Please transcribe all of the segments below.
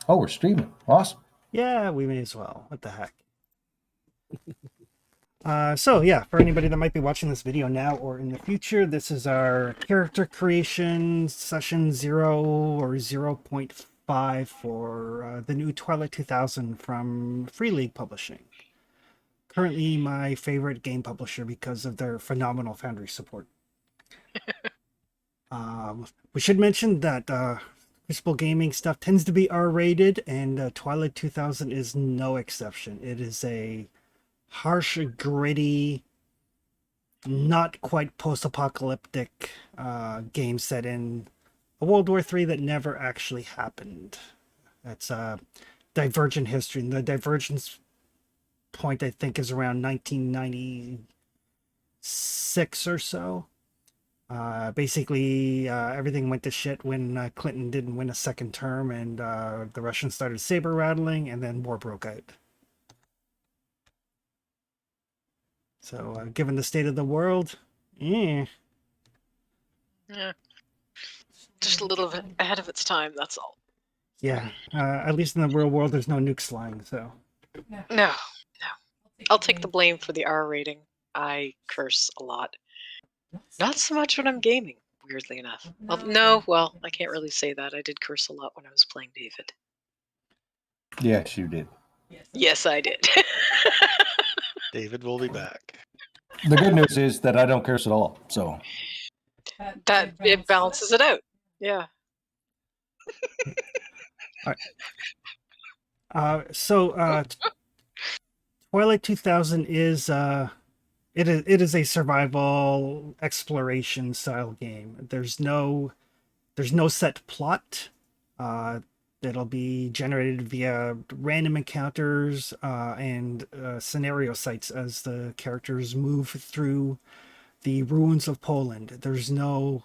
Oh, we're streaming. Awesome. Yeah, we may as well. What the heck? So yeah, for anybody that might be watching this video now or in the future, this is our character creation session 0 or 0.5 for the new Twilight 2000 from Free League Publishing. Currently my favorite game publisher because of their phenomenal Foundry support. We should mention that Crucible Gaming stuff tends to be R-rated, and Twilight 2000 is no exception. It is a harsh, gritty, not quite post-apocalyptic game set in a World War III that never actually happened. It's a divergent history, and the divergence point, I think, is around 1996 or so. Basically, everything went to shit when Clinton didn't win a second term, and the Russians started saber rattling, and then war broke out. So, given the state of the world, Yeah. Just a little bit ahead of its time, that's all. Yeah, at least in the real world, there's no nukes flying, so. No. I'll take the blame for the R rating. I curse a lot. Not so much when I'm gaming, weirdly enough. Well, I can't really say that. I did curse a lot when I was playing David. Yes, you did. Yes, I did. David will be back. The good news is that I don't curse at all. So That it balances it out. Yeah. All right. Twilight 2000 is it is a survival exploration style game. There's no set plot. It'll be generated via random encounters and scenario sites as the characters move through the ruins of Poland. There's no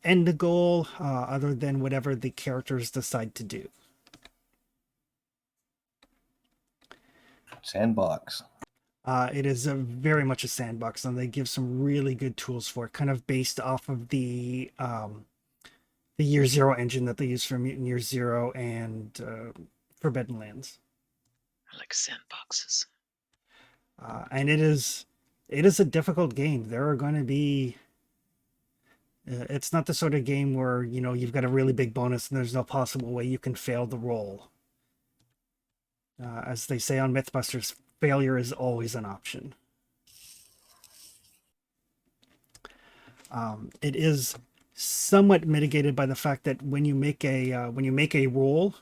end goal other than whatever the characters decide to do. sandbox. It is very much a sandbox, and they give some really good tools for it, kind of based off of the Year Zero engine that they use for Mutant Year Zero and Forbidden Lands. I like sandboxes. And it is a difficult game. There are going to be. It's not the sort of game where you've got a really big bonus and there's no possible way you can fail the roll. As they say on Mythbusters, failure is always an option. It is somewhat mitigated by the fact that when you make a roll,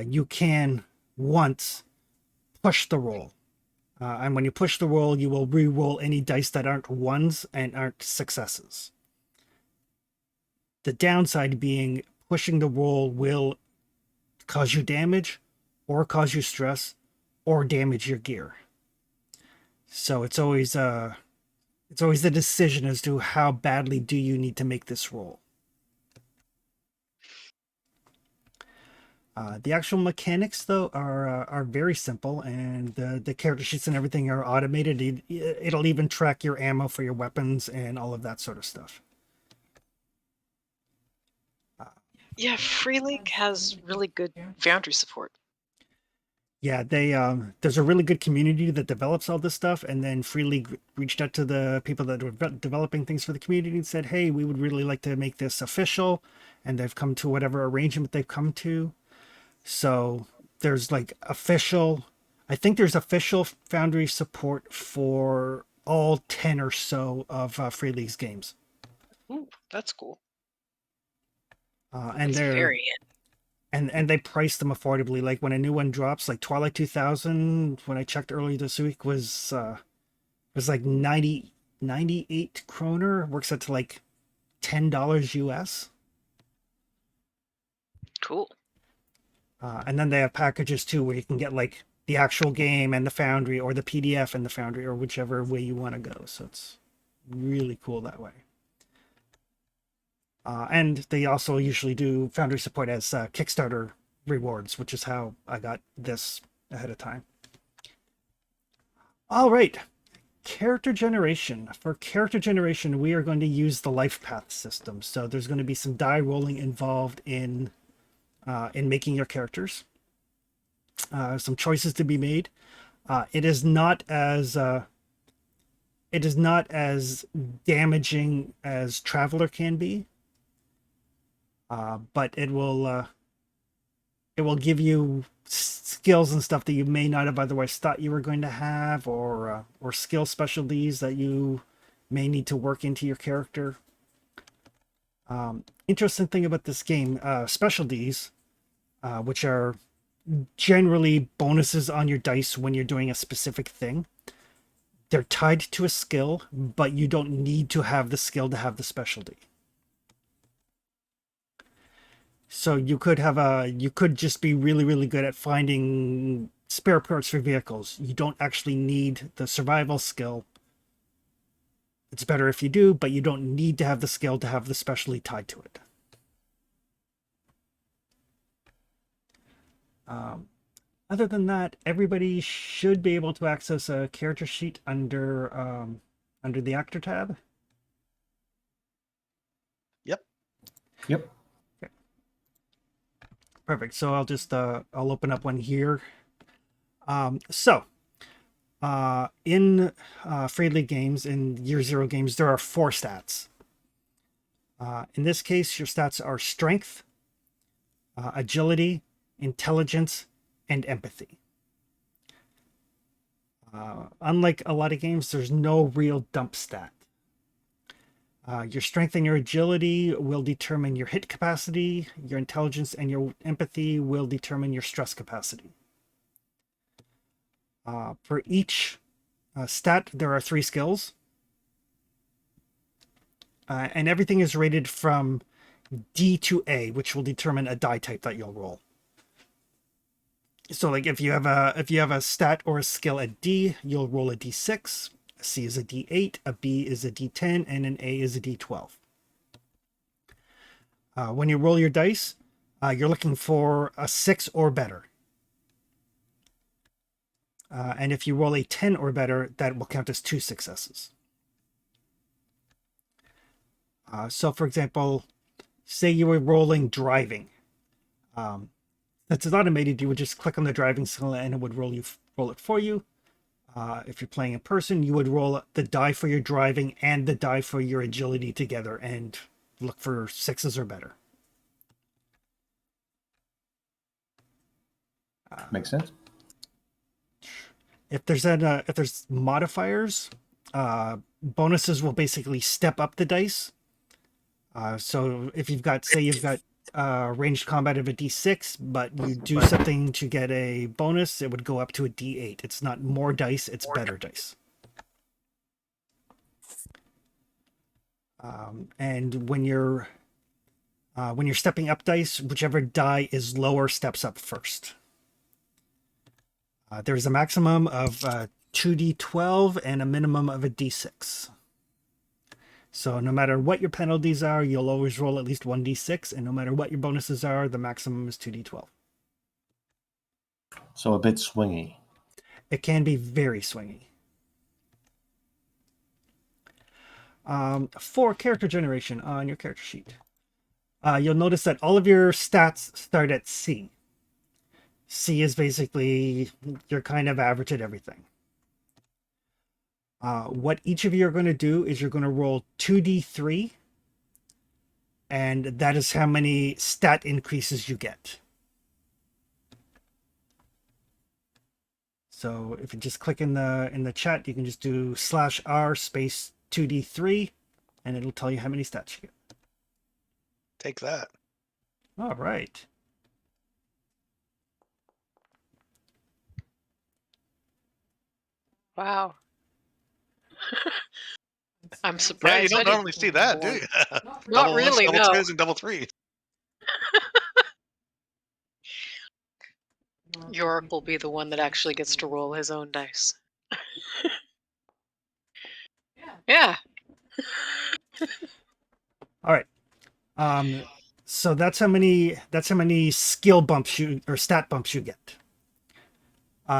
you can once push the roll, and when you push the roll, you will re-roll any dice that aren't ones and aren't successes. The downside being pushing the roll will cause you damage, or cause you stress, or damage your gear. So it's always the decision as to how badly do you need to make this roll. The actual mechanics, though, are very simple, and the character sheets and everything are automated. It'll even track your ammo for your weapons and all of that sort of stuff. Yeah, Free League has really good Foundry support. Yeah, there's a really good community that develops all this stuff, and then Free League reached out to the people that were developing things for the community and said, hey, we would really like to make this official, and they've come to whatever arrangement they've come to. So there's I think there's official Foundry support for all 10 or so of Free League's games. Ooh, that's cool. And that's they're very and they price them affordably. Like when a new one drops, like Twilight 2000, when I checked earlier this week, was like 98 kroner. Works out to like $10 US. Cool. And then they have packages too, where you can get like the actual game and the Foundry, or the PDF and the Foundry, or whichever way you want to go. So it's really cool that way. And they also usually do Foundry support as Kickstarter rewards, which is how I got this ahead of time. All right, character generation. For character generation, we are going to use the life path system. So there's going to be some die rolling involved in in making your characters. Some choices to be made. It is not as damaging as Traveler can be, but it will give you skills and stuff that you may not have otherwise thought you were going to have, or skill specialties that you may need to work into your character. Interesting thing about this game, specialties, which are generally bonuses on your dice when you're doing a specific thing. They're tied to a skill, but you don't need to have the skill to have the specialty. So you could just be really, really good at finding spare parts for vehicles. You don't actually need the survival skill. It's better if you do, but you don't need to have the skill to have the specialty tied to it. Other than that, everybody should be able to access a character sheet under the actor tab. Yep. Yep. Okay. Perfect. So I'll just I'll open up one here. In Free League games, in Year Zero games, there are 4 stats. In this case, your stats are strength, agility, intelligence, and empathy. Unlike a lot of games, there's no real dump stat. Your strength and your agility will determine your hit capacity. Your intelligence and your empathy will determine your stress capacity. For each stat, there are 3 skills. And everything is rated from D to A, which will determine a die type that you'll roll. So like if you have a stat or a skill at D, you'll roll a D6, a C is a D8, a B is a D10, and an A is a D12. When you roll your dice, you're looking for a 6 or better. And if you roll a 10 or better, that will count as 2 successes. So for example, say you were rolling driving. That's automated. You would just click on the driving skill and it would roll it for you. If you're playing in person, you would roll the die for your driving and the die for your agility together and look for 6s or better. Makes sense. If there's modifiers, bonuses will basically step up the dice. So if you've got ranged combat of a D6, but you do something to get a bonus, it would go up to a D8. It's not more dice, it's better dice. And when you're stepping up dice, whichever die is lower steps up first. There's a maximum of 2d12 and a minimum of a d6. So no matter what your penalties are, you'll always roll at least 1d6, and no matter what your bonuses are, the maximum is 2d12. So a bit swingy. It can be very swingy. For character generation on your character sheet, you'll notice that all of your stats start at C. C is basically you're kind of average at everything. What each of you are going to do is you're going to roll 2d3, and that is how many stat increases you get. So if you just click in the chat, you can just do /r space 2d3, and it'll tell you how many stats you get. Take that. All right. Wow. I'm Yeah, surprised. you don't I didn't normally see that, do roll. you? Not Double ones, really, double no. twos, and double threes. York will be the one that actually gets to roll his own dice. Yeah. All right. So that's how many skill bumps or stat bumps you get.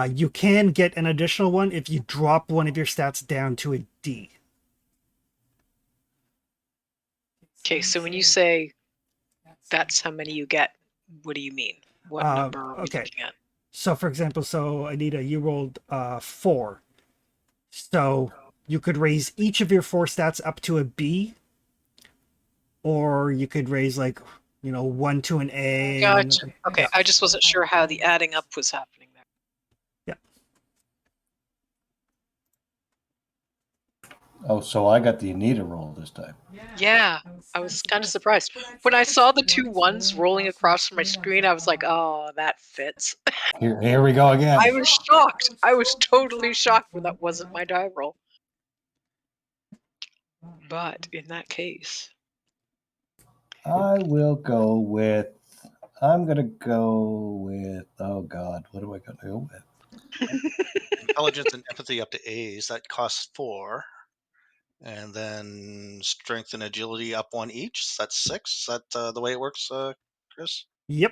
You can get an additional one if you drop one of your stats down to a D. Okay, so when you say that's how many you get, What do you mean? What Uh, number are we okay. looking at? So, for example, Anita, you rolled 4. So you could raise each of your 4 stats up to a B, or you could raise like, 1 to an A. And Gotcha. then, Okay, yeah, I just wasn't sure how the adding up was happening there. yeah. Oh, so I got the Anita roll this time. Yeah, I was kind of surprised. When I saw the 2 1s rolling across my screen, I was like, oh, that fits. Here we go again. I was shocked. I was totally shocked when that wasn't my die roll. But in that case, I'm gonna go with, oh God, what am I gonna go with? Intelligence and empathy up to A's. That costs 4. And then strength and agility up 1 each. That's 6. Is that the way it works, Chris? Yep.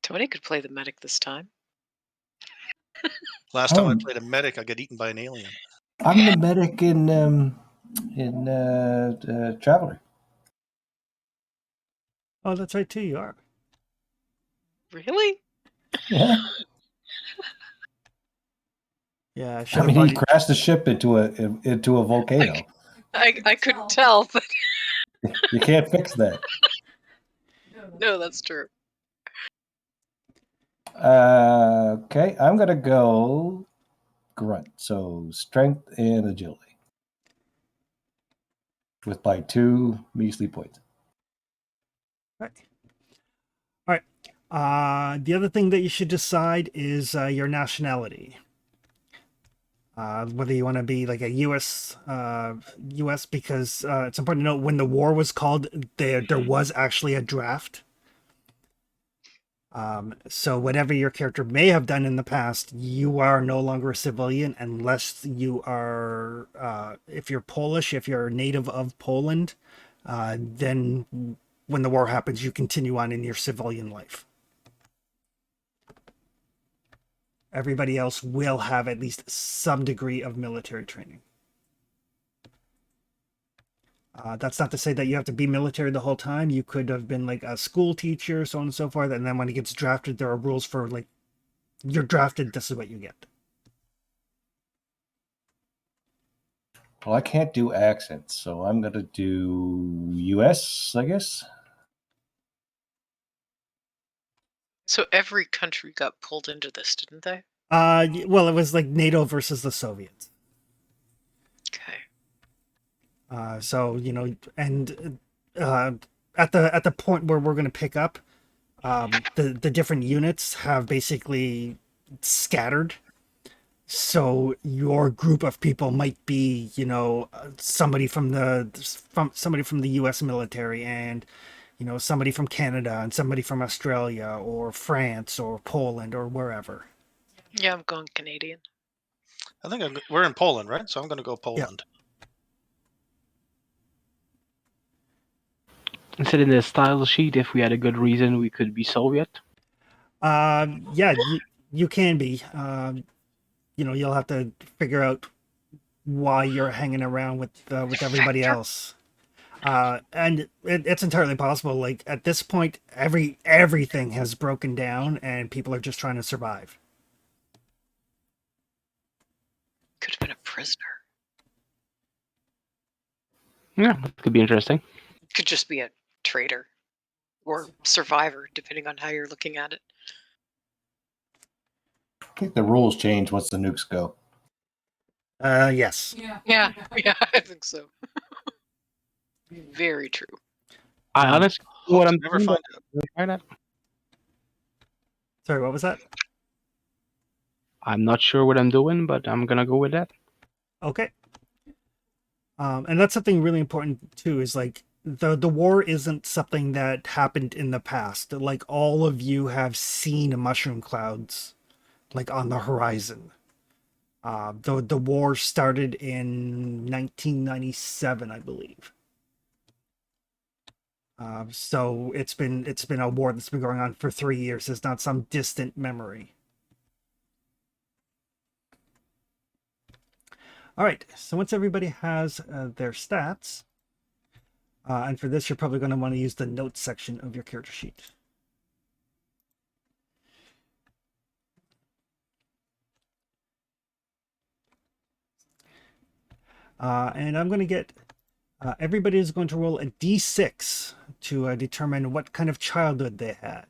Tony could play the medic this time. Last time I Oh. played a medic, I got eaten by an alien. I'm the medic in Traveler. Oh, that's right too. You are. Really? Yeah. Yeah, I I should have mean, brought he you. crashed the ship into a volcano. I couldn't tell, but You can't fix that. no, that's true. Okay, I'm gonna go grunt. So strength and agility with my 2 measly points. Right. All right. The other thing that you should decide is your nationality. Whether you want to be like a U.S. Because it's important to note when the war was called, there was actually a draft. So whatever your character may have done in the past, you are no longer a civilian unless you are, if you're Polish, if you're a native of Poland, then when the war happens, you continue on in your civilian life. Everybody else will have at least some degree of military training. That's not to say that you have to be military the whole time. You could have been like a school teacher, so on and so forth. And then when he gets drafted, there are rules for like, you're drafted, this is what you get. Well, I can't do accents, so I'm gonna do U.S., I guess. So every country got pulled into this, didn't they? Well, it was like NATO versus the Soviets. Okay. So and at the point where we're going to pick up, the different units have basically scattered. So your group of people might be, somebody from the U.S. military, and somebody from Canada, and somebody from Australia or France or Poland or wherever. Yeah, I'm going Canadian. I think we're in Poland, right? So I'm going to go Poland. It said in the style sheet, if we had a good reason, we could be Soviet. Yeah, you can be. You'll have to figure out why you're hanging around with everybody else. And it's entirely possible. Like at this point, everything has broken down, and people are just trying to survive. Could have been a prisoner. Yeah, that could be interesting. Could just be a traitor or survivor, depending on how you're looking at it. I think the rules change once the nukes go. Yes. Yeah, I think so. Very true. I honestly don't know what I'm Never doing, find but out. we'll try that. Sorry, what was that? I'm not sure what I'm doing, but I'm gonna go with that. Okay. And that's something really important too, is like the war isn't something that happened in the past. Like all of you have seen mushroom clouds like on the horizon. The war started in 1997, I believe. So it's been a war that's been going on for 3 years. It's not some distant memory. All right, so once everybody has their stats, and for this, you're probably going to want to use the notes section of your character sheet. And I'm going to get everybody is going to roll a d6 to determine what kind of childhood they had.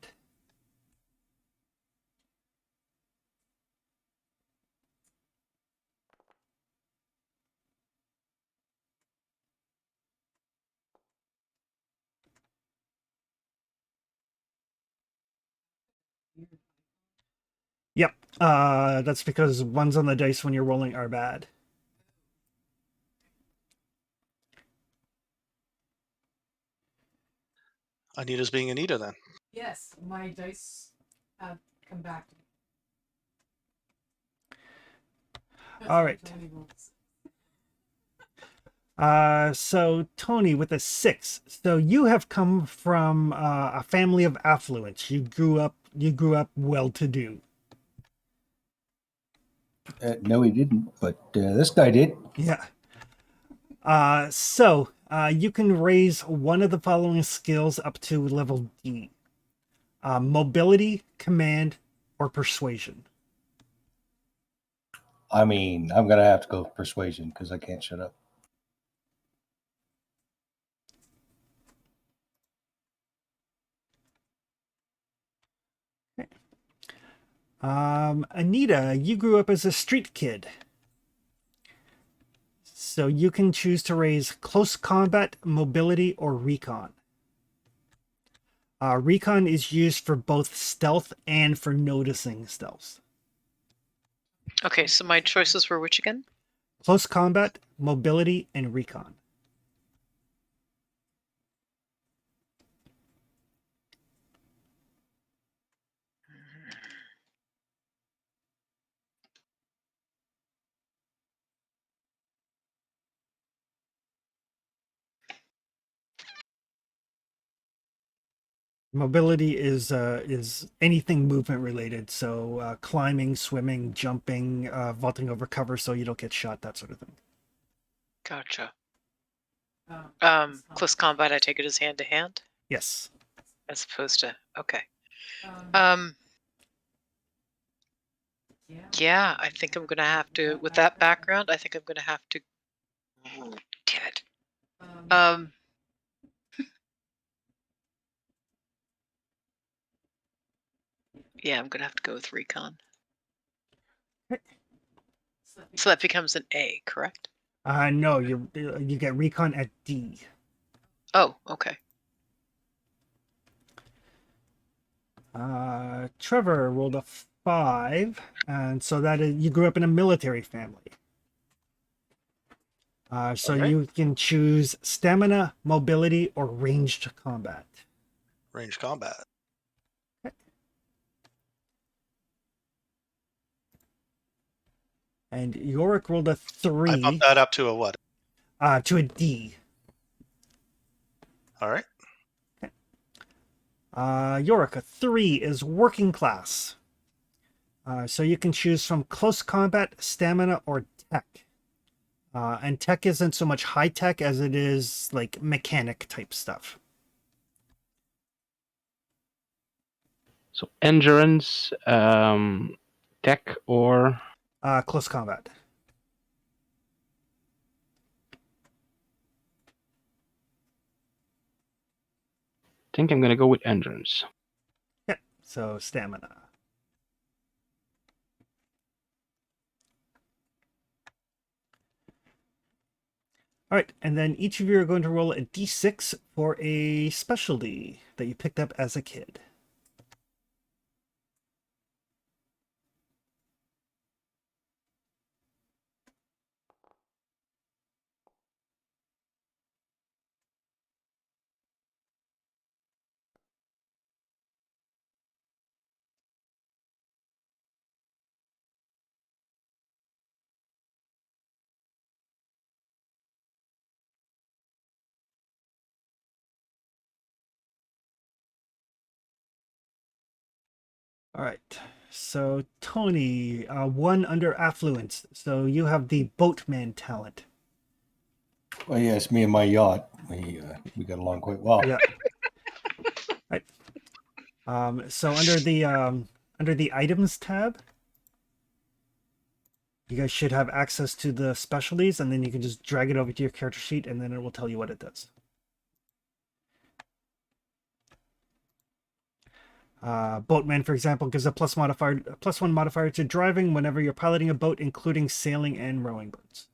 Yep, that's because ones on the dice when you're rolling are bad. Anita's being Anita then. Yes, my dice have come back. All right. Tony rolls. So Tony with a 6. So you have come from a family of affluence. You grew up well-to-do. No, he didn't, but this guy did. Yeah. So you can raise one of the following skills up to level D. Mobility, command, or persuasion. I mean, I'm gonna have to go with persuasion because I can't shut up. Anita, you grew up as a street kid. So you can choose to raise close combat, mobility, or recon. Recon is used for both stealth and for noticing stealth. Okay, so my choices were which again? Close combat, mobility, and recon. Mobility is anything movement related, so climbing, swimming, jumping, vaulting over cover so you don't get shot, that sort of thing. Gotcha. Um, Close combat, I take it as hand to hand, Yes. as opposed to okay. um, Yeah, I think I'm gonna have to. With that background, I think I'm gonna have to. Oh, damn it. Um. Yeah, I'm gonna have to go with recon. So that becomes an A, correct? No, you get recon at D. Oh, okay. Trevor rolled a 5, and so that is, you grew up in a military family. So Okay. you can choose stamina, mobility, or ranged combat. Range combat. And Yorick rolled a I 3 bumped that up to a what? to a D. All right. Yorick, a 3 is working class. So you can choose from close combat, stamina, or tech. And tech isn't so much high tech as it is like mechanic type stuff. So endurance, tech, or Close combat. I think I'm gonna go with endurance. Yeah, so stamina. All right, and then each of you are going to roll a d6 for a specialty that you picked up as a kid. All right, So Tony, 1 under affluence. So you have the boatman talent. Well, yes, me and my yacht. We got along quite well. Yeah. Right. So under the items tab, you guys should have access to the specialties, and then you can just drag it over to your character sheet, and then it will tell you what it does. Boatman, for example, gives a +1 modifier to driving whenever you're piloting a boat, including sailing and rowing boats.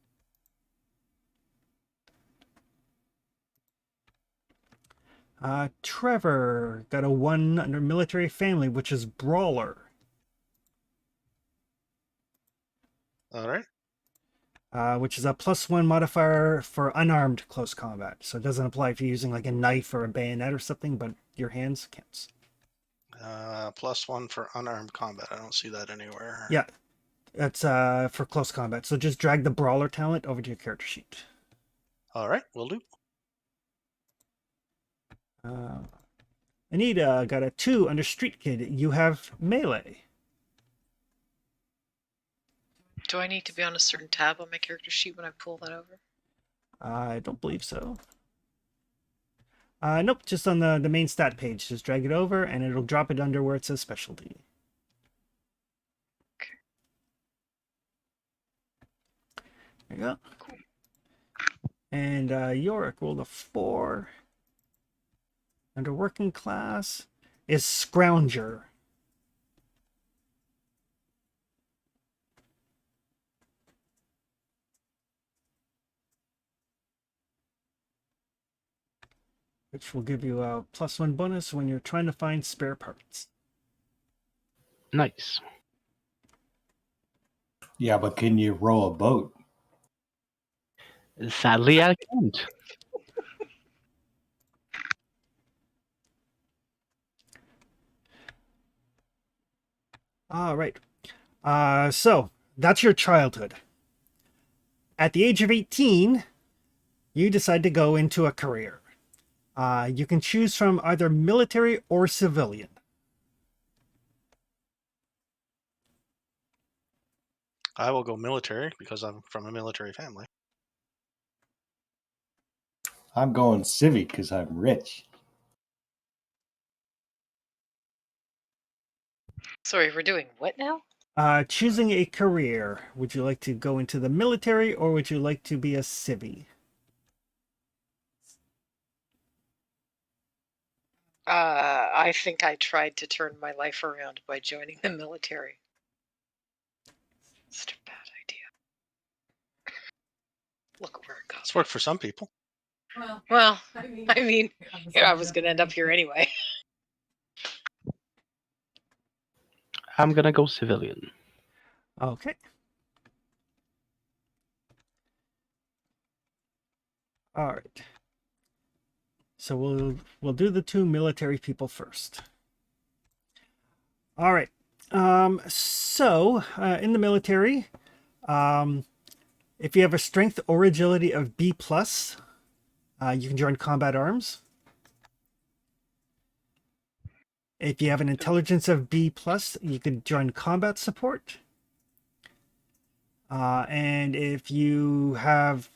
Trevor got a 1 under military family, which is brawler. All right. Which is a +1 modifier for unarmed close combat. So it doesn't apply if you're using like a knife or a bayonet or something, but your hands counts. +1 for unarmed combat. I don't see that anywhere. Yeah, that's for close combat. So just drag the brawler talent over to your character sheet. All right, will do. Anita got a 2 under street kid. You have melee. Do I need to be on a certain tab on my character sheet when I pull that over? I don't believe so. Nope, just on the main stat page. Just drag it over and it'll drop it under where it says specialty. Okay. There you go. Cool. And Yorick rolled a 4. Under working class is Scrounger. Which will give you a +1 bonus when you're trying to find spare parts. Nice. Yeah, but can you row a boat? Sadly, I can't. All right. So that's your childhood. At the age of 18, you decide to go into a career. You can choose from either military or civilian. I will go military because I'm from a military family. I'm going civic because I'm rich. Sorry, we're doing what now? Choosing a career. Would you like to go into the military or would you like to be a civvy? I think I tried to turn my life around by joining the military. Such a bad idea. Look at where it goes. It's worked for some people. Well, I mean, I was going to end up here anyway. I'm gonna go civilian. Okay. All right. So we'll do the 2 military people first. All right. So in the military, if you have a strength or agility of B+, you can join combat arms. If you have an intelligence of B+, you can join combat support. And if you have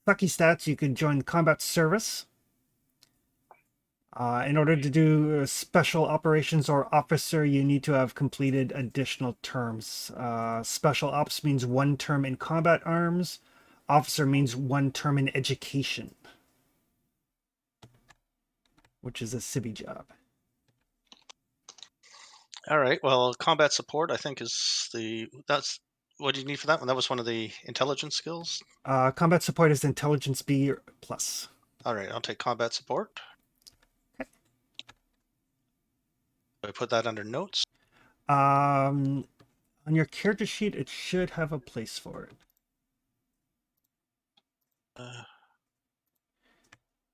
sucky stats, you can join combat service. In order to do special operations or officer, you need to have completed additional terms. Special ops means 1 term in combat arms. Officer means 1 term in education, which is a civvy job. All right. Well, combat support, I think, that's what do you need for that one? That was one of the intelligence skills. Combat support is intelligence B+. All right, I'll take combat support. Okay. Do I put that under notes? On your character sheet, it should have a place for it.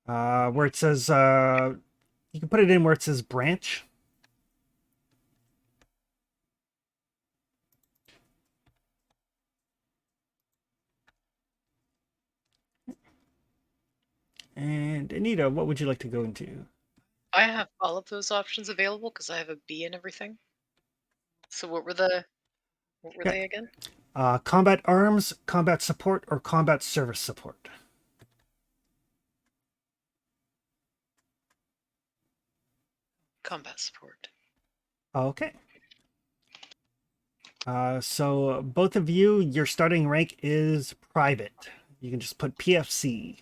Where it says, you can put it in where it says branch. And Anita, what would you like to go into? I have all of those options available because I have a B in everything. So what were they again? Combat arms, combat support, or combat service support. Combat support. Okay. So both of you, your starting rank is private. You can just put PFC.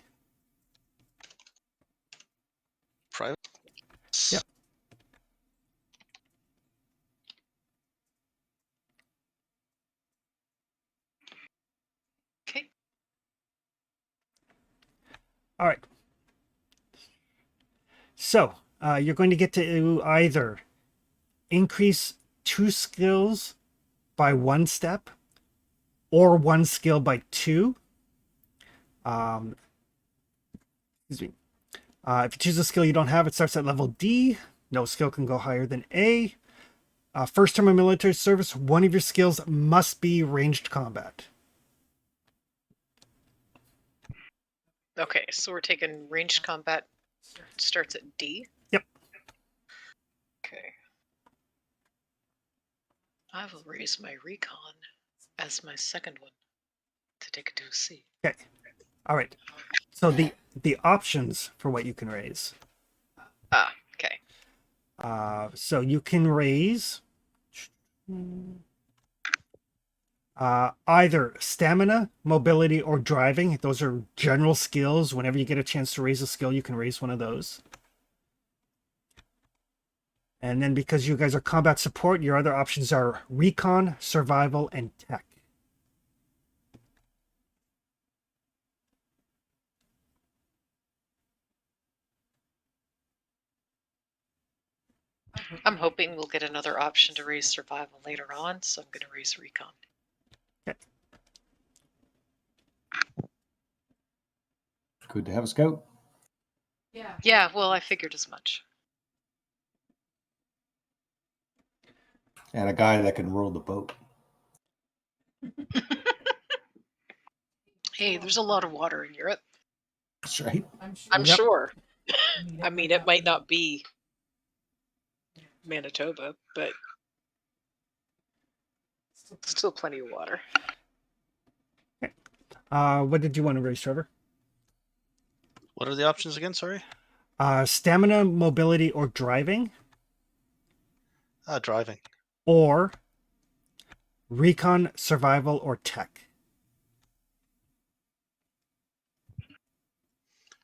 Private. Yep. Okay. All right. So you're going to get to either increase 2 skills by 1 step or 1 skill by 2. Excuse me. If you choose a skill you don't have, it starts at level D. No skill can go higher than A. First term of military service, one of your skills must be ranged combat. Okay, so we're taking ranged combat. Starts at D. Yep. Okay. I will raise my recon as my second one to take it to a C. Okay. All right. So the options for what you can raise. Ah, okay. So you can raise either stamina, mobility, or driving. Those are general skills. Whenever you get a chance to raise a skill, you can raise one of those. And then because you guys are combat support, your other options are recon, survival, and tech. I'm hoping we'll get another option to raise survival later on, so I'm going to raise recon. Okay. Good to have a scout. Yeah. Yeah, well, I figured as much. And a guy that can row the boat. Hey, there's a lot of water in Europe. That's right. I'm Yep. sure. I mean, it might not be Manitoba, but still plenty of water. What did you want to raise, Trevor? What are the options again? Sorry. Stamina, mobility, or driving, Driving. or recon, survival, or tech.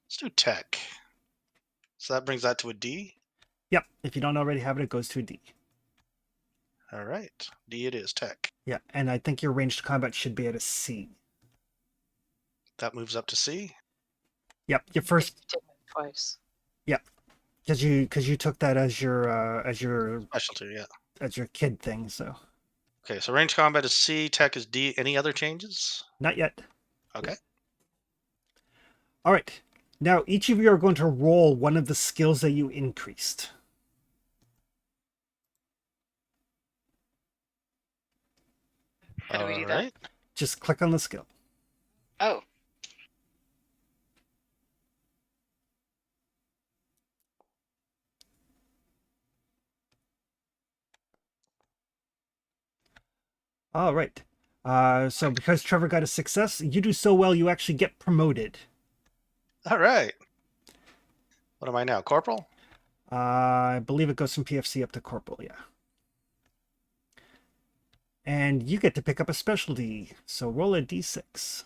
Let's do tech. So that brings that to a D. Yep. If you don't already have it, it goes to a D. All right. D it is, tech. Yeah, and I think your ranged combat should be at a C. That moves up to C. Yep, your first Take it twice. because you took that as your Specialty, yeah. as your kid thing. So Okay, so range combat is C, tech is D. Any other changes? not yet. Okay. All right. Now each of you are going to roll one of the skills that you increased. How do we do All that? right. Just click on the skill. Oh. All right. So because Trevor got a success, you do so well, you actually get promoted. All right. What am I now? Corporal? I believe it goes from PFC up to corporal, yeah. And you get to pick up a specialty. So roll a d6.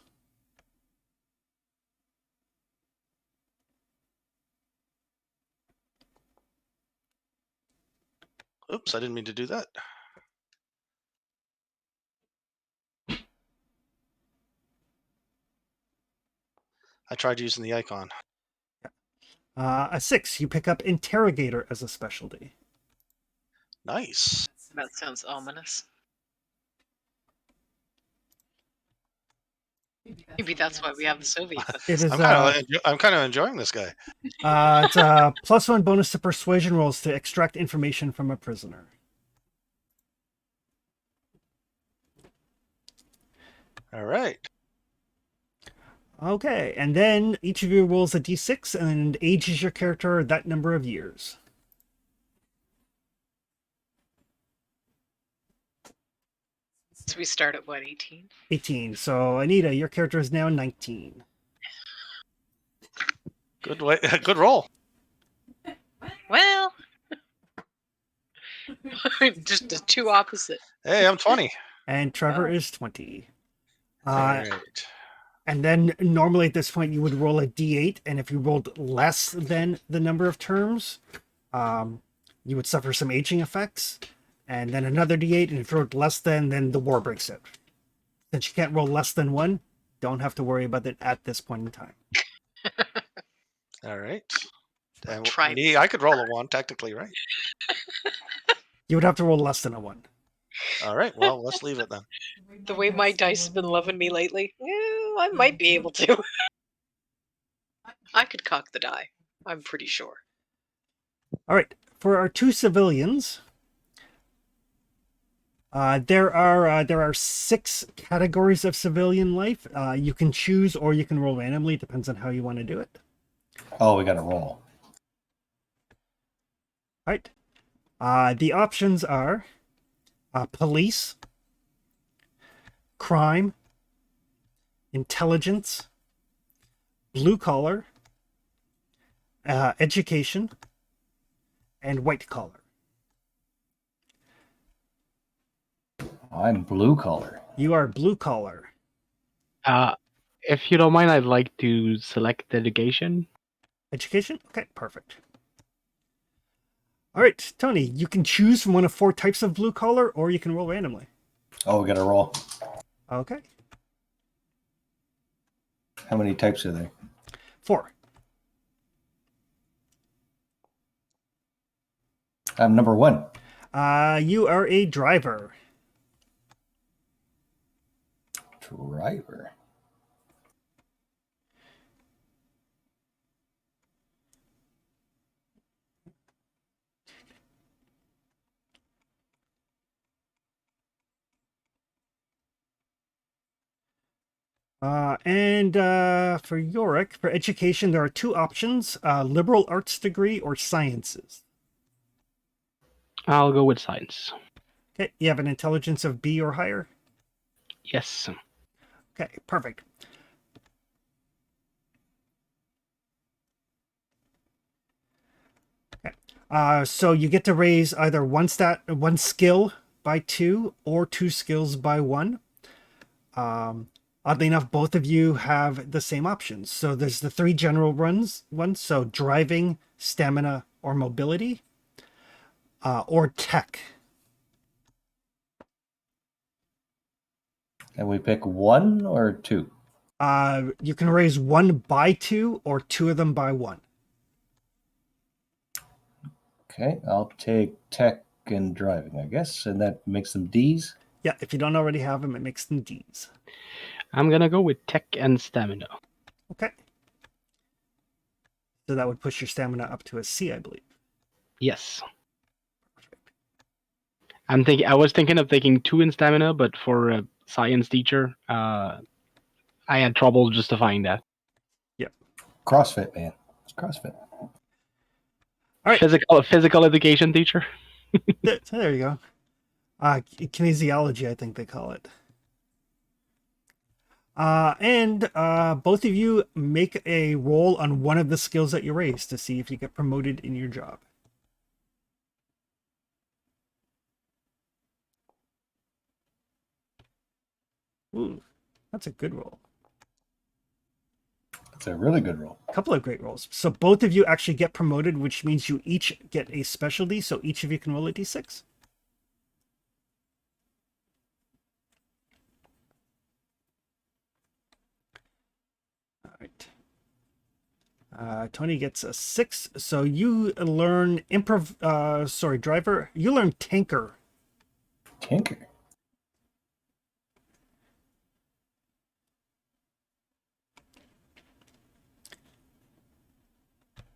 Oops, I didn't mean to do that. I tried using the icon. A 6, you pick up interrogator as a specialty. Nice. That sounds ominous. Maybe that's why we have the Soviets. It is I'm kind of enjoying this guy. it's a +1 bonus to persuasion rolls to extract information from a prisoner. All right. Okay, and then each of you rolls a d6 and ages your character that number of years. So we start at what, 18? 18. So Anita, your character is now 19. Good way. Good roll. Well, just the two opposite. Hey, I'm 20. And Trevor Oh. is 20. All right. And then normally at this point you would roll a d8, and if you rolled less than the number of terms, you would suffer some aging effects. And then another d8, and if you rolled less than, then the war breaks out. Since you can't roll less than 1, don't have to worry about it at this point in time. All right. And Try me, I could roll a 1 technically, right? You would have to roll less than a 1. All right. Well, let's leave it then. The way my dice have been loving me lately, I might be able to. I could cock the die. I'm pretty sure. All right, for our 2 civilians, there are 6 categories of civilian life. You can choose or you can roll randomly. Depends on how you want to do it. Oh, we got to roll. All right. The options are police, crime, intelligence, blue collar, education, and white collar. I'm blue collar. You are blue collar. If you don't mind, I'd like to select education. Education? Okay, perfect. All right, Tony, you can choose from one of 4 types of blue collar, or you can roll randomly. Oh, we got to roll. Okay. How many types are there? 4. I'm number 1. You are a driver. Driver. And for Yorick, for education, there are 2 options, liberal arts degree or sciences. I'll go with science. Okay, you have an intelligence of B or higher? Yes. Okay, perfect. Okay. So you get to raise either one skill by 2 or 2 skills by 1. Oddly enough, both of you have the same options. So there's the 3 general ones, so driving, stamina, or mobility, or tech. And we pick 1 or 2? You can raise 1 by 2 or 2 of them by 1. Okay, I'll take tech and driving, I guess, and that makes them Ds. Yeah, if you don't already have them, it makes them Ds. I'm gonna go with tech and stamina. Okay. So that would push your stamina up to a C, I believe. Yes. I was thinking of taking 2 in stamina, but for a science teacher, I had trouble justifying that. CrossFit, man. It's CrossFit. All right. Physical education teacher. There you go. Kinesiology, I think they call it. And both of you make a roll on one of the skills that you raise to see if you get promoted in your job. Ooh, that's a good roll. It's a really good roll. A couple of great rolls. So both of you actually get promoted, which means you each get a specialty. So each of you can roll a d6. All right. Tony gets a 6. So you learn driver. You learn tanker. Tinker.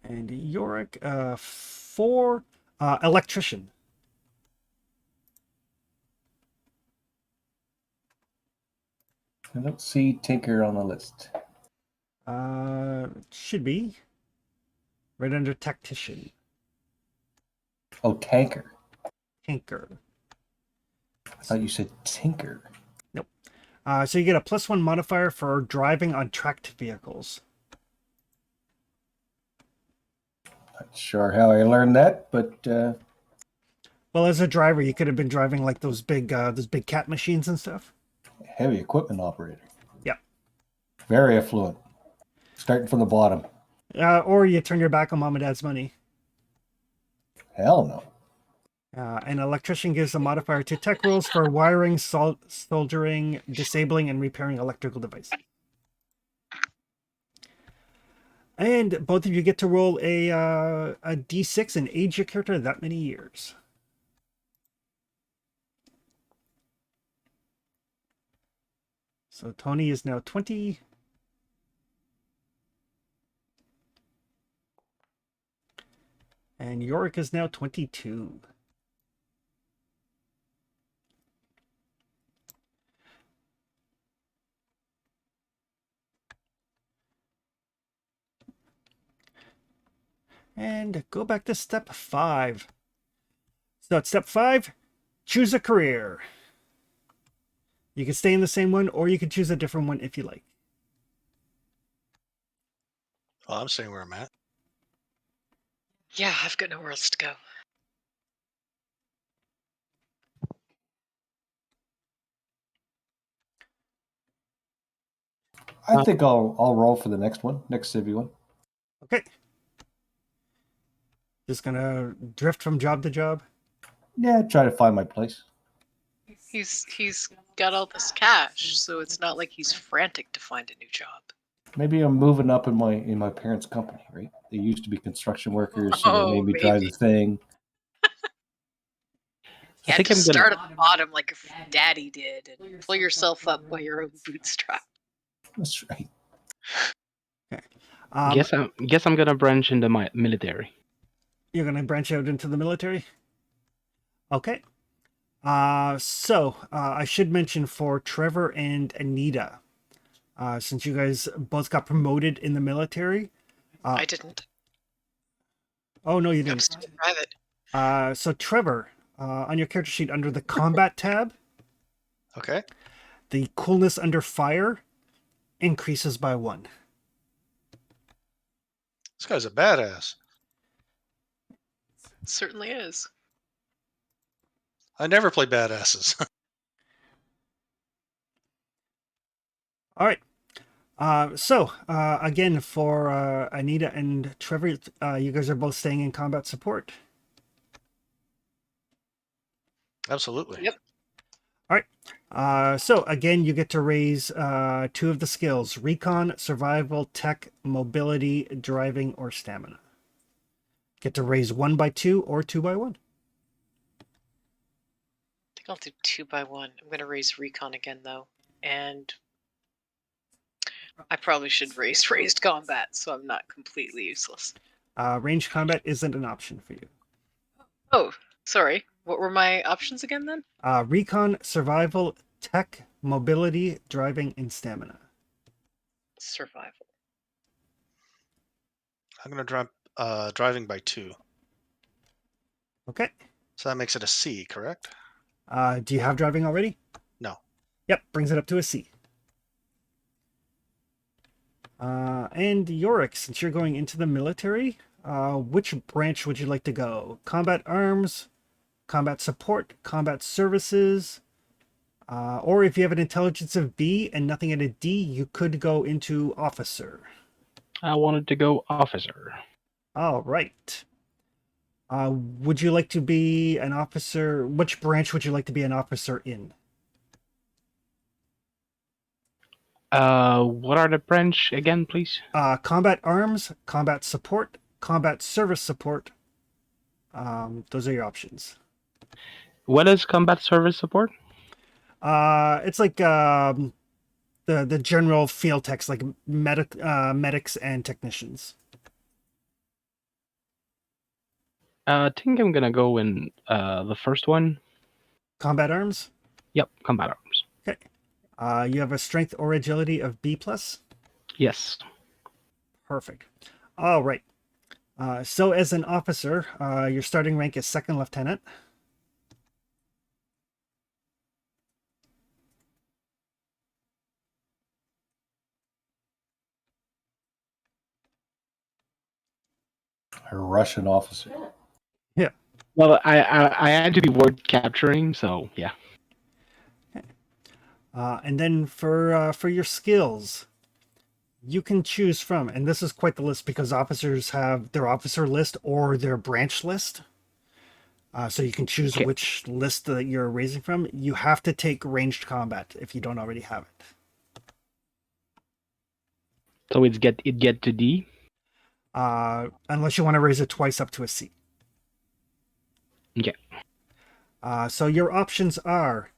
And Yorick, 4. Electrician. I don't see Tinker on the list. Should be. Right under tactician. Oh, Tanker. Tanker. I thought you said Tinker. So you get a +1 modifier for driving on tracked vehicles. Not sure how I learned that, but Well, as a driver, you could have been driving like those big cat machines and stuff. heavy equipment operator. Yeah. Very affluent. Starting from the bottom. Or you turn your back on mom and dad's money. Hell no. An electrician gives a modifier to tech rules for wiring, soldering, disabling, and repairing electrical devices. And both of you get to roll a d6 and age your character that many years. So Tony is now 20. And Yorick is now 22. And go back to step 5. So at step 5, choose a career. You can stay in the same one, or you can choose a different one if you like. Well, I'm staying where I'm at. Yeah, I've got nowhere else to go. I think I'll roll for the next one, next civvy one. Okay. Just gonna drift from job to job. Yeah, try to find my place. He's got all this cash, so it's not like he's frantic to find a new job. Maybe I'm moving up in my parents' company, right? They used to be construction workers, so they made me drive the maybe. thing. You have to start at the bottom like your daddy did and pull yourself up by your own bootstrap. That's right. Guess I'm gonna branch into my military. You're gonna branch out into the military? Okay. So I should mention for Trevor and Anita, since you guys both got promoted in the military. I didn't. Oh no, you I'm didn't. still private. So Trevor, on your character sheet under the combat tab, Okay. the coolness under fire increases by 1. This guy's a badass. It certainly is. I never play badasses. All right. So again, for Anita and Trevor, you guys are both staying in combat support. Absolutely. Yep. All right. So again, you get to raise 2 of the skills: recon, survival, tech, mobility, driving, or stamina. Get to raise 1 by 2 or 2 by 1. I think I'll do 2 by 1. I'm going to raise recon again, though. And I probably should raise raised combat, so I'm not completely useless. Range combat isn't an option for you. Oh, sorry. What were my options again, then? Recon, survival, tech, mobility, driving, and stamina. Survival. I'm going to drop driving by 2. Okay. So that makes it a C, correct? Do you have driving already? No. Yep, brings it up to a C. And Yorick, since you're going into the military, which branch would you like to go? Combat arms, combat support, combat services, or if you have an intelligence of B and nothing at a D, you could go into officer. I wanted to go officer. All right. Would you like to be an officer? Which branch would you like to be an officer in? What are the branch again, please? Combat arms, combat support, combat service support. Those are your options. What is combat service support? It's like the general field techs, like medics and technicians. I think I'm gonna go in the first one. Combat arms. Yep, combat arms. Okay. You have a strength or agility of B+. Yes. Perfect. All right. So as an officer, your starting rank is 2nd lieutenant. A Russian officer. Well, I had to be word capturing, so yeah. And then for your skills, you can choose from, and this is quite the list because officers have their officer list or their branch list. So you can choose Okay. which list that you're raising from. You have to take ranged combat if you don't already have it. So it get to D. Unless you want to raise it twice up to a C. Okay. So your options are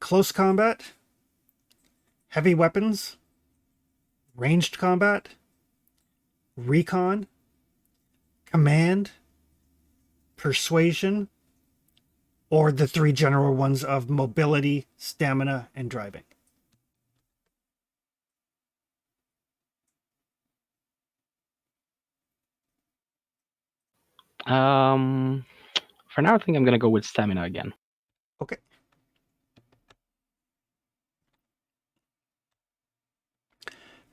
close combat, heavy weapons, ranged combat, recon, command, persuasion, or the three general ones of mobility, stamina, and driving. For now, I think I'm gonna go with stamina again. Okay.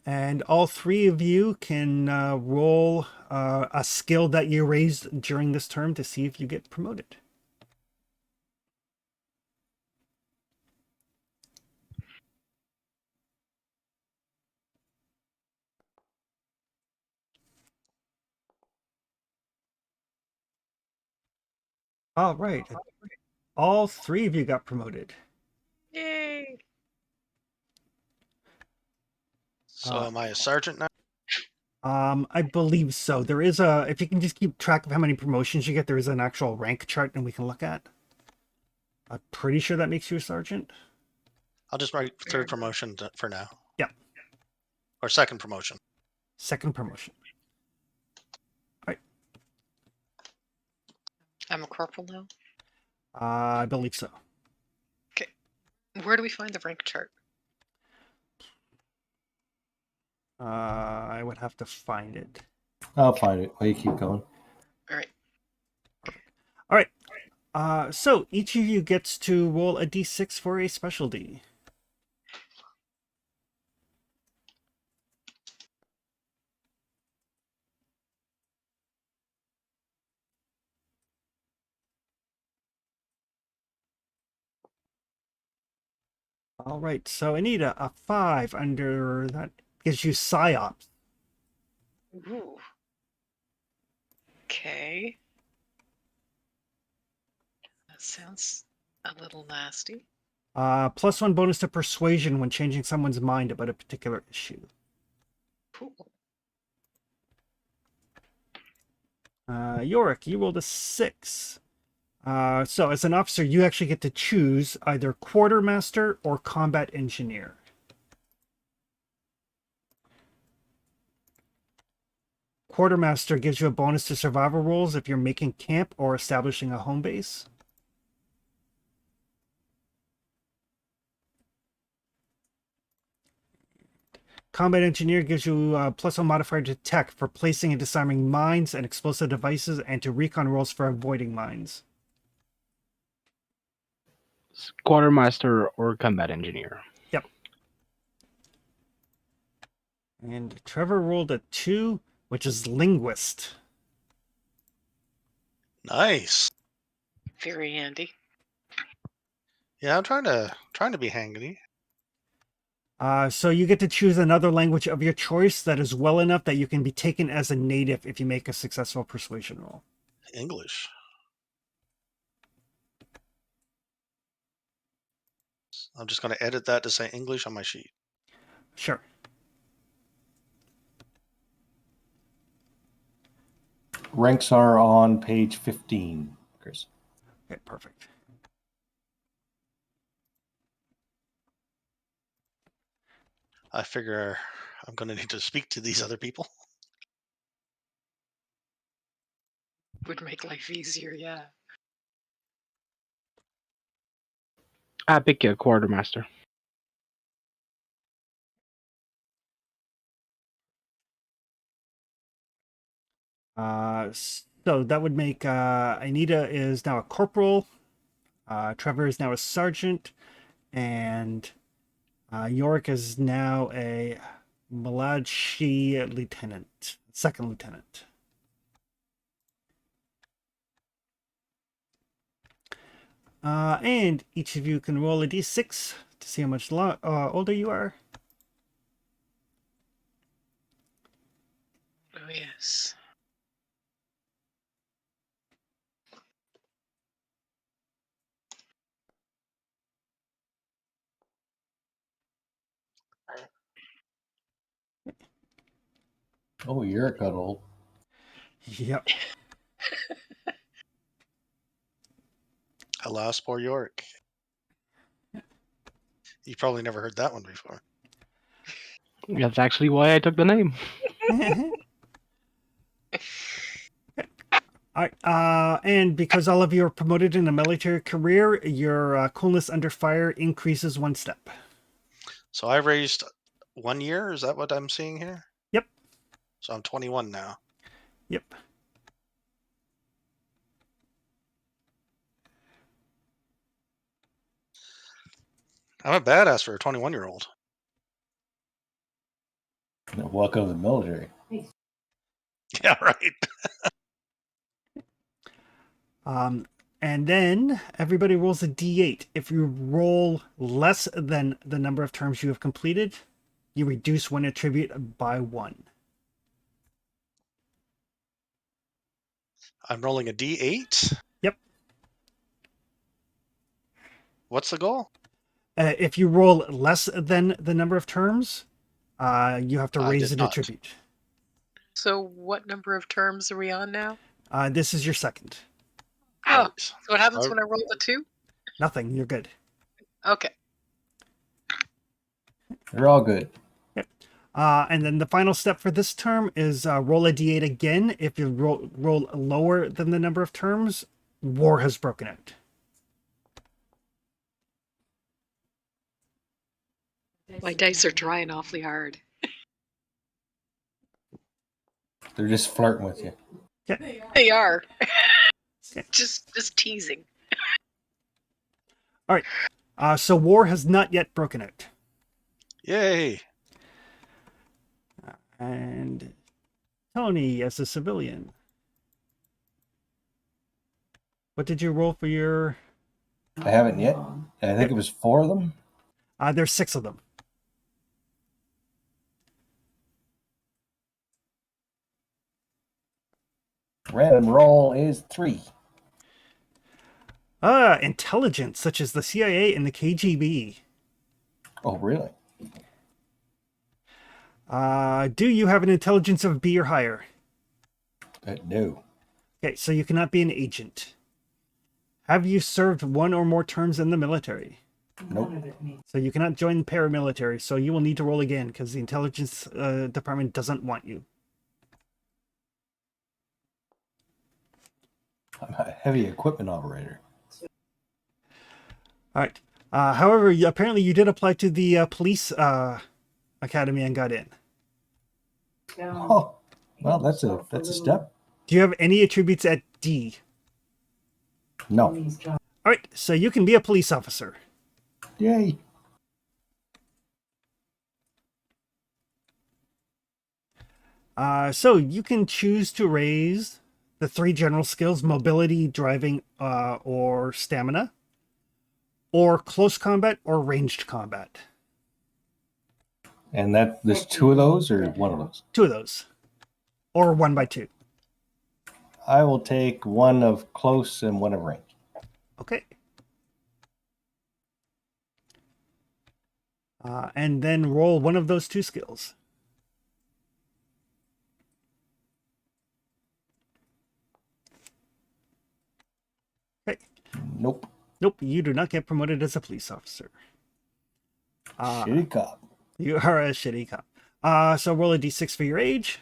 And all three of you can roll a skill that you raised during this term to see if you get promoted. All right. All three of you got promoted. Yay! So am I a sergeant now? I believe so. There is if you can just keep track of how many promotions you get, there is an actual rank chart and we can look at. I'm pretty sure that makes you a sergeant. I'll just write third promotion for now. Yeah. Or second promotion. Second promotion. I'm a corporal now. I believe so. Where do we find the rank chart? I would have to find it. I'll find it while you keep going. All right. All right. So each of you gets to roll a d6 for a specialty. All right. So I need a 5 under that. Gives you psyops. Ooh. Okay. That sounds a little nasty. +1 bonus to persuasion when changing someone's mind about a particular issue. Cool. Yorick, you rolled a 6. So as an officer, you actually get to choose either quartermaster or combat engineer. Quartermaster gives you a bonus to survival rolls if you're making camp or establishing a home base. Combat engineer gives you a +1 modifier to tech for placing and disarming mines and explosive devices, and to recon rolls for avoiding mines. Quartermaster or combat engineer. Yep. And Trevor rolled a 2, which is linguist. Nice. Very handy. Yeah, I'm trying to be handy. So you get to choose another language of your choice that is well enough that you can be taken as a native if you make a successful persuasion roll. English. I'm just going to edit that to say English on my sheet. Sure. Ranks are on page 15, Chris. Okay, perfect. I figure I'm going to need to speak to these other people. Would make life easier, yeah. I pick a quartermaster. So that would make Anita is now a corporal, Trevor is now a sergeant, and Yorick is now a Malachi lieutenant, second lieutenant. And each of you can roll a d6 to see how much older you are. Oh, yes. Oh, you're a good old. Yep. Alas, poor York. You probably never heard that one before. That's actually why I took the name. Alright, and because all of you are promoted in a military career, your coolness under fire increases 1 step. So I raised 1 year. Is that what I'm seeing here? Yep. So I'm 21 now. Yep. I'm a badass for a 21-year-old. Welcome to the military. Yeah, right. And then everybody rolls a d8. If you roll less than the number of terms you have completed, you reduce one attribute by 1. I'm rolling a D8. Yep. What's the goal? If you roll less than the number of terms, you have to I raise did an not. attribute. So what number of terms are we on now? This is your second. Oh, Right. so what happens I- when I roll the 2? Nothing. You're good. Okay. You're all good. And then the final step for this term is roll a d8 again. If you roll lower than the number of terms, war has broken out. My dice are trying awfully hard. They're just flirting with you. They are. Okay. Just teasing. All right. So war has not yet broken out. Yay. And Tony, as a civilian, what did you roll for your? I haven't yet. I think it was 4 of them. There's 6 of them. Random roll is 3. Intelligence, such as the CIA and the KGB. Oh, really? Do you have an intelligence of B or higher? No. Okay, so you cannot be an agent. Have you served 1 or more terms in the military? Nope. So you cannot join the paramilitary, so you will need to roll again because the intelligence department doesn't want you. I'm a heavy equipment operator. All right. However, apparently you did apply to the police academy and got in. Oh, well, that's a step. Do you have any attributes at D? No. All right, so you can be a police officer. Yay. So you can choose to raise the 3 general skills: mobility, driving, or stamina, or close combat or ranged combat. And there's 2 of those or 1 of those? 2 of those, or 1 by 2. I will take 1 of close and 1 of range. Okay. And then roll 1 of those 2 skills. Okay. Nope. Nope, you do not get promoted as a police officer. Shitty cop. You are a shitty cop. So roll a d6 for your age.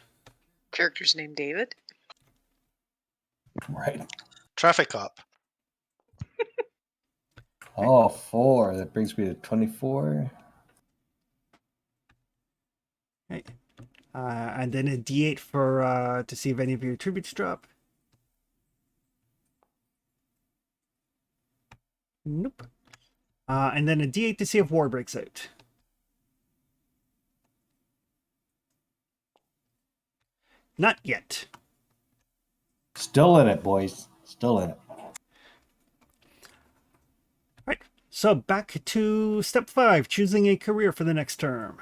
Character's name David. Right. Traffic cop. Oh, 4. That brings me to 24. Okay. And then a d8 for to see if any of your attributes drop. Nope. And then a d8 to see if war breaks out. Not yet. Still in it, boys. Still in it. So back to step 5, choosing a career for the next term.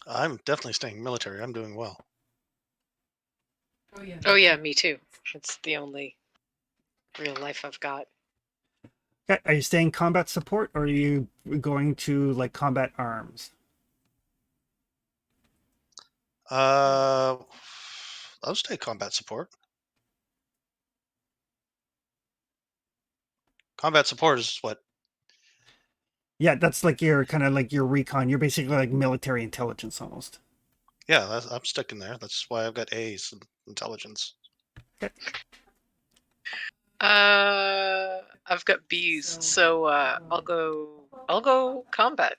I'm definitely staying military. I'm doing well. Oh yeah. Oh yeah, me too. It's the only real life I've got. Okay, are you staying combat support, or are you going to like combat arms? I'll stay combat support. Combat support is what? Yeah, that's like your kind of like your recon. You're basically like military intelligence almost. Yeah, I'm sticking there. That's why I've got A's in intelligence. I've got B's, so I'll go combat.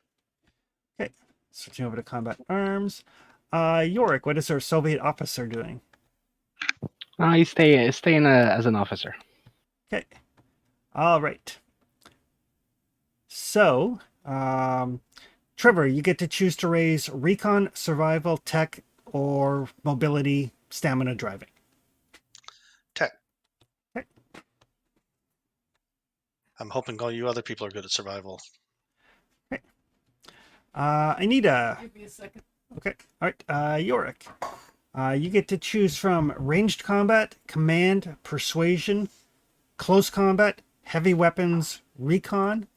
Okay, switching over to combat arms. Yorick, what is our Soviet officer doing? I stay in as an officer. Okay, all right. So, Trevor, you get to choose to raise recon, survival, tech, or mobility, stamina, driving. Tech. Okay. I'm hoping all you other people are good at survival. I need a. Give me a second. Okay, all right. Yorick, you get to choose from ranged combat, command, persuasion, close combat, heavy weapons, recon,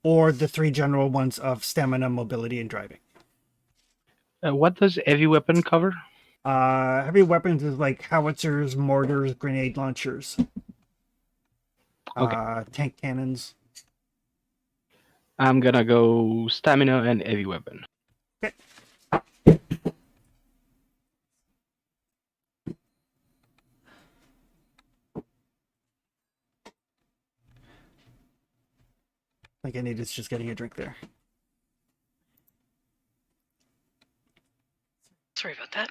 or the 3 general ones of stamina, mobility, and driving. What does heavy weapon cover? Heavy weapons is like howitzers, mortars, grenade launchers, Okay. tank cannons. I'm gonna go stamina and heavy weapon. Okay. Like Anita's just getting a drink there. Sorry about that.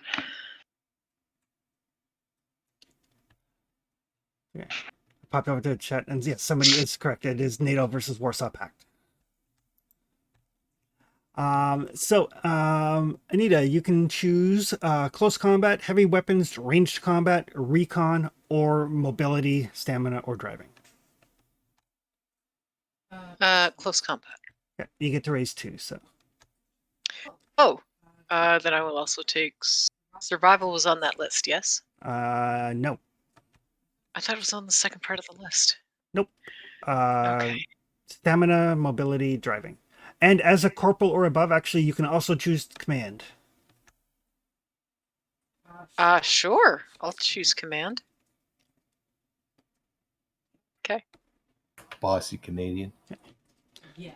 Popped over to the chat, and yes, somebody is correct. It is NATO versus Warsaw Pact. Anita, you can choose close combat, heavy weapons, ranged combat, recon, or mobility, stamina, or driving. Close combat. Yeah, you get to raise 2. So Oh, then I will also take survival. Was on that list, yes? no, I thought it was on the second part of the list. nope. Okay. Stamina, mobility, driving. And as a corporal or above, actually, you can also choose command. Sure. I'll choose command. Okay. Bossy Canadian.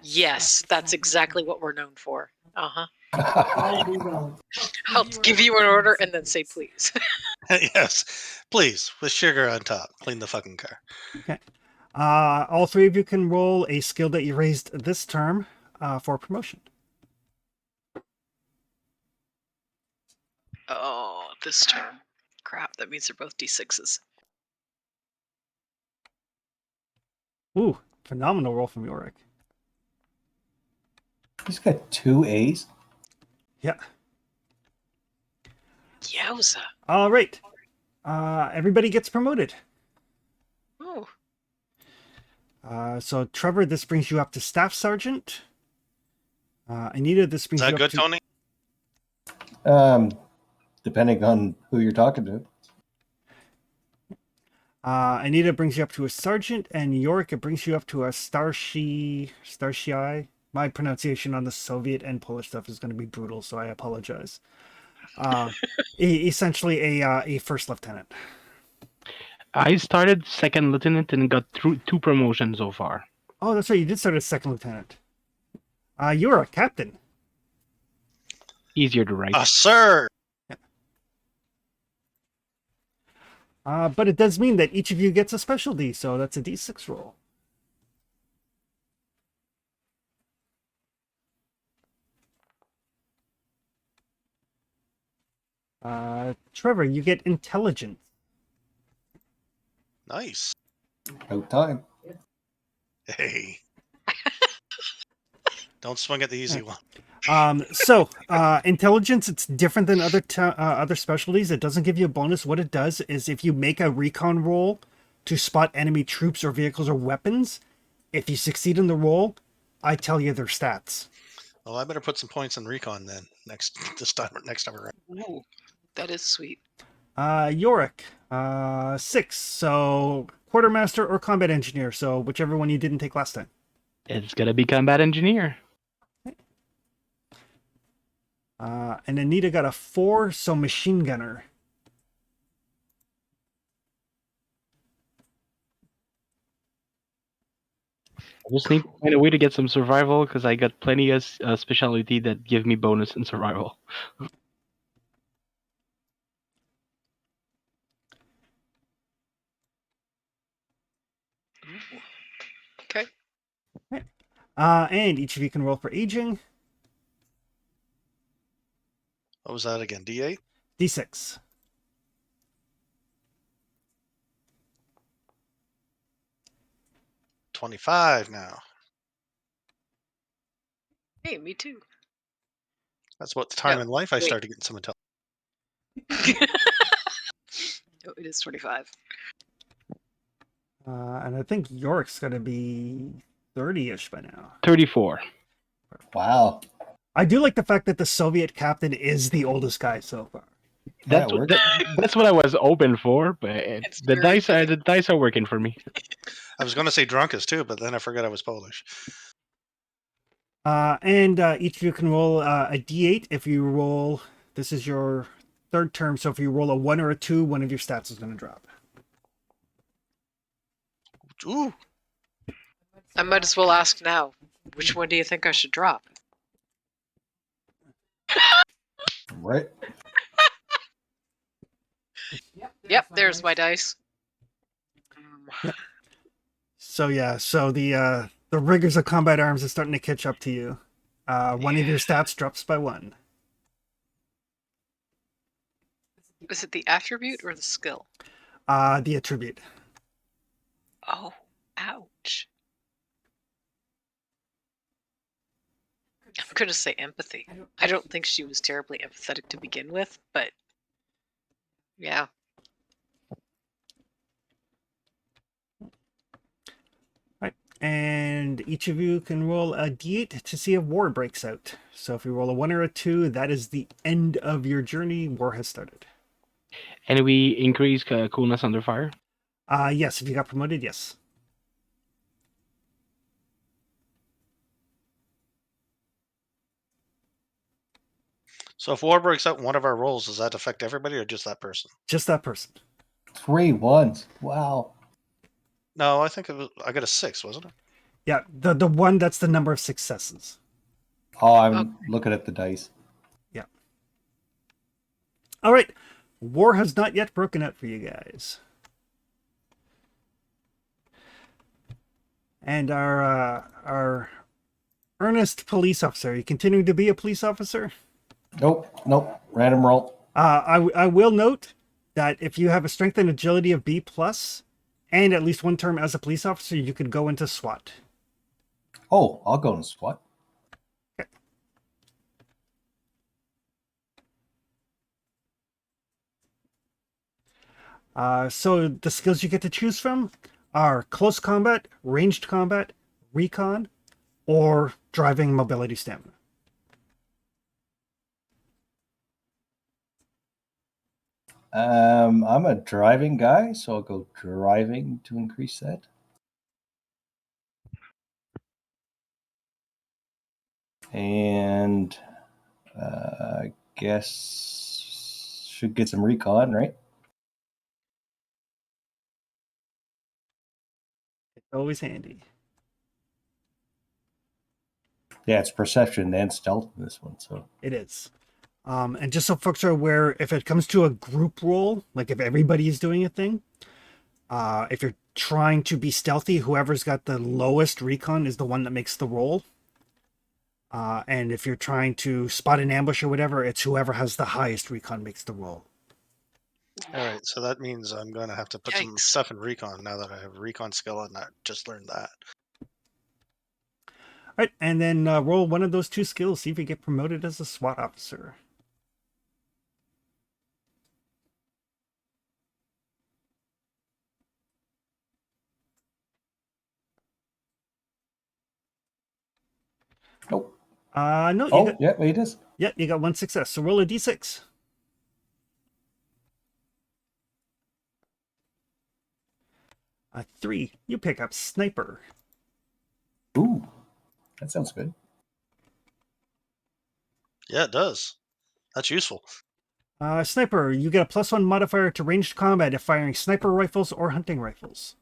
Yes, that's exactly what we're known for. Uh-huh. All be well. I'll give you an order and then say please. Yes, please, with sugar on top. Clean the fucking car. All 3 of you can roll a skill that you raised this term for promotion. Oh, this term. Crap, that means they're both D6s. Ooh, phenomenal roll from Yorick. He's got 2 A's. Yeah. Yowza. All right. Everybody gets promoted. Oh. So Trevor, this brings you up to staff sergeant. Anita, this brings Is you that up good, to Tony? Depending on who you're talking to. Anita brings you up to a sergeant, and Yorick, it brings you up to a starshii. My pronunciation on the Soviet and Polish stuff is going to be brutal, so I apologize. Essentially a first lieutenant. I started second lieutenant and got through 2 promotions so far. Oh, that's right. You did start as second lieutenant. You're a captain. Easier to write. Sir! But it does mean that each of you gets a specialty, so that's a D6 roll. Trevor, you get intelligence. Nice. About time. Hey. Don't swing at the easy one. Intelligence, it's different than other specialties. It doesn't give you a bonus. What it does is if you make a recon roll to spot enemy troops or vehicles or weapons, If you succeed in the roll, I tell you their stats. Well, I better put some points in recon then next time around. Ooh, that is sweet. Yorick, 6. So quartermaster or combat engineer. So whichever one you didn't take last time. It's gonna be combat engineer. And Anita got a 4, so machine gunner. I just need to find a way to get some survival because I got plenty of specialty that give me bonus in survival. Ooh. Okay. And each of you can roll for aging. What was that again? D8? D6. $25 now. Hey, me too. That's about the time No, in life I wait. started getting some intelligence. Oh, it is 25. And I think Yorick's going to be 30-ish by now. 34. Wow. I do like the fact that the Soviet captain is the oldest guy so far. That's That what, works. that's what I was open for, but It's the very dice are working for me. I was going to say drunkest too, but then I forgot I was Polish. And each of you can roll a d8. If you roll, this is your third term, so if you roll a 1 or a 2, one of your stats is going to drop. Ooh, I might as well ask now. Which one do you think I should drop? Right. Yep, there's my dice. So yeah, so the rigors of combat arms is starting to catch up to you. One of your stats drops by 1. Is it the attribute or the skill? The attribute. Oh, ouch. I'm going to say empathy. I don't think she was terribly empathetic to begin with, but yeah. Right. And each of you can roll a d8 to see if war breaks out. So if you roll a 1 or a 2, that is the end of your journey. War has started. And we increase coolness under fire. Yes, if you got promoted, yes. so if war breaks out in one of our rolls, does that affect everybody or just that person? Just that person. 3 1s. Wow. No, I think I got a 6, wasn't it? Yeah, the one that's the number of successes. Oh, I'm looking at the dice. Yeah. All right. War has not yet broken out for you guys. And our earnest police officer, you continuing to be a police officer? Nope. Random roll. I will note that if you have a strength and agility of B plus, and at least one term as a police officer, you could go into SWAT. Oh, I'll go and SWAT. So the skills you get to choose from are close combat, ranged combat, recon, or driving, mobility, stamina. I'm a driving guy, so I'll go driving to increase that. And I guess should get some recon, right? It's always handy. Yeah, it's perception and stealth in this one. So It is. And just so folks are aware, if it comes to a group roll, like if everybody is doing a thing, if you're trying to be stealthy, whoever's got the lowest recon is the one that makes the roll. And if you're trying to spot an ambush or whatever, it's whoever has the highest recon makes the roll. All right, so that means I'm going to have to put some Yikes. stuff in recon now that I have a recon skill and I just learned that. All right, and then roll one of those 2 skills, see if you get promoted as a SWAT officer. No, you Oh, got, yeah, it is. yeah, you got 1 success. So roll a d6. A 3. You pick up sniper. Ooh, that sounds good. Yeah, it does. That's useful. Sniper, you get a +1 modifier to ranged combat if firing sniper rifles or hunting rifles.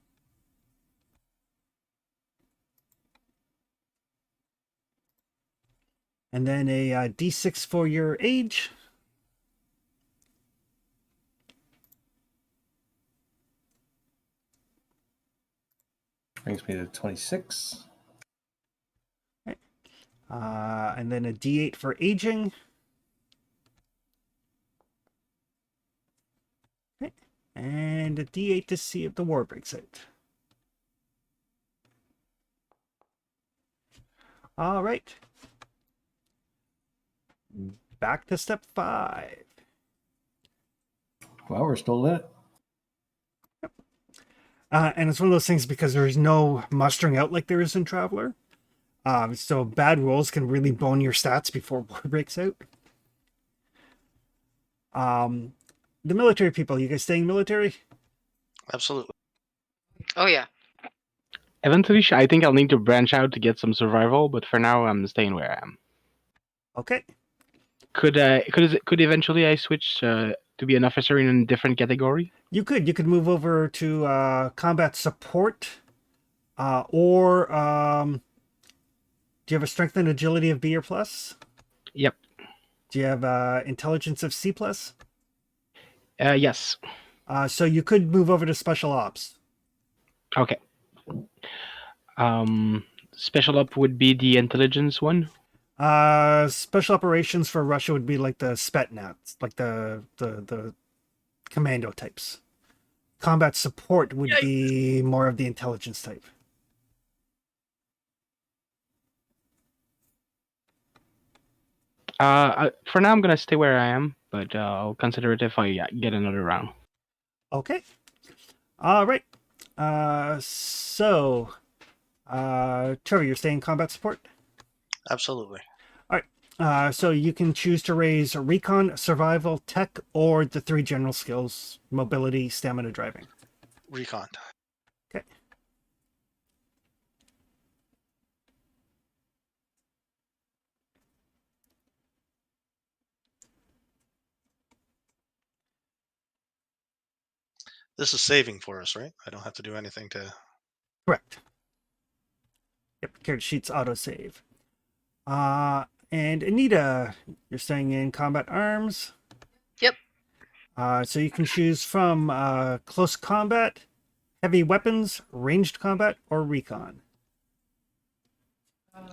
And then a d6 for your age. Brings me to 26. And then a d8 for aging. Okay. And a d8 to see if the war breaks out. All right. Back to step 5. Well, we're still in it. And it's one of those things because there's no mustering out like there is in Traveler. So bad rolls can really bone your stats before war breaks out. The military people, you guys staying military? Absolutely. Oh yeah. Eventually, I think I'll need to branch out to get some survival, but for now, I'm staying where I am. Okay. Could eventually I switch to be an officer in a different category? You could move over to combat support, or do you have a strength and agility of B or plus? Yep. Do you have intelligence of C plus? Yes. So you could move over to special ops. Okay. Special op would be the intelligence one. Special operations for Russia would be like the Spetsnaz, like the commando types. Combat support would be more of the intelligence type. For now, I'm gonna stay where I am, but I'll consider it if I get another round. Okay. All right. Trevor, you're staying combat support? Absolutely. All right. So you can choose to raise recon, survival, tech, or the 3 general skills: mobility, stamina, driving. Recon. Okay. This is saving for us, right? I don't have to do anything to. Correct. Yep. Character sheets autosave. And Anita, you're staying in combat arms. Yep. So you can choose from close combat, heavy weapons, ranged combat, or recon,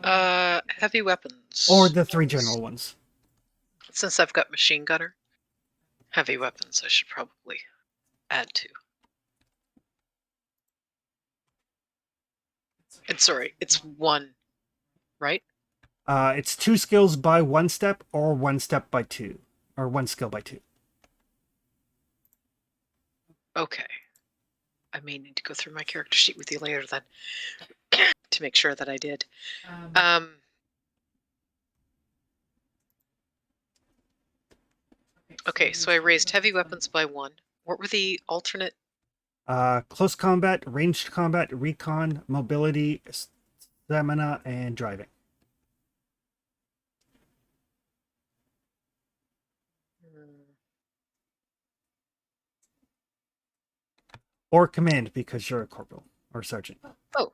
Heavy weapons. or the 3 general ones. Since I've got machine gunner, heavy weapons I should probably add to. It's sorry, it's 1, right? It's 2 skills by 1 step, or 1 step by 2, or 1 skill by 2. Okay. I may need to go through my character sheet with you later then to make sure that I did. Okay, so I raised heavy weapons by 1. What were the alternate? Close combat, ranged combat, recon, mobility, stamina, and driving. Or command, because you're a corporal or sergeant. Oh,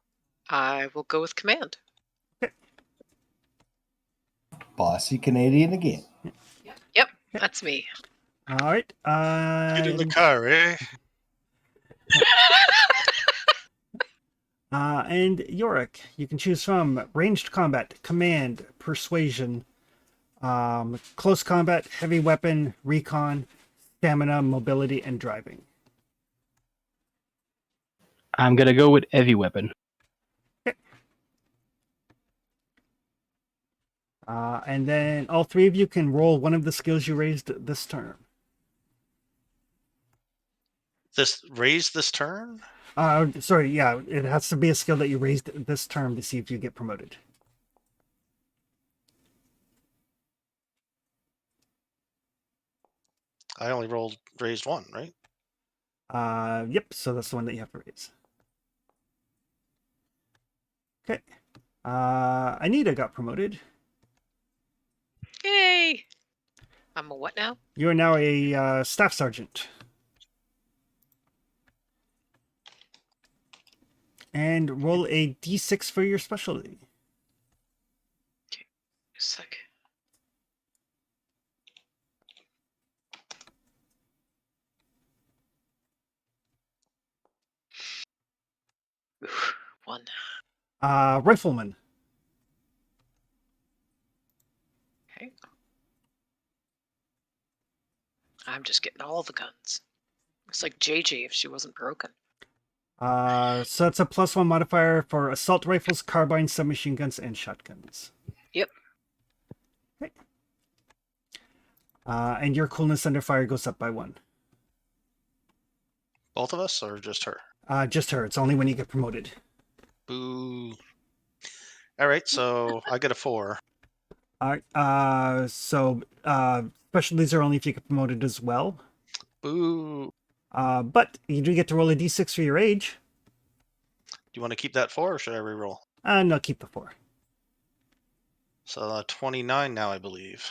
I will go with command. Bossy Canadian again. Yep, that's me. All right. Get in the car, eh? And Yorick, you can choose from ranged combat, command, persuasion, close combat, heavy weapon, recon, stamina, mobility, and driving. I'm gonna go with heavy weapon. And then all 3 of you can roll one of the skills you raised this turn. Raise this turn? Sorry, yeah, it has to be a skill that you raised this term to see if you get promoted. I only raised 1, right? Yep. So that's the one that you have to raise. Okay. Anita got promoted. Yay! I'm a what now? You are now a staff sergeant. And roll a d6 for your specialty. A sec. Oof, 1. Rifleman. Okay. I'm just getting all the guns. It's like JJ if she wasn't broken. So that's a +1 modifier for assault rifles, carbines, submachine guns, and shotguns. Yep. Okay. And your coolness under fire goes up by 1. Both of us, or just her? Just her. It's only when you get promoted. Boo. All right, so I get a 4. All right. So specialties are only if you get promoted as well. Boo. But you do get to roll a d6 for your age. Do you want to keep that 4, or should I reroll? No, keep the 4. So 29 now, I believe.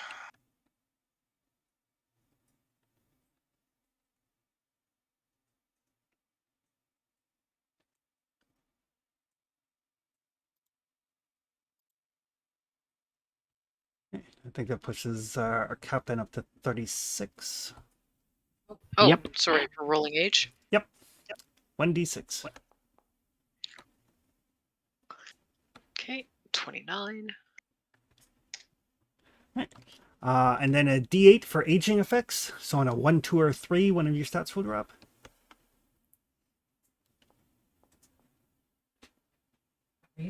I think that pushes our captain up to 36. Oh, Yep. sorry for rolling age. 1d6. Okay, 29. And then a d8 for aging effects. So on a 1, 2, or 3, one of your stats will drop.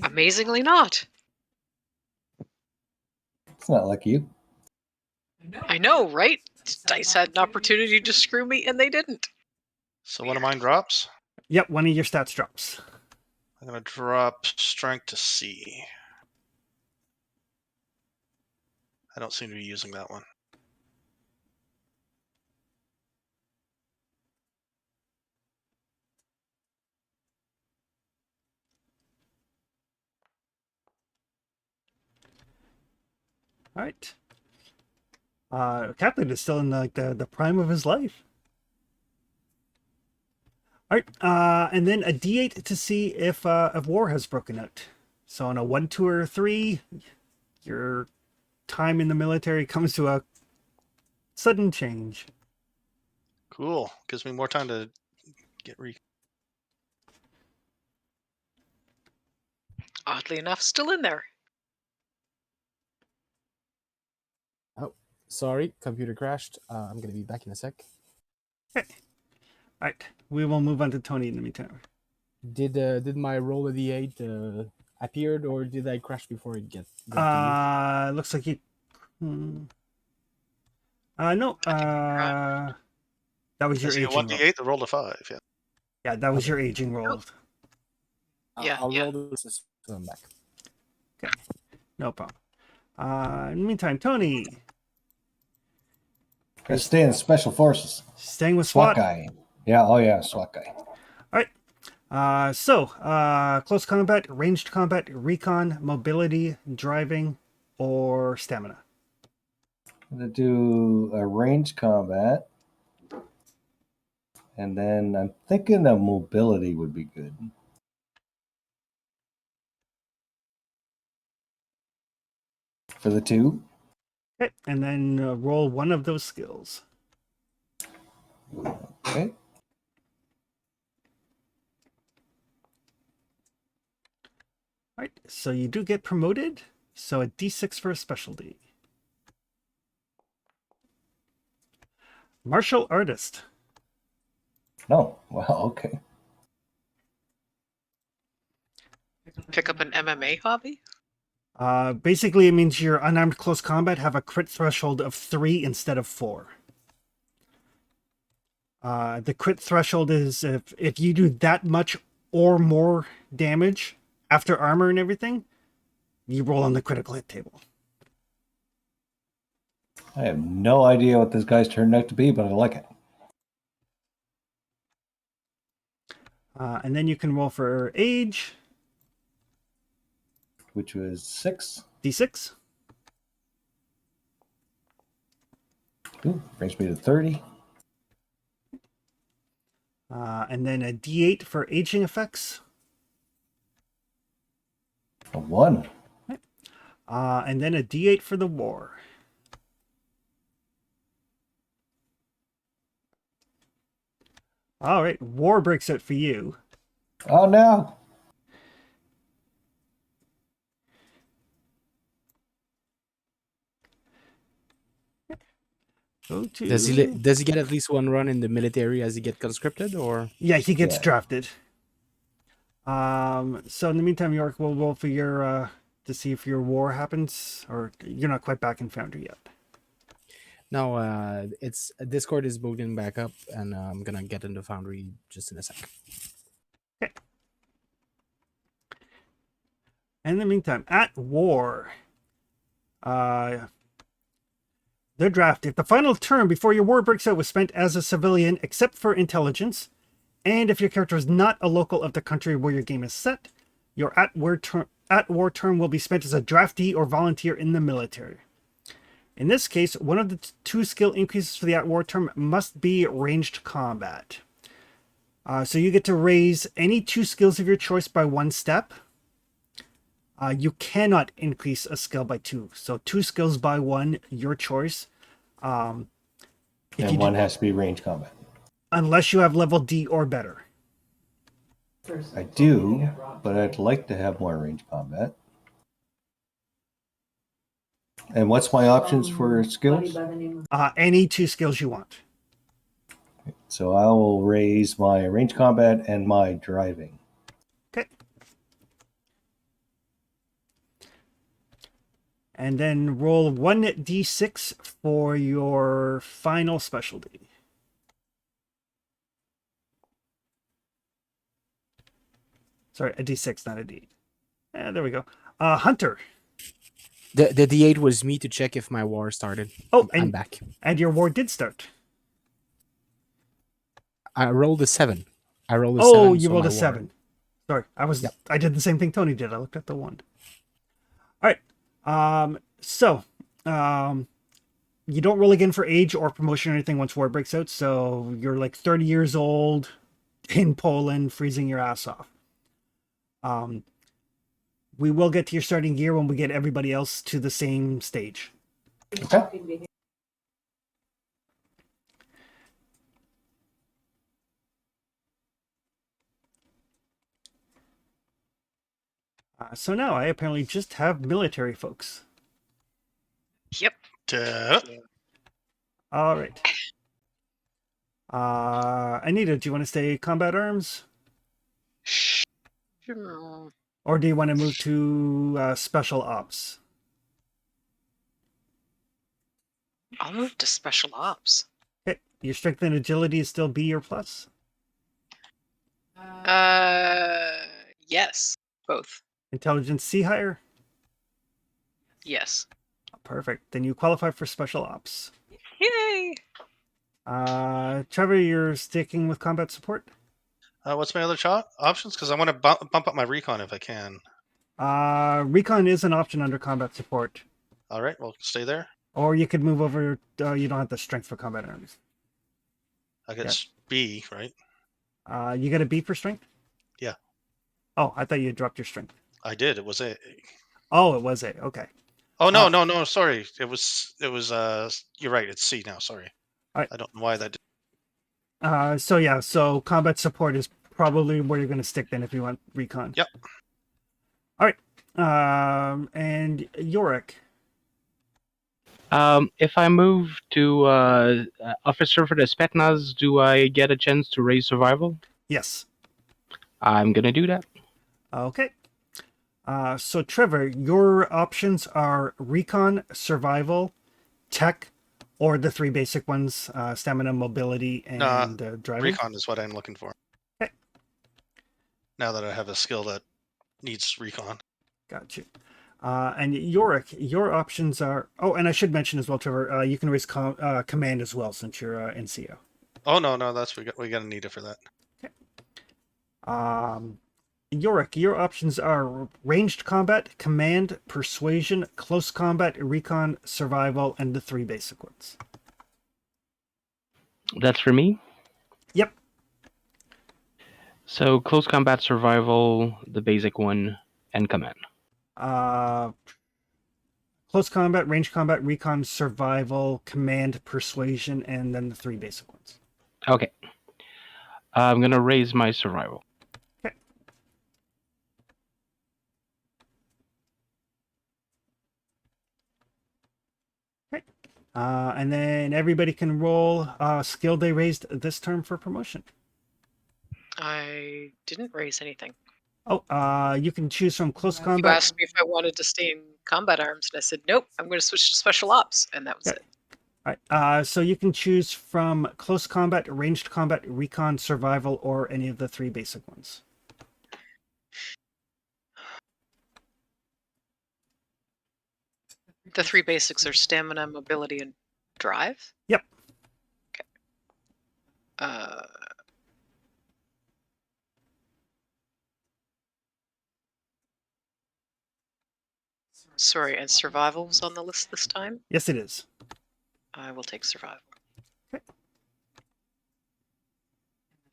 Amazingly not. It's not like you. I know, right? Dice had an opportunity to screw me, and they didn't. So one of mine drops. Yep, one of your stats drops. I'm going to drop strength to C. I don't seem to be using that one. All right. Captain is still in the prime of his life. All right. And then a d8 to see if war has broken out. So on a 1, 2, or 3, your time in the military comes to a sudden change. Cool. Gives me more time to get Oddly enough, still in there. Sorry, computer crashed. I'm gonna be back in a sec. Okay. All right. We will move on to Tony in the meantime. Did my roll of the 8 appeared, or did I crash before it got to Looks like you. No. That was your Is he a aging roll. 1d8 that rolled a 5? Yeah. Yeah, that was your aging roll. you? Yeah, I'll yeah. roll this so I'm back. No problem. In the meantime, Tony, Gotta stay in special forces. staying with SWAT SWAT. guy. Yeah, oh yeah, SWAT guy. Close combat, ranged combat, recon, mobility, driving, or stamina. I'm gonna do a range combat. And then I'm thinking that mobility would be good. For the 2. Okay, and then roll one of those skills. Okay. All right, so you do get promoted. So a d6 for a specialty. Martial artist. No. Well, okay. Pick up an MMA hobby? Basically, it means your unarmed close combat have a crit threshold of 3 instead of 4. The crit threshold is if you do that much or more damage after armor and everything, you roll on the critical hit table. I have no idea what this guy's turned out to be, but I like it. And then you can roll for age, Which was 6. d6. Ooh, brings me to 30. And then a d8 for aging effects. A 1. And then a d8 for the war. All right, war breaks out for you. Oh no! Go to... Does he get at least one run in the military as he get conscripted, or? Yeah, he gets Yeah. drafted. So in the meantime, York will roll for your to see if your war happens, or you're not quite back in Foundry yet. No, it's Discord is booting back up, and I'm gonna get into Foundry just in a sec. Okay. In the meantime, at war, the draft. If the final turn before your war breaks out was spent as a civilian, except for intelligence, and if your character is not a local of the country where your game is set, your at war term will be spent as a draftee or volunteer in the military. In this case, one of the 2 skill increases for the at war term must be ranged combat. So you get to raise any 2 skills of your choice by 1 step. You cannot increase a skill by 2. So 2 skills by 1, your choice. And one has to be range combat. Unless you have level D or better. I do, but I'd like to have more range combat. And what's my options for skills? Any 2 skills you want. So I will raise my range combat and my driving. Okay. And then roll 1d6 for your final specialty. Sorry, a d6, not a d8. There we go. Hunter. The D8 was me to check if my war started. Oh, I'm back. And your war did start. I rolled a 7. Oh, 7, you so rolled my a 7. Sorry, Yep. I did the same thing Tony did. I looked at the 1. All right. You don't roll again for age or promotion or anything once war breaks out. So you're like 30 years old in Poland, freezing your ass off. We will get to your starting gear when we get everybody else to the same stage. Okay. So now I apparently just have military folks. Yep. All right. Anita, do you want to stay combat arms? Sure. Or do you want to move to special ops? I'll move to special ops. Okay. Your strength and agility is still B or plus? Yes. Both. Intelligence C higher? Yes. Perfect. Then you qualify for special ops. Yay! Trevor, you're sticking with combat support? What's my other options? Because I want to bump up my recon if I can. Recon is an option under combat support. All right, well, stay there. Or you could move over. You don't have the strength for combat arms. I get B, right? You got a B for strength? Yeah. Oh, I thought you dropped your strength. I did. It was A. Oh, it was A. Okay. Oh no! Sorry, it was. You're right. It's C now. Sorry. All right. I don't know why that. So combat support is probably where you're going to stick then if you want recon. Yep. All right. And Yorick. If I move to officer for the Spetsnaz, do I get a chance to raise survival? Yes. I'm gonna do that. Okay. So Trevor, your options are recon, survival, tech, or the 3 basic ones: stamina, mobility, and driving. Recon is what I'm looking for. Okay. Now that I have a skill that needs recon. Got you. And Yorick, your options are. Oh, and I should mention as well, Trevor. You can raise command as well since you're NCO. Oh no, that's we got a Nita for that. Yorick, your options are ranged combat, command, persuasion, close combat, recon, survival, and the 3 basic ones. That's for me. Yep. So close combat, survival, the basic one, and command. Close combat, range combat, recon, survival, command, persuasion, and then the 3 basic ones. Okay. I'm gonna raise my survival. Okay. Okay. And then everybody can roll skill they raised this term for promotion. I didn't raise anything. Oh, you can choose from close You combat. asked me if I wanted to stay in combat arms, and I said nope. I'm going to switch to special ops, and that was Yeah. it. All right. So you can choose from close combat, ranged combat, recon, survival, or any of the 3 basic ones. The 3 basics are stamina, mobility, and drive. Yep. Okay. Sorry, and survival was on the list this time? Yes, it is. I will take survival. Okay.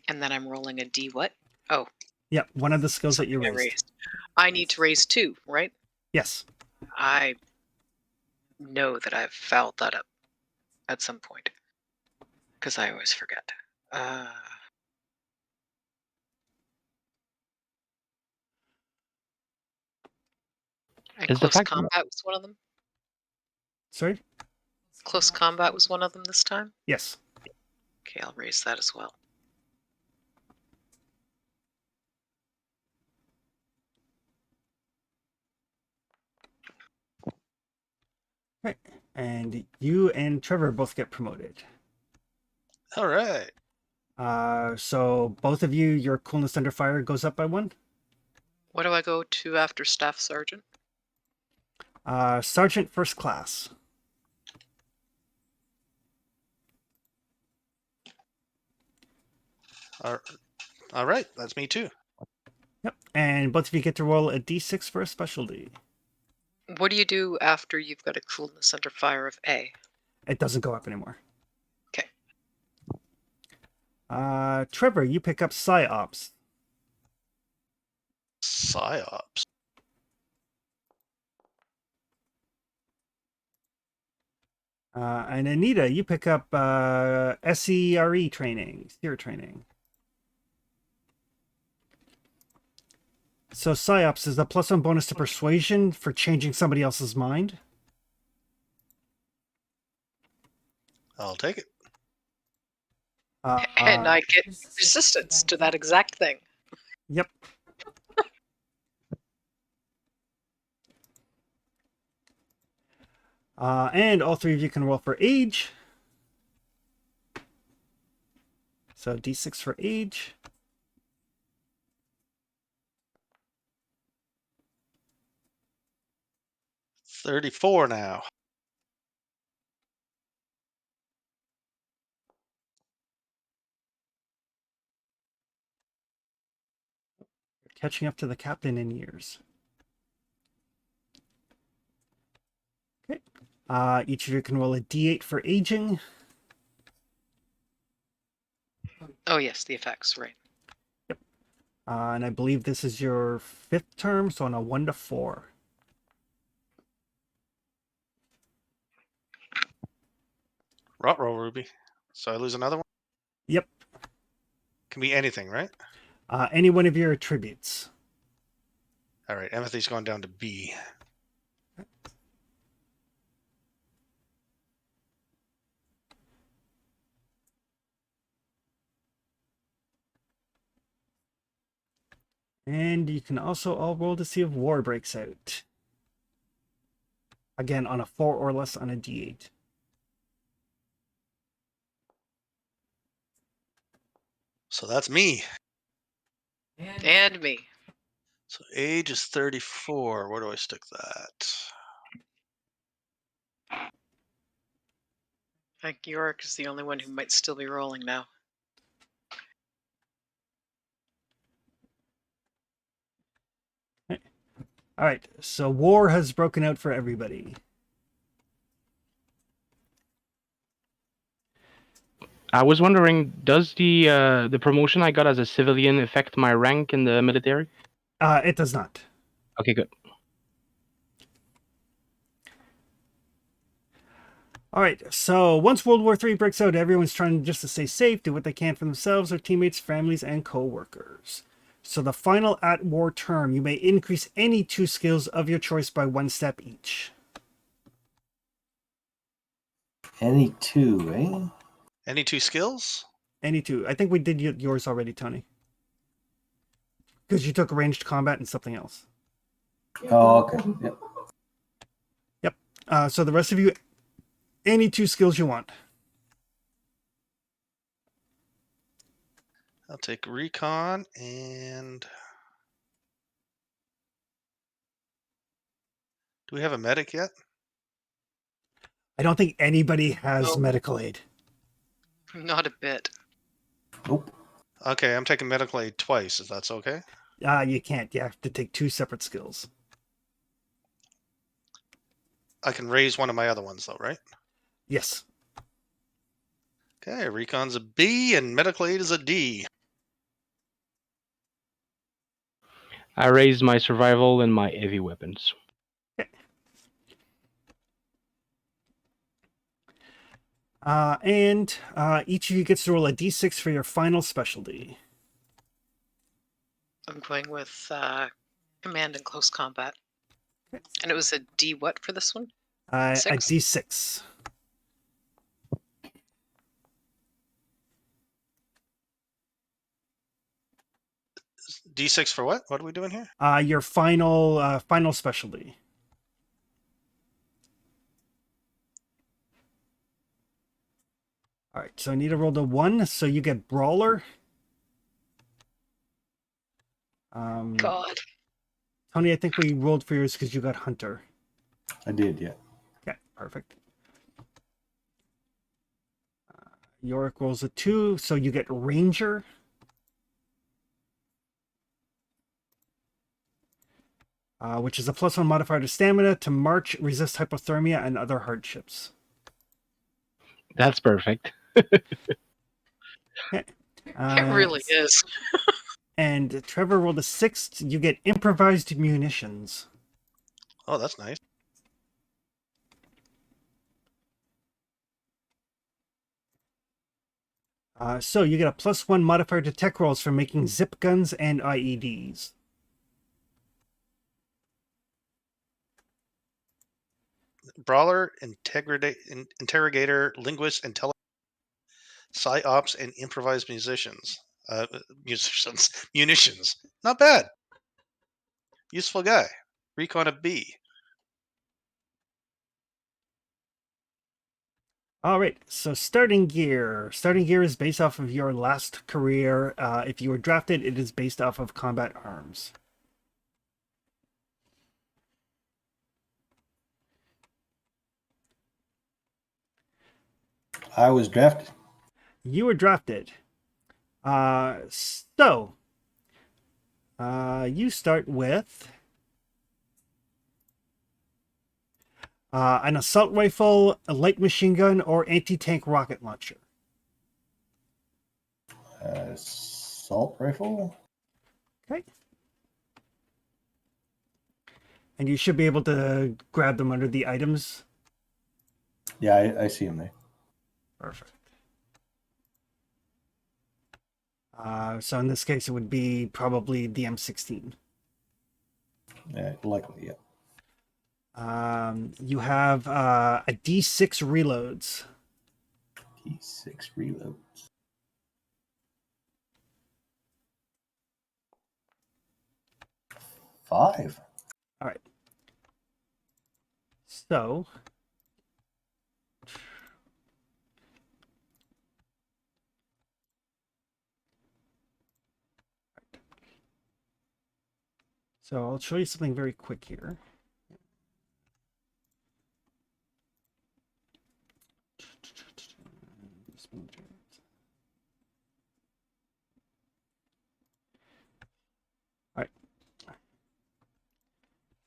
And then I'm rolling a D what? Oh, Yep, one of the skills that you something I raised. I need to raise 2, right? Yes. I know that I've fouled that up at some point. Because I always forget. And Is the close fact- combat was one of them? Sorry? Close combat was one of them this time? Yes. Okay, I'll raise that as well. Right. And you and Trevor both get promoted. All right. So both of you, your coolness under fire goes up by 1. What do I go to after staff sergeant? Sergeant first class. All right. That's me too. Yep. And both of you get to roll a d6 for a specialty. What do you do after you've got a coolness under fire of A? It doesn't go up anymore. Okay. Trevor, you pick up PsyOps. PsyOps. And Anita, you pick up SERE training, SEER training. So PsyOps is a +1 bonus to persuasion for changing somebody else's mind. I'll take it. And I get resistance to that exact thing. Yep. And all 3 of you can roll for age. So d6 for age. $34 now. Catching up to the captain in years. Okay. Each of you can roll a d8 for aging. Oh yes, the effects, right. And I believe this is your 5th term, so on a 1 to 4. Ruh-roh, Ruby. So I lose another one? Yep. Can be anything, right? Any one of your attributes. All right. Empathy's gone down to B. And you can also all roll to see if war breaks out. Again, on a 4 or less on a d8. So that's me. And me. So age is 34. Where do I stick that? I think Yorick is the only one who might still be rolling now. All right, so war has broken out for everybody. I was wondering, does the promotion I got as a civilian affect my rank in the military? It does not. Okay, good. All right, so once World War III breaks out, everyone's trying just to stay safe, do what they can for themselves, their teammates, families, and co-workers. So the final at-war term, you may increase any 2 skills of your choice by 1 step each. Any 2, eh? Any 2 skills? Any 2. I think we did yours already, Tony. Because you took ranged combat and something else. Oh, okay. Yep. Yep. So the rest of you, any 2 skills you want. I'll take recon and... Do we have a medic yet? I don't think anybody has Nope. medical aid. Not a bit. Nope. Okay, I'm taking medical aid twice, if that's okay. You can't. You have to take 2 separate skills. I can raise one of my other ones, though, right? Yes. Okay, recon's a B and medical aid is a D. I raised my survival and my heavy weapons. And each of you gets to roll a d6 for your final specialty. I'm going with command and close combat. And it was a D what for this one? A 6? d6. D6 for what? What are we doing here? Your final specialty. All right, so I need to roll the 1, so you get Brawler. God. Tony, I think we rolled for yours because you got Hunter. I did, yeah. Okay, perfect. Yorick rolls a 2, so you get Ranger. Which is a +1 modifier to stamina, to march, resist hypothermia, and other hardships. That's perfect. Okay. It really is. And Trevor rolled a 6. You get improvised munitions. Oh, that's nice. So you get a +1 modifier to tech rolls for making zip guns and IEDs. Brawler, interrogator, linguist, psyops, and improvised munitions. Not bad. Useful guy. Recon of B. All right, so starting gear. Starting gear is based off of your last career. If you were drafted, it is based off of combat arms. I was drafted. You were drafted. You start with an assault rifle, a light machine gun, or anti-tank rocket launcher. Assault rifle? Okay. And you should be able to grab them under the items. Yeah, I see him there. Perfect. So in this case, it would be probably the M16. Likely, yeah. You have a D6 reloads. D6 reloads. Five. All right. So So I'll show you something very quick here. All right.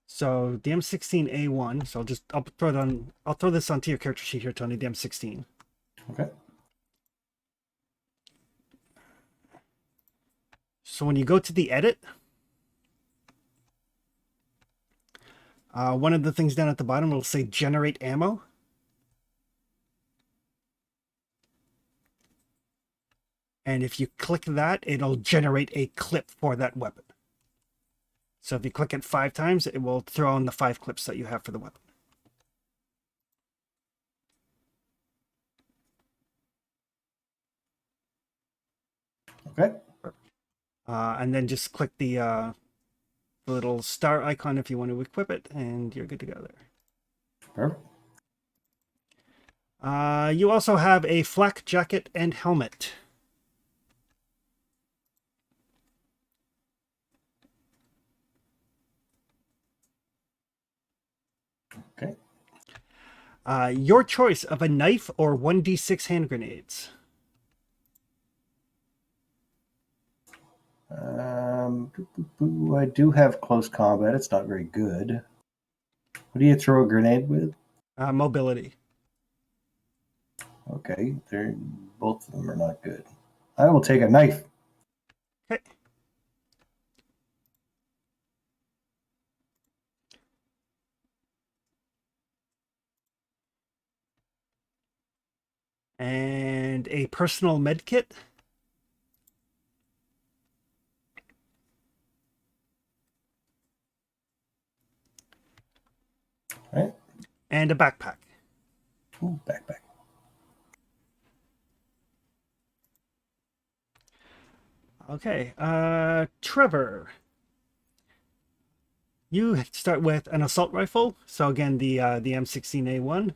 So the M16A1. So I'll throw this onto your character sheet here, Tony. The M16. Okay. So when you go to the edit, one of the things down at the bottom will say generate ammo. And if you click that, it'll generate a clip for that weapon. So if you click it 5 times, it will throw on the 5 clips that you have for the weapon. Okay. And then just click the little star icon if you want to equip it, and you're good to go there. Perfect. You also have a flak jacket and helmet. Okay. Your choice of a knife or 1d6 hand grenades. I do have close combat. It's not very good. What do you throw a grenade with? Mobility. Okay, both of them are not good. I will take a knife. Okay. And a personal med kit. Right. And a backpack. Ooh, backpack. Okay, Trevor. You start with an assault rifle. So again, the M16A1.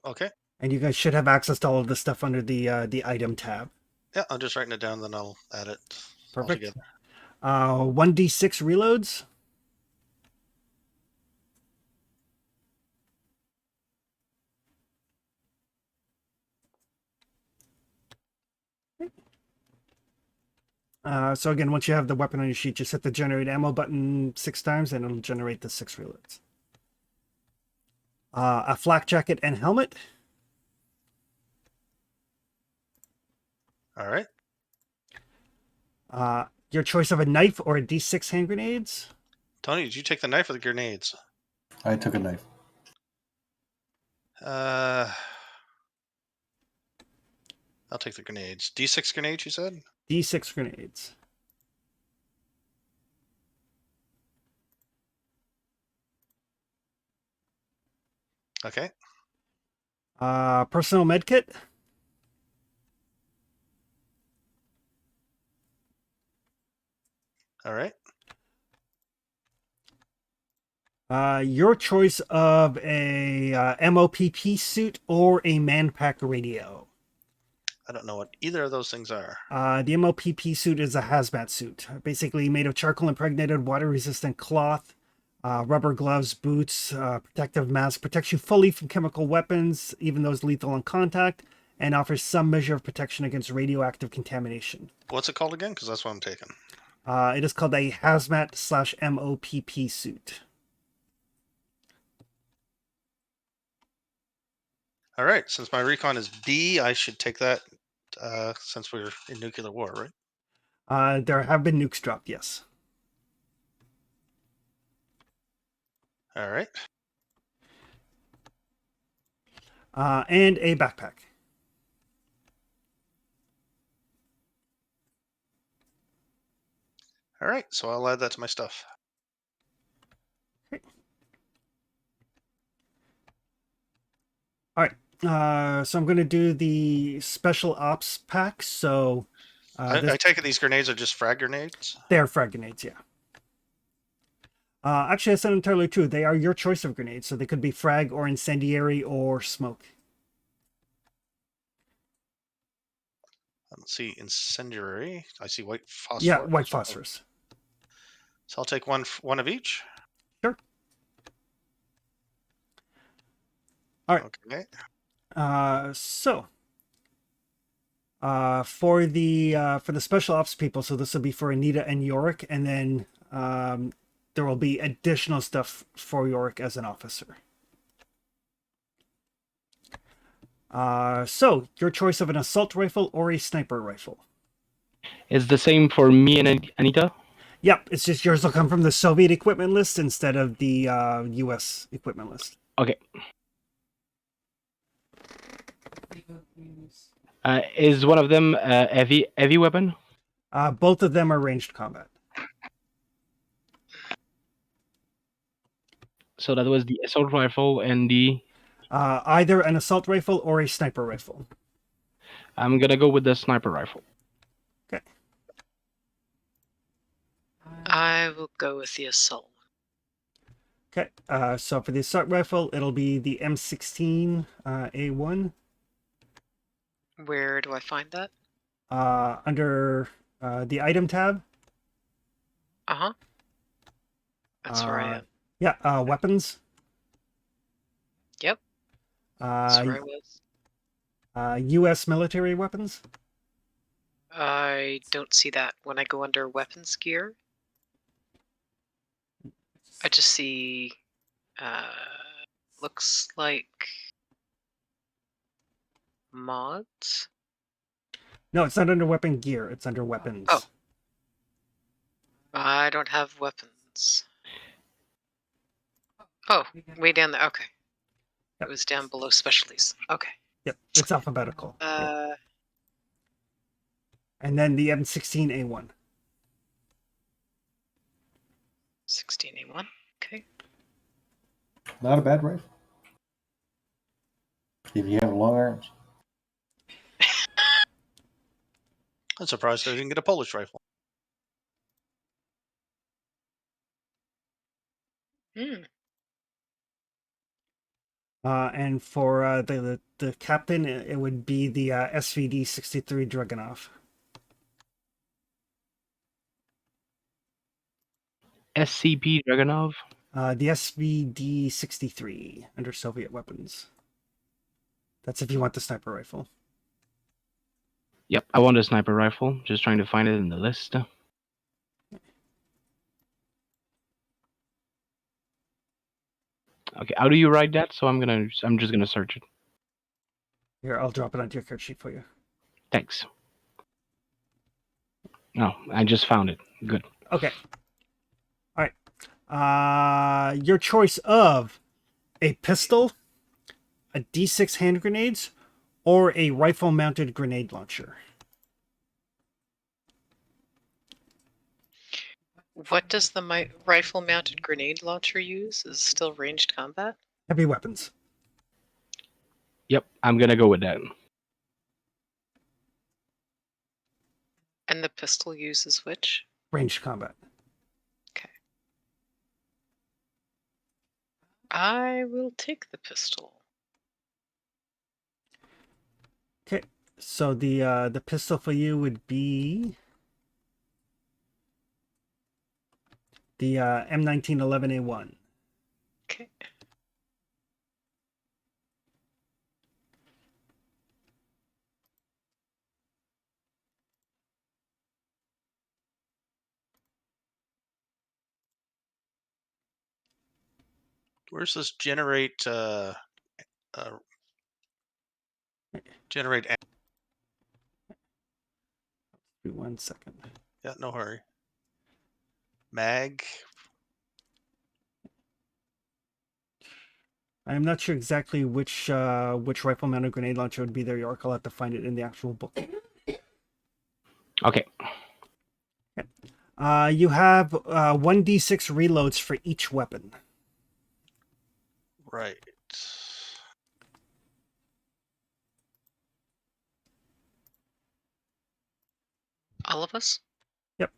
Okay. And you guys should have access to all of this stuff under the item tab. Yeah, I'm just writing it down, then I'll add it all Perfect. together. 1d6 reloads. So again, once you have the weapon on your sheet, just hit the generate ammo button 6 times and it'll generate the 6 reloads. A flak jacket and helmet. All right. Your choice of a knife or a d6 hand grenades. Tony, did you take the knife or the grenades? I took a knife. I'll take the grenades. D6 grenades, you said? D6 grenades. Okay. Personal med kit. All right. Your choice of a MOPP suit or a manpack radio. I don't know what either of those things are. The MOPP suit is a hazmat suit, basically made of charcoal impregnated, water-resistant cloth, rubber gloves, boots, protective mask, protects you fully from chemical weapons, even those lethal on contact, and offers some measure of protection against radioactive contamination. What's it called again? Because that's what I'm taking. It is called a hazmat/MOPP suit. All right. Since my recon is B, I should take that since we're in nuclear war, right? There have been nukes dropped, yes. All right. And a backpack. All right. So I'll add that to my stuff. Okay. All right. So I'm going to do the special ops pack. So I take it these grenades are just frag grenades? they're frag grenades, yeah. Actually, that's not entirely true. They are your choice of grenades, so they could be frag or incendiary or smoke. I don't see incendiary. I see white phosphorus. Yeah, white phosphorus. So I'll take one of each. Sure. All right. Okay. For the special ops people, so this will be for Anita and Yorick, and then there will be additional stuff for Yorick as an officer. So your choice of an assault rifle or a sniper rifle. It's the same for me and Anita. Yep, it's just yours will come from the Soviet equipment list instead of the U.S. equipment list. Okay. Is one of them heavy weapon? Both of them are ranged combat. So that was the assault rifle and the. Either an assault rifle or a sniper rifle. I'm gonna go with the sniper rifle. Okay. I will go with the assault. Okay. So for the assault rifle, it'll be the M16 A1. Where do I find that? Under the item tab. Uh-huh. That's where I am. Yeah, weapons. Yep, that's where I was. U.S. military weapons. I don't see that when I go under weapons gear. I just see, looks like mods. No, it's not under weapon gear. It's under weapons. Oh. I don't have weapons. Oh, way down there. Okay. Yep. It was down below specialties. Okay. Yep, it's alphabetical. And then the M16 A1. 16A1. Okay. Not a bad rifle. If you have long arms. I'm surprised I didn't get a Polish rifle. Hmm. And for the captain, it would be the SVD 63 Dragunov. SCP Dragunov. The SVD 63 under Soviet weapons. That's if you want the sniper rifle. Yep, I want a sniper rifle. Just trying to find it in the list. Okay, how do you write that? So I'm just gonna search it. Here, I'll drop it onto your card sheet for you. Thanks. No, I just found it. Good. Okay. All right. Your choice of a pistol, a D6 hand grenades, or a rifle-mounted grenade launcher. What does the rifle-mounted grenade launcher use? Is it still ranged combat? Heavy weapons. Yep, I'm gonna go with that. And the pistol uses which? Ranged combat. Okay. I will take the pistol. Okay. So the pistol for you would be the M1911A1. Okay. Where's this generate generate? Give me 1 second. Yeah, no hurry. Mag. I'm not sure exactly which rifle-mounted grenade launcher would be there, York. I'll have to find it in the actual book. Okay. You have 1d6 reloads for each weapon. Right. All of us? Yep.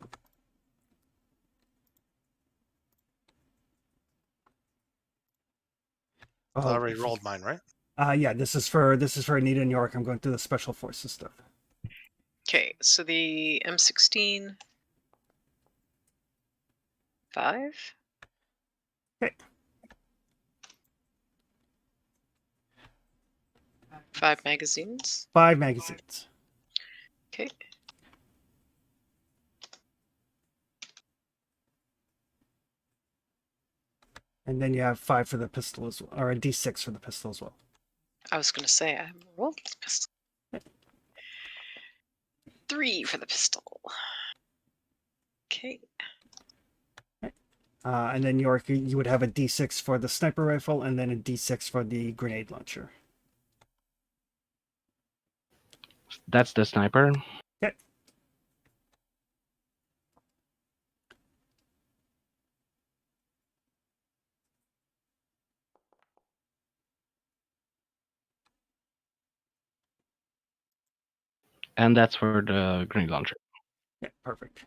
I already rolled mine, right? Yeah, this is for Anita and York. I'm going through the special forces stuff. Okay, so the M16. 5. Okay. 5 magazines. 5 magazines. Okay. And then you have 5 for the pistol as well, or a D6 for the pistol as well. I was going to say I haven't rolled the pistol. 3 for the pistol. Okay. And then York, you would have a D6 for the sniper rifle, and then a D6 for the grenade launcher. That's the sniper. Okay. And that's for the grenade launcher. Yeah, perfect.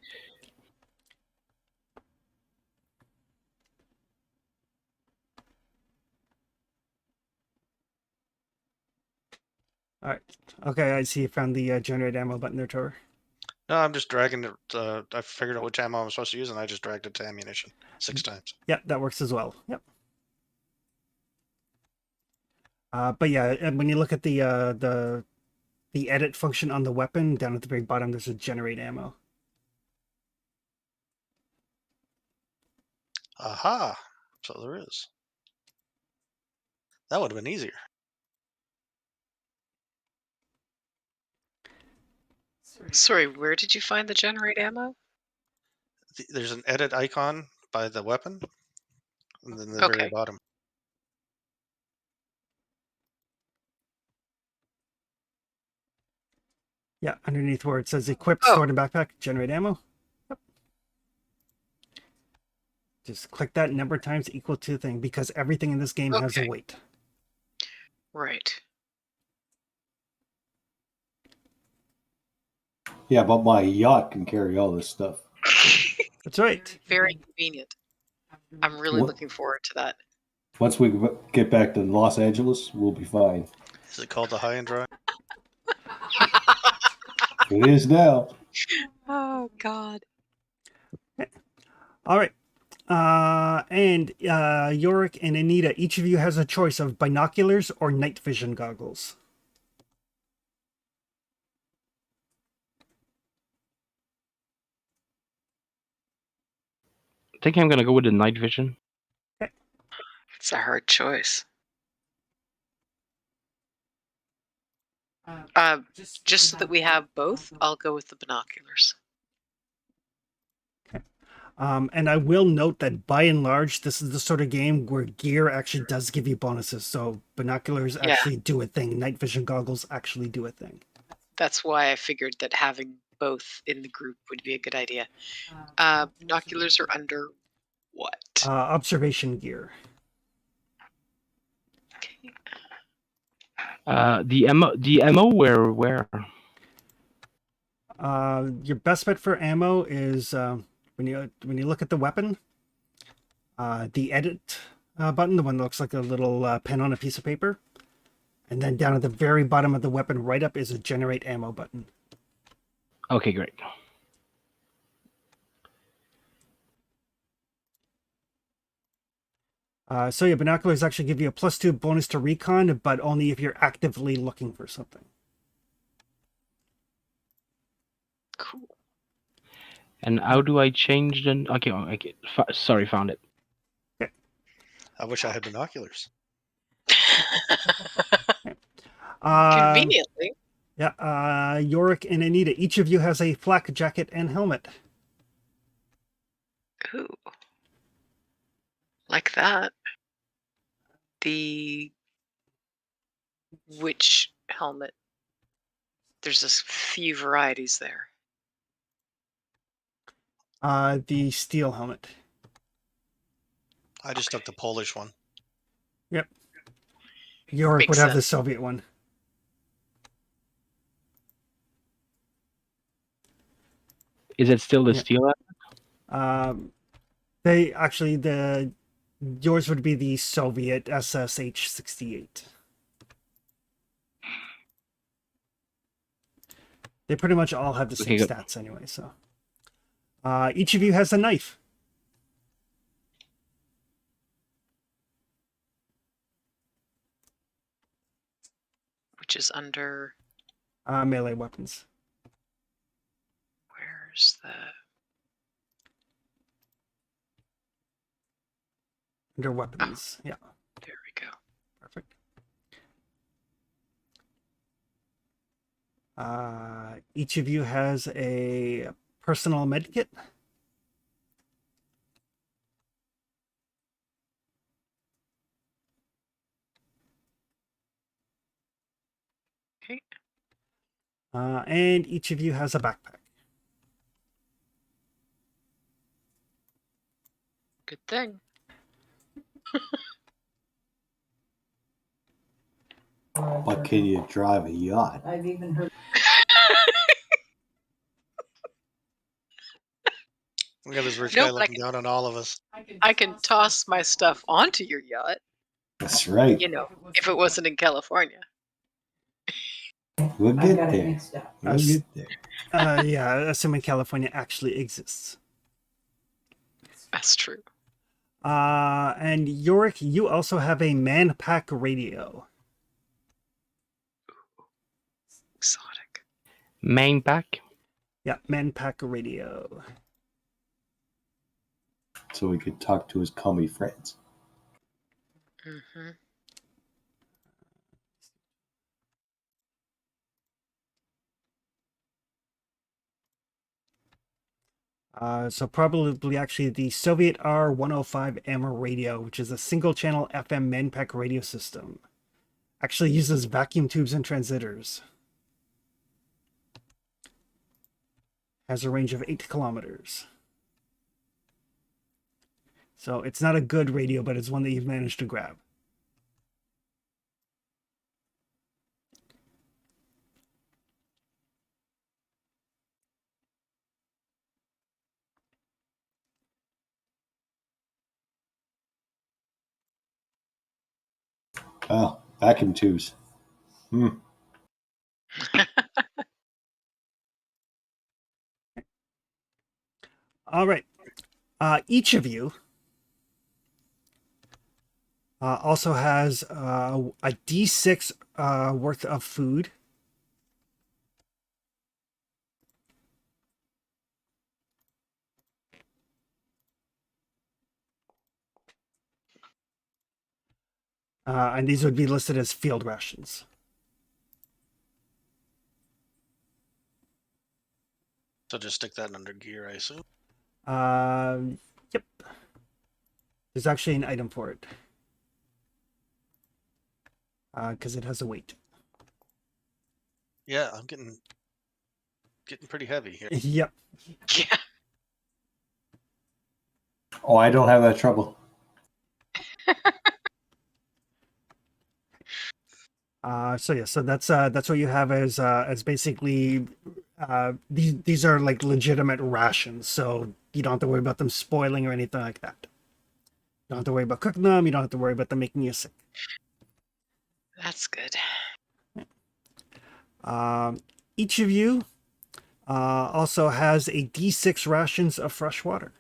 All right. Okay, I see you found the generate ammo button there, Tor. No, I'm just dragging it. I figured out which ammo I'm supposed to use, and I just dragged it to ammunition 6 times. Yeah, that works as well. Yep. But yeah, and when you look at the edit function on the weapon down at the very bottom, there's a generate ammo. Aha! So there is. That would have been easier. Sorry, where did you find the generate ammo? There's an edit icon by the weapon, and then the very Okay. bottom. Yeah, underneath where it says equip, Oh. stored in backpack, generate ammo. Yep. Just click that number times equal to thing, because everything in this game has a Okay. weight. Right. Yeah, but my yacht can carry all this stuff. That's right. Very convenient. I'm really What? looking forward to that. Once we get back to Los Angeles, we'll be fine. Is it called the high and dry? It is now. Oh God. All right. And Yorick and Anita, each of you has a choice of binoculars or night vision goggles. I think I'm gonna go with the night vision. It's a hard choice. Just so that we have both, I'll go with the binoculars. And I will note that by and large, this is the sort of game where gear actually does give you bonuses. So binoculars Yeah. actually do a thing. Night vision goggles actually do a thing. That's why I figured that having both in the group would be a good idea. Binoculars are under what? Observation gear. Okay. The ammo where? Your best bet for ammo is when you look at the weapon, the edit button, the one that looks like a little pen on a piece of paper, and then down at the very bottom of the weapon, right up, is a generate ammo button. Okay, great. So yeah, binoculars actually give you a +2 bonus to recon, but only if you're actively looking for something. Cool. And how do I change the? Okay. Sorry, found it. I wish I had binoculars. Conveniently. Yeah, Yorick and Anita, each of you has a flak jacket and helmet. Ooh. Like that. Which helmet? There's a few varieties there. The steel helmet. I just took the Polish one. Yep. Yorick Makes would have the sense. Soviet one. Is it still the Yeah. steel? Yours would be the Soviet SSH-68. They pretty much all have the same Okay, good. stats anyway. So, each of you has a knife. Which is under. Melee weapons. Where's the. Under weapons. Yeah, There we go. perfect. Each of you has a personal med kit. Okay. And each of you has a backpack. Good thing. But can you drive a yacht? I've even heard. Look at this rich No, guy but looking down on all of us. I can toss my stuff onto your yacht, That's right. you know, if it wasn't in California. We'll I get got it there. mixed up. We'll get there. Yeah, assuming California actually exists. That's true. And Yorick, you also have a man-pack radio. Exotic. Main pack. Yeah, man-pack radio. So we could talk to his commie friends. Mm-hmm. So probably actually the Soviet R-105M radio, which is a single-channel FM man-pack radio system. Actually uses vacuum tubes and transmitters. Has a range of 8 kilometers. So it's not a good radio, but it's one that you've managed to grab. Oh, vacuum tubes. All right. Each of you also has a D6 worth of food. And these would be listed as field rations. So just stick that under gear, I assume. Yep. There's actually an item for it. Because it has a weight. Yeah, I'm getting pretty heavy here. Yep. Yeah. Oh, I don't have that trouble. So that's what you have as basically these are like legitimate rations, so you don't have to worry about them spoiling or anything like that. You don't have to worry about cooking them. You don't have to worry about them making you sick. That's good. Each of you also has a D6 rations of fresh water.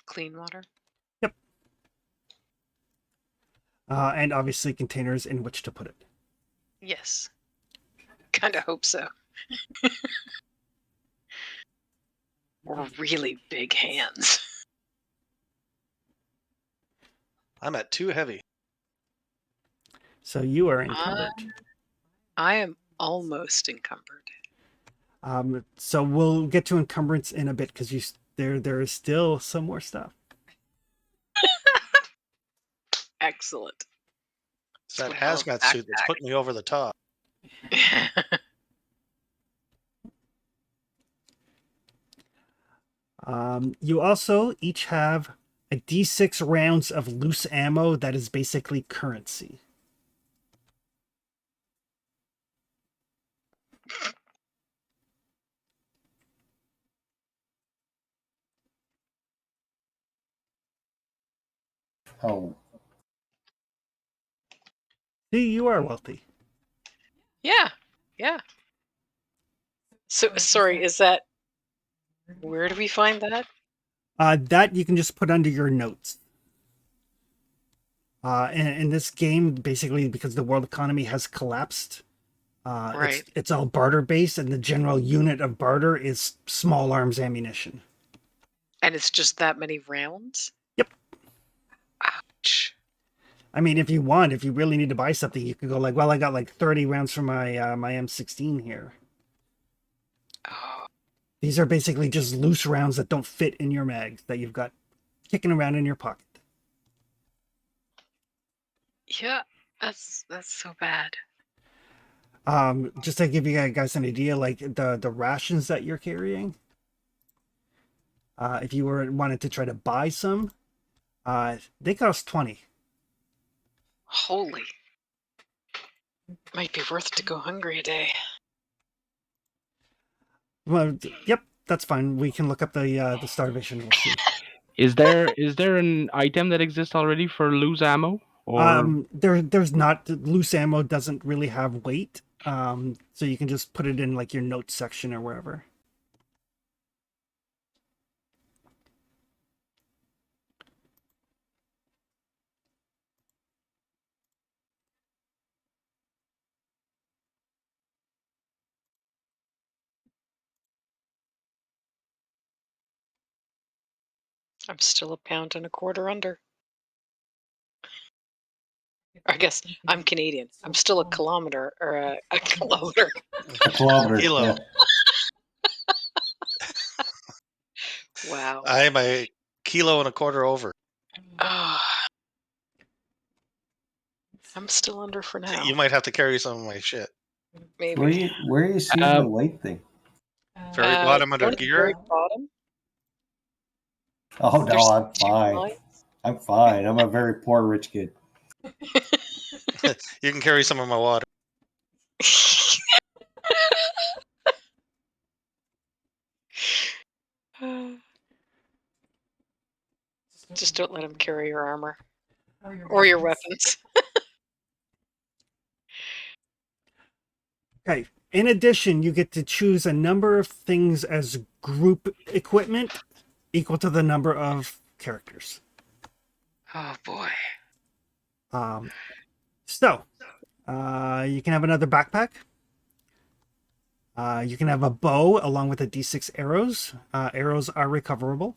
Clean water. Yep. And obviously containers in which to put it. Yes. Kind of hope so. Or really big hands. I'm at 2 heavy. So you are encumbered. I am almost encumbered. So we'll get to encumbrance in a bit because there is still some more stuff. Excellent. It's that What about hazmat suit that's putting me over the top. You also each have a D6 rounds of loose ammo that is basically currency. Oh, See, you are wealthy. Yeah, yeah. So sorry, is that where do we find that? That you can just put under your notes. In this game, basically, because the world economy has collapsed, Right. it's all barter based, and the general unit of barter is small arms ammunition. And it's just that many rounds? Yep. Ouch. I mean, if you really need to buy something, you could go like, well, I got like 30 rounds for my my M16 here. Oh, These are basically just loose rounds that don't fit in your mags that you've got kicking around in your pocket. yeah, that's so bad. Just to give you guys an idea, like the rations that you're carrying, if you wanted to try to buy some, they cost 20. Holy. Might be worth it to go hungry a day. Well, yep, that's fine. We can look up the starvation. We'll see. Is there an item that exists already for loose ammo? Or There's not. Loose ammo doesn't really have weight, so you can just put it in like your notes section or wherever. I'm still £1.25 pound under. I guess I'm Canadian. I'm still a kilometer or a kilometer. a kilometer. Kilo. Yeah. Wow. I'm a 1.25 kilos over. Ah. I'm still under for now. You might have to carry some of my shit. Maybe. Where are you seeing the weight thing? Very bottom under One at the gear. very bottom. Oh, There's no, I'm 2 fine. lines. I'm fine. I'm a very poor rich kid. You can carry some of my water. Just don't let him carry your armor or your weapons. Okay. In addition, you get to choose a number of things as group equipment equal to the number of characters. Oh boy. So, you can have another backpack. You can have a bow along with a D6 arrows. Arrows are recoverable.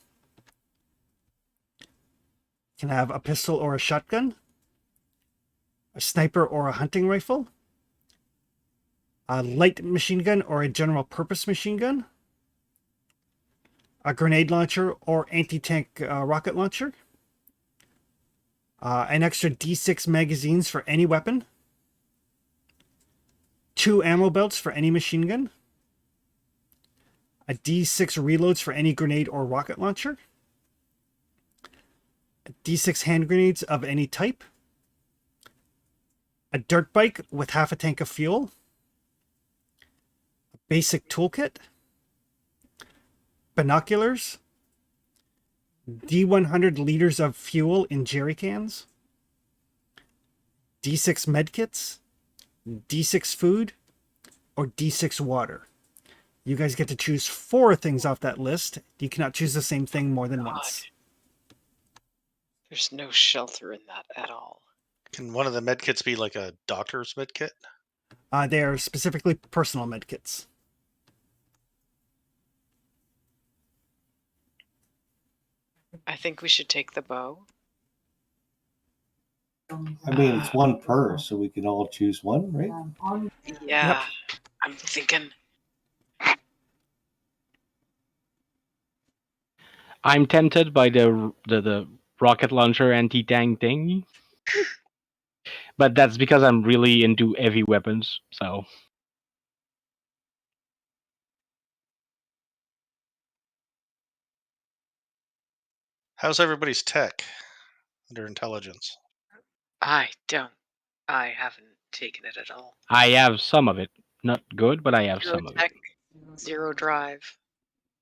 You can have a pistol or a shotgun, a sniper or a hunting rifle, a light machine gun or a general purpose machine gun, a grenade launcher or anti-tank rocket launcher, an extra D6 magazines for any weapon, 2 ammo belts for any machine gun, a D6 reloads for any grenade or rocket launcher, a D6 hand grenades of any type, a dirt bike with half a tank of fuel, a basic toolkit, binoculars, D100 liters of fuel in jerry cans, D6 medkits, D6 food, or D6 water. You guys get to choose 4 things off that list. You cannot choose the same thing more than once. There's no shelter in that at all. Can one of the medkits be like a doctor's medkit? They are specifically personal medkits. I think we should take the bow. I mean, it's one per, so we can all choose one, right? Yeah, I'm thinking. I'm tempted by the rocket launcher anti-tank thing, but that's because I'm really into heavy weapons. So How's everybody's tech under intelligence? I haven't taken it at all. I have some of it. Not good, but I have Zero some of it. tech, 0 drive.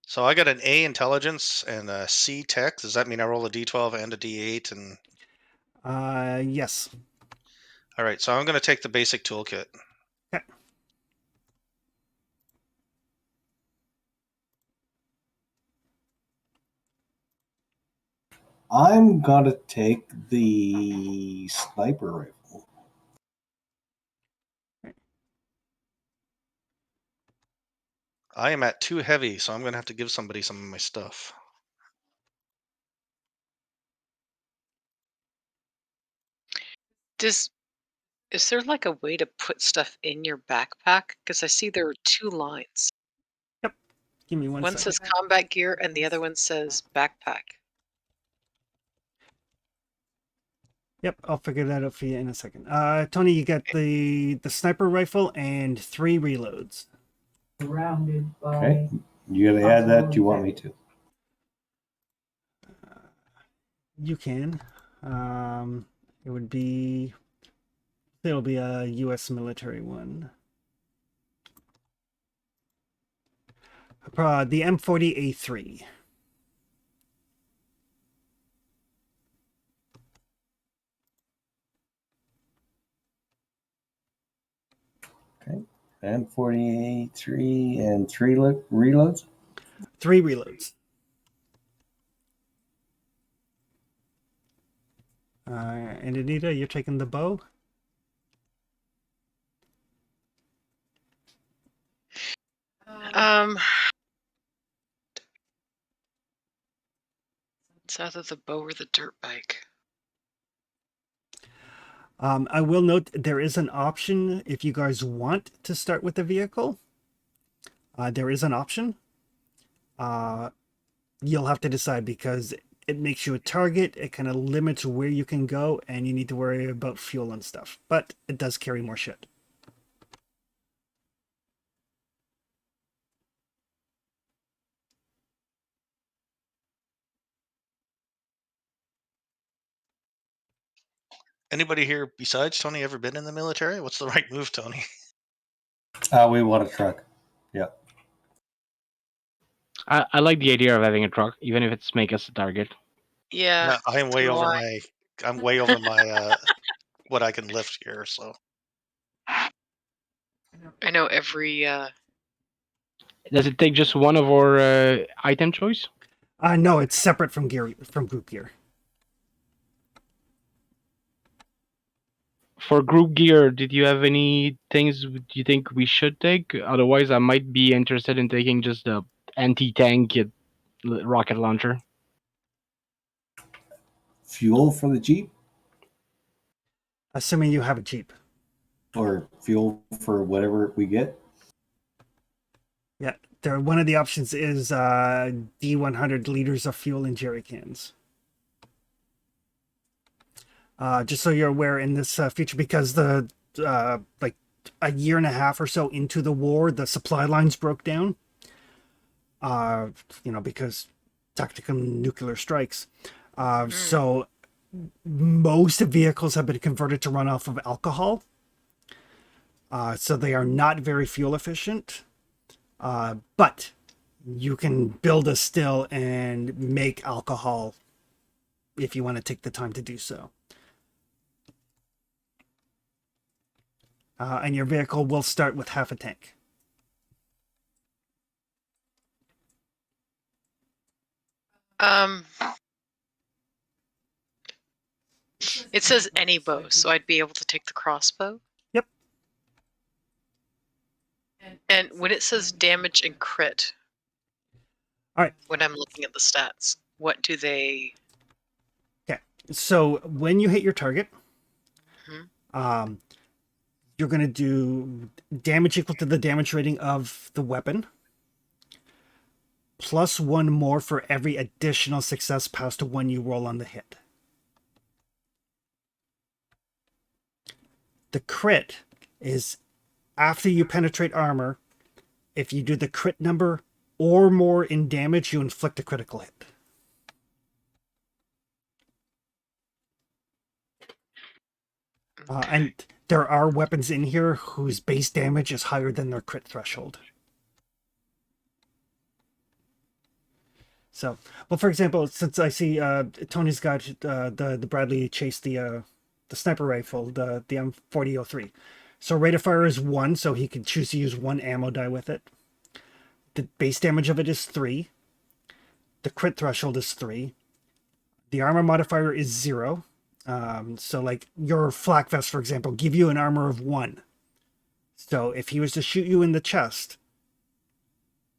So I got an A intelligence and a C tech. Does that mean I roll a D12 and a D8? And Yes. All right, so I'm going to take the basic toolkit. Okay. I'm gonna take the sniper rifle. I am at 2 heavy, so I'm going to have to give somebody some of my stuff. Is there like a way to put stuff in your backpack? Because I see there are 2 lines. Give me one One second. says combat gear and the other one says backpack. Yep, I'll figure that out for you in a second. Tony, you got the sniper rifle and 3 reloads. Surrounded by. Okay. You gotta add that. Do you want me to? You can. It would be. It'll be a U.S. military one. The M40A3. Okay. And 43 and 3 reloads. 3 reloads. And Anita, you're taking the bow? It's either the bow or the dirt bike. I will note there is an option if you guys want to start with the vehicle. There is an option. You'll have to decide because it makes you a target. It kind of limits where you can go, and you need to worry about fuel and stuff. But it does carry more shit. Anybody here besides Tony ever been in the military? What's the right move, Tony? We want a truck. Yeah. I like the idea of having a truck, even if it's make us a target. Yeah, I am way so over do I. my. I'm way over my what I can lift here. So I know every Does it take just one of our item choice? No, it's separate from group gear. For group gear, did you have any things you think we should take? Otherwise, I might be interested in taking just the anti-tank rocket launcher. Fuel for the Jeep Assuming you have a Jeep. or fuel for whatever we get. Yeah, one of the options is D100 liters of fuel in jerry cans. Just so you're aware, in this feature, because the like a year and a half or so into the war, the supply lines broke down. Because tactical nuclear strikes. So most vehicles have been converted to run off of alcohol. So they are not very fuel efficient. But you can build a still and make alcohol if you want to take the time to do so. And your vehicle will start with half a tank. It says any bow, so I'd be able to take the crossbow. Yep. And when it says damage and crit, all right. When I'm looking at the stats, what do they? Okay. So when you hit your target, you're going to do damage equal to the damage rating of the weapon, plus 1 more for every additional success past 1 you roll on the hit. The crit is after you penetrate armor. If you do the crit number or more in damage, you inflict a critical hit. And there are weapons in here whose base damage is higher than their crit threshold. So, well, for example, since I see Tony's got the Bradley Chase, the sniper rifle, the M4003. So rate of fire is 1, so he can choose to use 1 ammo die with it. The base damage of it is 3. The crit threshold is 3. The armor modifier is 0. So like your flak vest, for example, give you an armor of 1. So if he was to shoot you in the chest,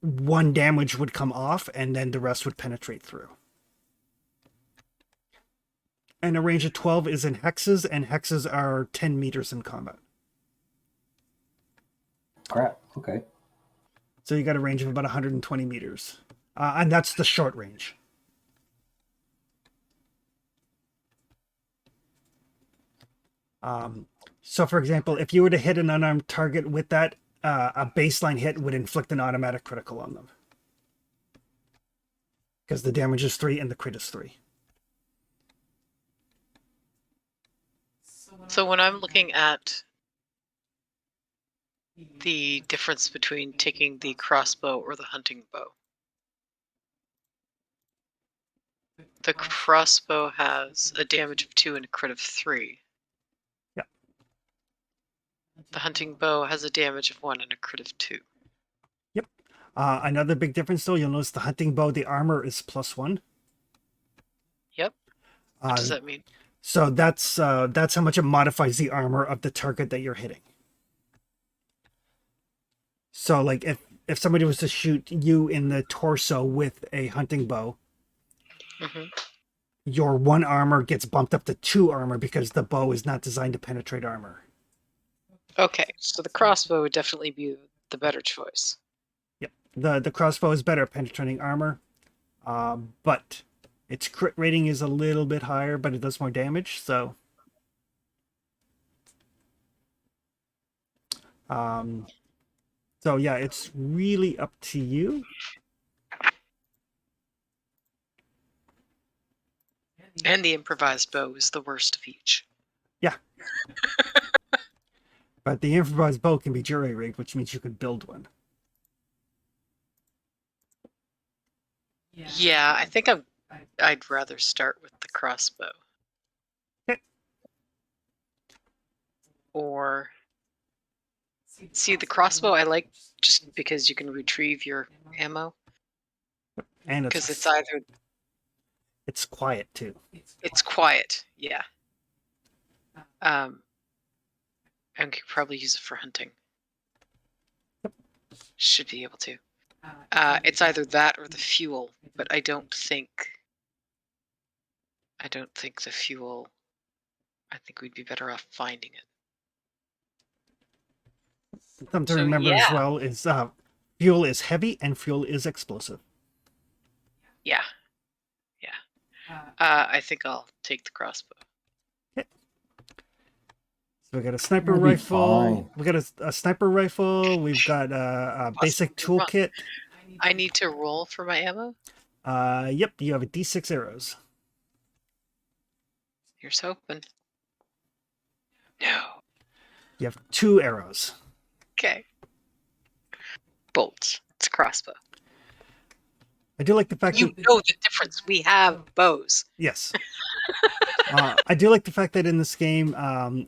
1 damage would come off, and then the rest would penetrate through. And a range of 12 is in hexes, and hexes are 10 meters in combat. Crap. Okay. So you got a range of about 120 meters. And that's the short range. So for example, if you were to hit an unarmed target with that, a baseline hit would inflict an automatic critical on them. Because the damage is 3 and the crit is 3. So when I'm looking at the difference between taking the crossbow or the hunting bow, the crossbow has a damage of 2 and a crit of 3. Yeah. The hunting bow has a damage of 1 and a crit of 2. Yep. Another big difference, though, you'll notice the hunting bow, the armor is +1. Yep. What does that mean? So that's how much it modifies the armor of the target that you're hitting. So like if somebody was to shoot you in the torso with a hunting bow, your 1 armor gets bumped up to 2 armor because the bow is not designed to penetrate armor. Okay, so the crossbow would definitely be the better choice. Yep. The crossbow is better at penetrating armor, but its crit rating is a little bit higher, but it does more damage, so so yeah, it's really up to you. And the improvised bow is the worst of each. Yeah. But the improvised bow can be jury rigged, which means you could build one. Yeah, I think I'd rather start with the crossbow. Okay. Or see, the crossbow I like just because you can retrieve your ammo. And Because it's either it's quiet too. it's quiet, yeah. And could probably use it for hunting. Should be able to. It's either that or the fuel, but I don't think the fuel. I think we'd be better off finding it. Something to So, remember as yeah. well is fuel is heavy and fuel is explosive. Yeah. I think I'll take the crossbow. So we got a sniper That'll be rifle. fine. We got a sniper rifle. We've got a basic toolkit. I need to roll for my ammo. Yep, you have a D6 arrows. Here's hoping. No. You have 2 arrows. Okay. Bolts. It's a crossbow. I do like the fact You that know the difference. We have bows. yes. I do like the fact that in this game,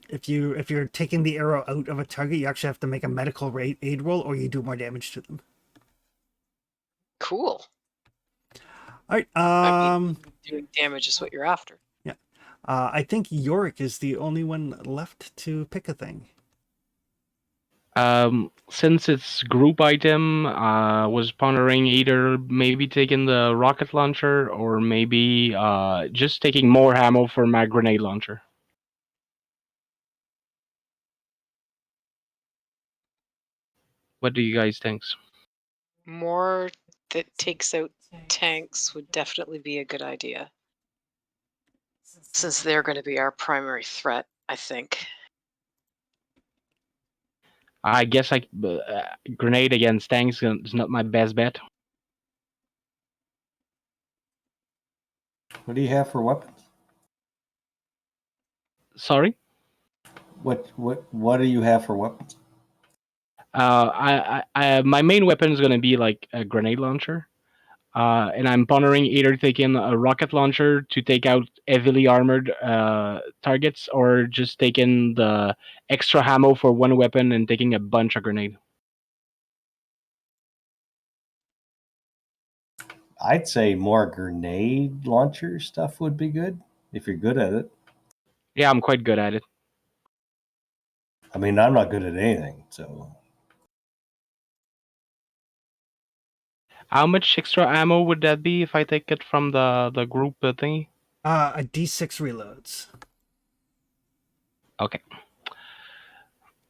if you're taking the arrow out of a target, you actually have to make a medical aid roll, or you do more damage to them. Cool. All right. Doing damage is what you're after. Yeah. I think Yorick is the only one left to pick a thing. Since it's group item, was pondering either maybe taking the rocket launcher or maybe just taking more ammo for my grenade launcher. What do you guys think? More that takes out tanks would definitely be a good idea. Since they're going to be our primary threat, I think. I guess grenade against tanks is not my best bet. What do you have for weapons? Sorry. What do you have for weapons? My main weapon is gonna be like a grenade launcher. And I'm pondering either taking a rocket launcher to take out heavily armored targets, or just taking the extra ammo for one weapon and taking a bunch of grenade. I'd say more grenade launcher stuff would be good if you're good at it. Yeah, I'm quite good at it. I mean, I'm not good at anything, so How much extra ammo would that be if I take it from the group thingy? A D6 reloads. Okay.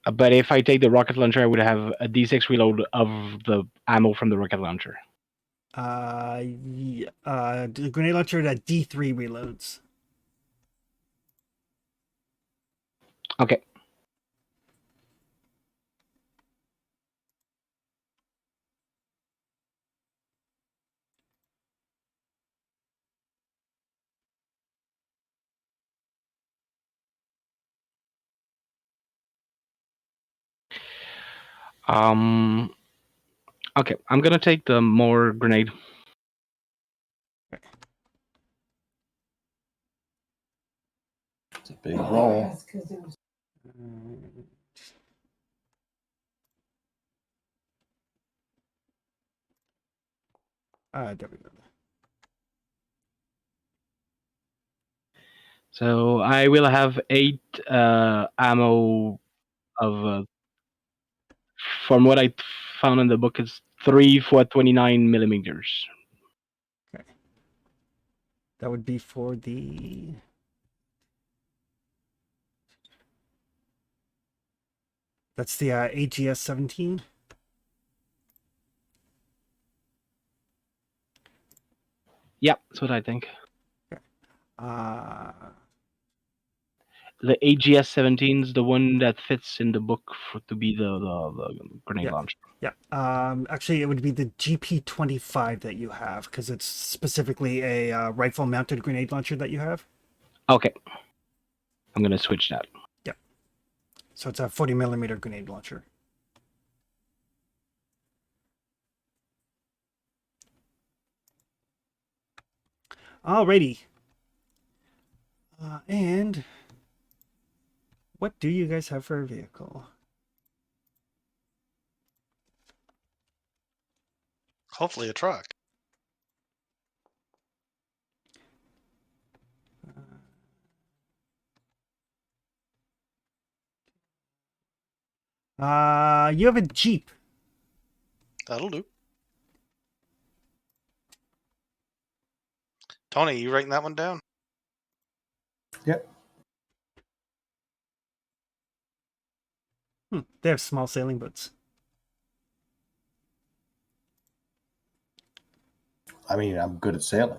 But if I take the rocket launcher, I would have a D6 reload of the ammo from the rocket launcher. The grenade launcher at D3 reloads. Okay. Okay, I'm gonna take the more grenade. it's a big roll. There we go. So I will have 8 ammo of. From what I found in the book, it's 3 for 29 millimeters. Okay. That would be for the. That's the AGS 17. Yeah, that's what I think. Uh, The AGS 17 is the one that fits in the book to be the grenade launcher. Yeah. Actually, it would be the GP25 that you have, because it's specifically a rifle-mounted grenade launcher that you have. Okay. I'm gonna switch that. Yeah. So it's a 40 millimeter grenade launcher. Alrighty. And what do you guys have for a vehicle? Hopefully a truck. You have a Jeep. That'll do. Tony, you writing that one down? Yep. They have small sailing boats. I mean, I'm good at sailing.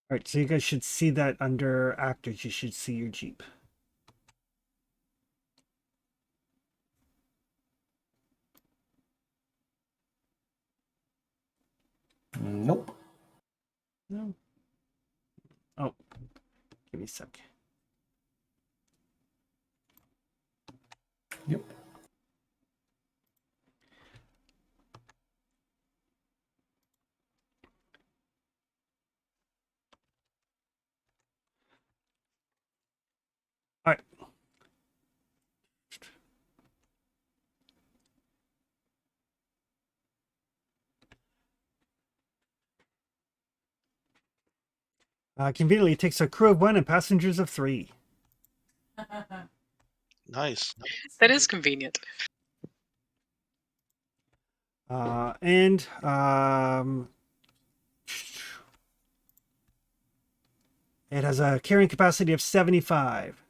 All right, so you guys should see that under actors. You should see your Jeep. Nope. No. Oh, give me a sec. Yep. All right. Conveniently, it takes a crew of 1 and passengers of 3. Nice. That is convenient. And it has a carrying capacity of 75.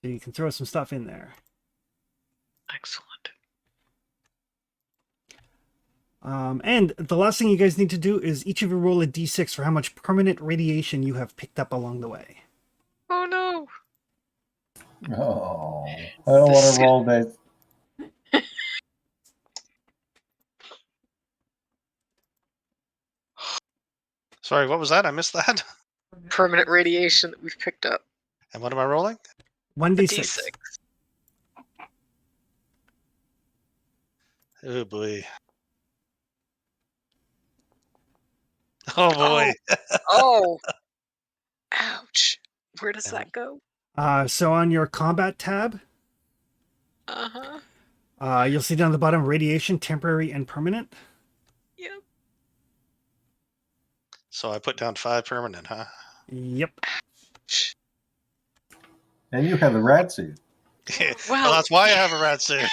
So you can throw some stuff in there. Excellent. And the last thing you guys need to do is each of you roll a d6 for how much permanent radiation you have picked up along the way. Oh no. Oh, I don't want to roll that. Sorry, what was that? I missed that. Permanent radiation that we've picked up. And what am I rolling? 1d6. Oh boy. Oh boy. Oh. Ouch. Where does that go? So on your combat tab, Uh-huh. you'll see down the bottom radiation, temporary and permanent. Yep. So I put down 5 permanent, huh? Yep. And you have the rat suit. Well, that's why I have a rat suit.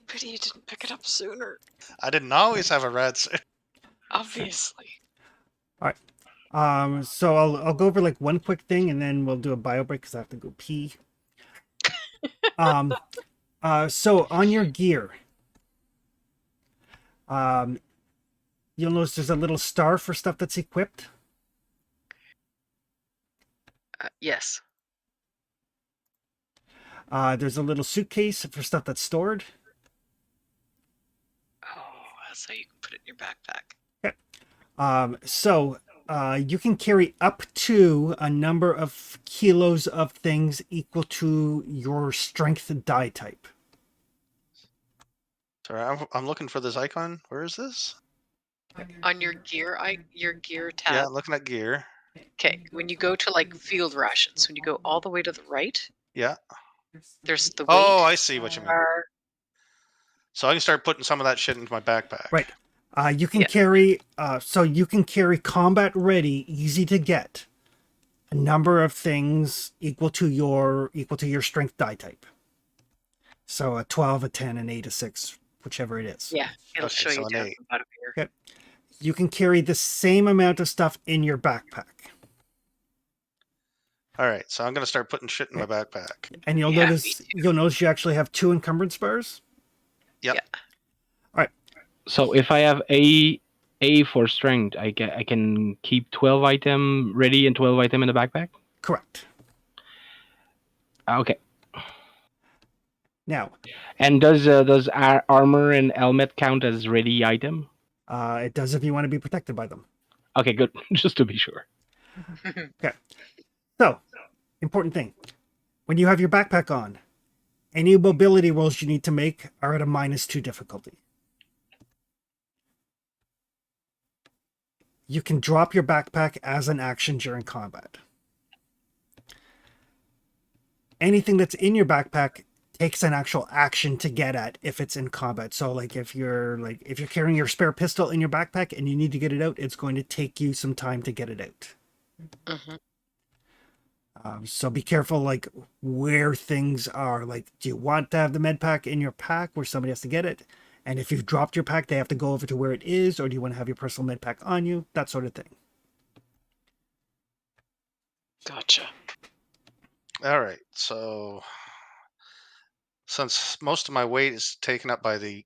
Pity you didn't pick it up sooner. I didn't always have a rat suit. Obviously. So I'll go over like one quick thing and then we'll do a bio break because I have to go pee. So on your gear, you'll notice there's a little star for stuff that's equipped. Yes. There's a little suitcase for stuff that's stored. Oh, that's how you can put it in your backpack. So you can carry up to a number of kilos of things equal to your strength die type. Sorry, I'm looking for this icon. Where is this? On your gear, your gear tab. Yeah, I'm looking at gear. Okay, when you go to like field rations, when you go all the way to the right, Yeah. there's the weight. Oh, I see what you mean. bar. So I can start putting some of that shit into my backpack. Right. You can carry so you can carry combat ready, easy to get, a number of things equal to your strength die type. So a 12, a 10, an 8, a 6, whichever it is. Yeah, it'll Okay, show so you an down 8. the bottom here. Okay. You can carry the same amount of stuff in your backpack. All right, so I'm gonna start putting shit in my backpack. And you'll Yeah, notice you actually have 2 encumbrance bars. Yep. Yeah. So if I have a for strength, I can keep 12 item ready and 12 item in the backpack. Correct. Okay. Now, And does armor and helmet count as ready item? it does if you want to be protected by them. Okay, good. Just to be sure. Okay. So, important thing. When you have your backpack on, any mobility rolls you need to make are at a -2 difficulty. You can drop your backpack as an action during combat. Anything that's in your backpack takes an actual action to get at if it's in combat. So like if you're carrying your spare pistol in your backpack and you need to get it out, it's going to take you some time to get it out. So be careful like where things are. Like, do you want to have the med pack in your pack where somebody has to get it? And if you've dropped your pack, they have to go over to where it is, or do you want to have your personal med pack on you? That sort of thing. Gotcha. All right, so since most of my weight is taken up by the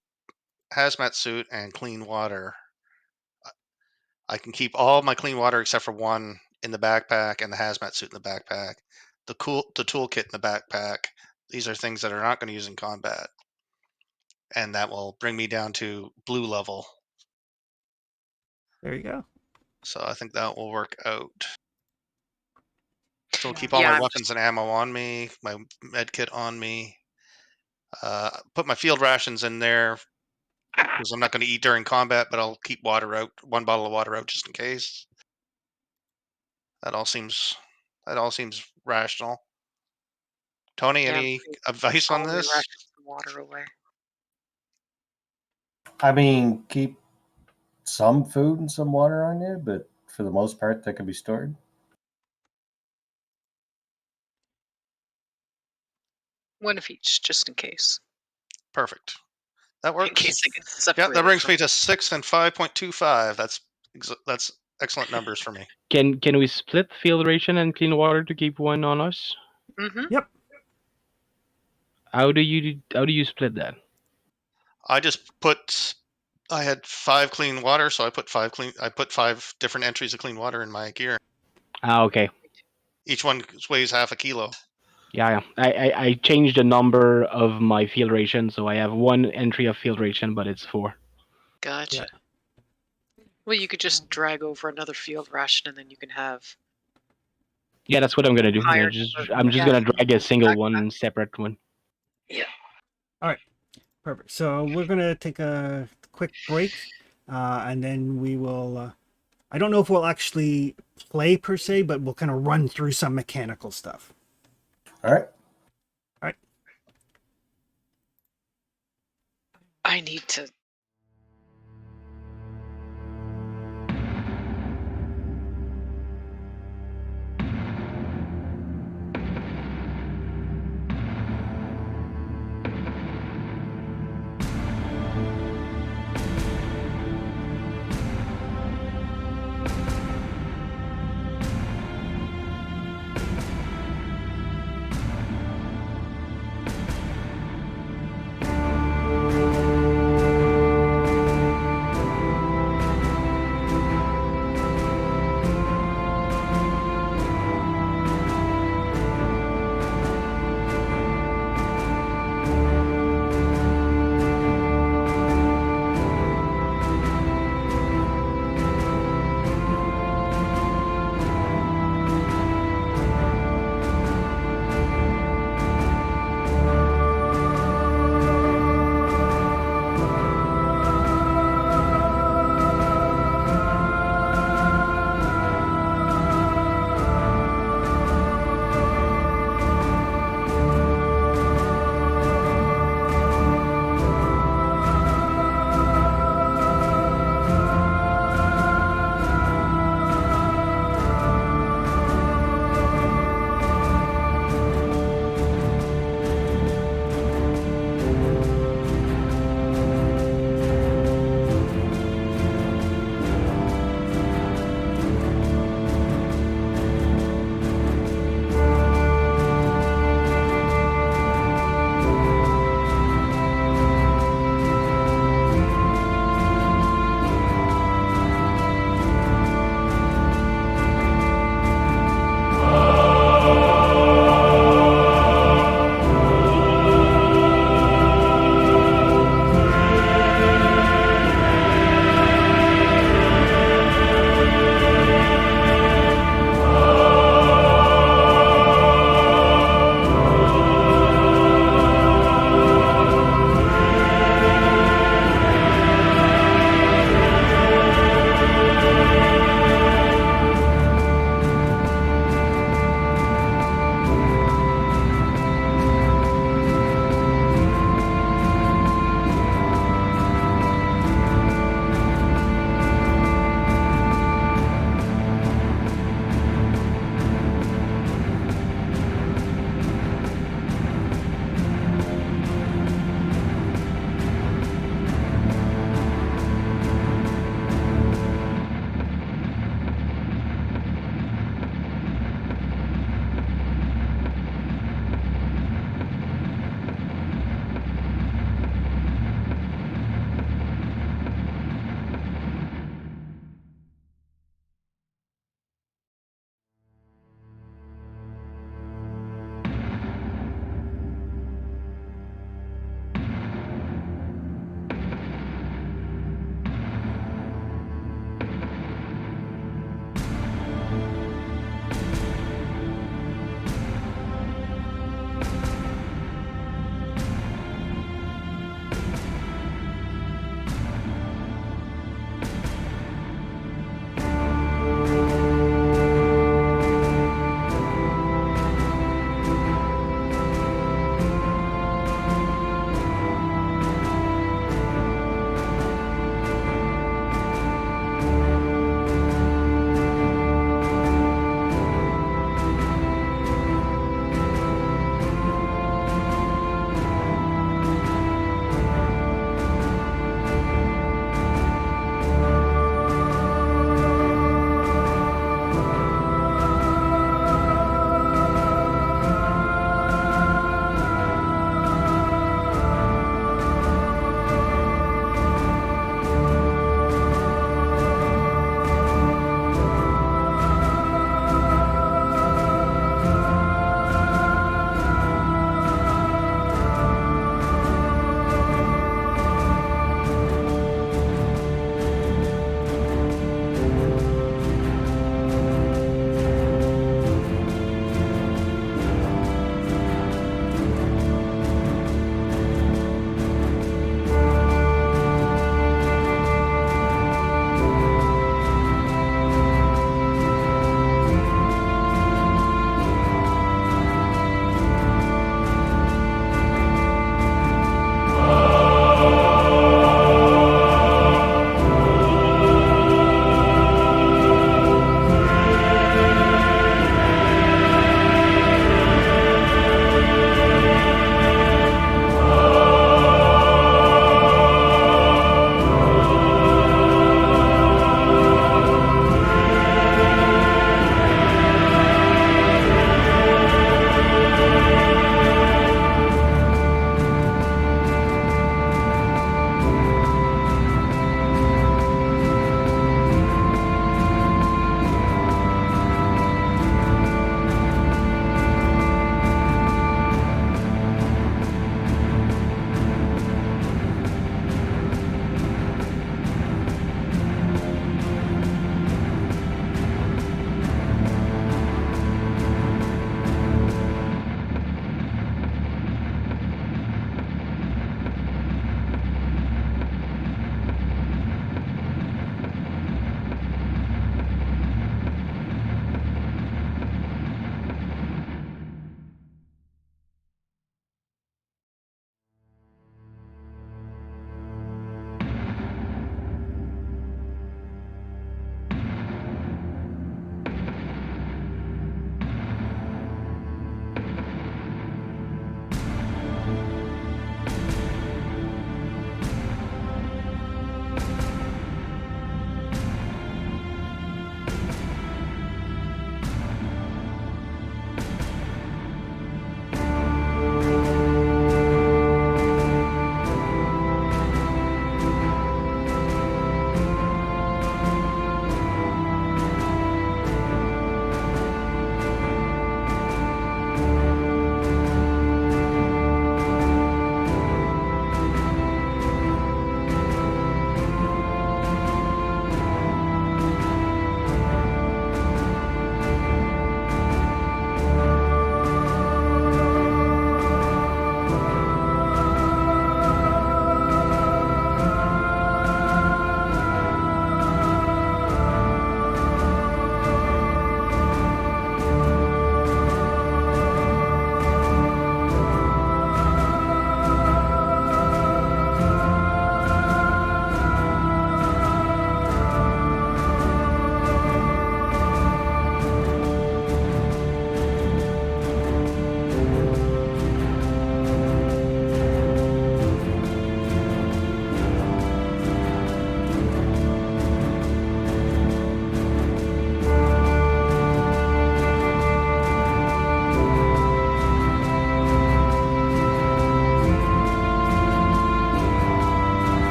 hazmat suit and clean water, I can keep all my clean water except for one in the backpack and the hazmat suit in the backpack. The toolkit in the backpack. These are things that are not going to use in combat, and that will bring me down to blue level. There you go. So I think that will work out. Still keep all my weapons and ammo on me, my med kit on me. Put my field rations in there because I'm not going to eat during combat, but I'll keep water out, 1 bottle of water out just in case. That all seems rational. Tony, any advice on this? Ration some water away. I mean, keep some food and some water on you, but for the most part, that can be stored. One of each, just in case. Perfect. That works. In case it gets Yep, separated. that brings me to 6 and 5.25. That's excellent numbers for me. Can we split field ration and clean water to keep one on us? Yep. How do you split that? I just put. I had 5 clean water, so I put 5 different entries of clean water in my gear. Okay. Each one weighs half a kilo. Yeah. I changed the number of my field ration, so I have 1 entry of field ration, but it's 4. Gotcha. Well, you could just drag over another field ration, and then you can have. Yeah, that's what I'm gonna do. Higher I'm just yeah. gonna drag a single Back- one, separate one. Yeah. Perfect. So we're gonna take a quick break, and then we will. I don't know if we'll actually play per se, but we'll kind of run through some mechanical stuff. All right. I need to.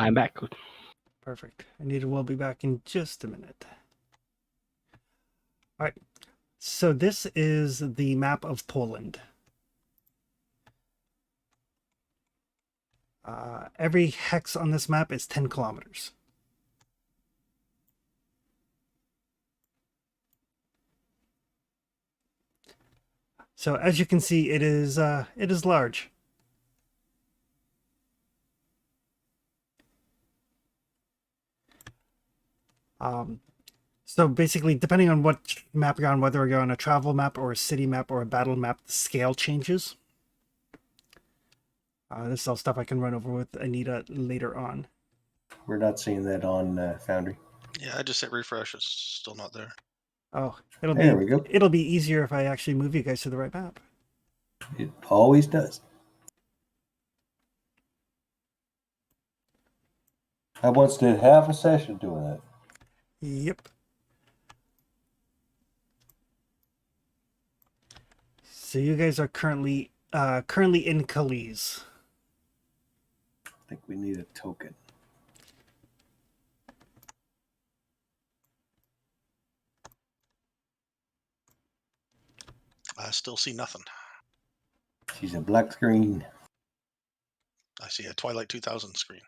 I'm back. Perfect. Anita will be back in just a minute. All right. So this is the map of Poland. Every hex on this map is 10 kilometers. So as you can see, it is large. So basically, depending on what map you're on, whether you're on a travel map or a city map or a battle map, the scale changes. This is all stuff I can run over with Anita later on. We're not seeing that on Foundry. Yeah, I just hit refresh. It's still not there. Oh, There we go. It'll be easier if I actually move you guys to the right map. It always does. I once did half a session doing that. Yep. So you guys are currently in Calais. I think we need a token. I still see nothing. She's a black screen. I see a Twilight 2000 screen.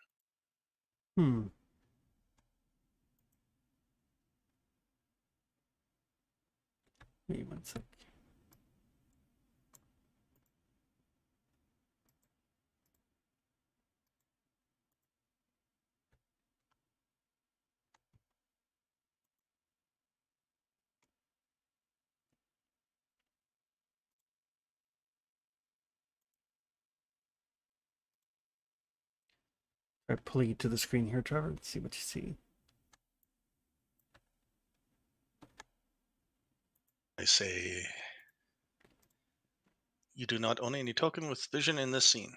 Wait 1 sec. All right, pull you to the screen here, Trevor. Let's see what you see. I say, you do not own any token with vision in this scene.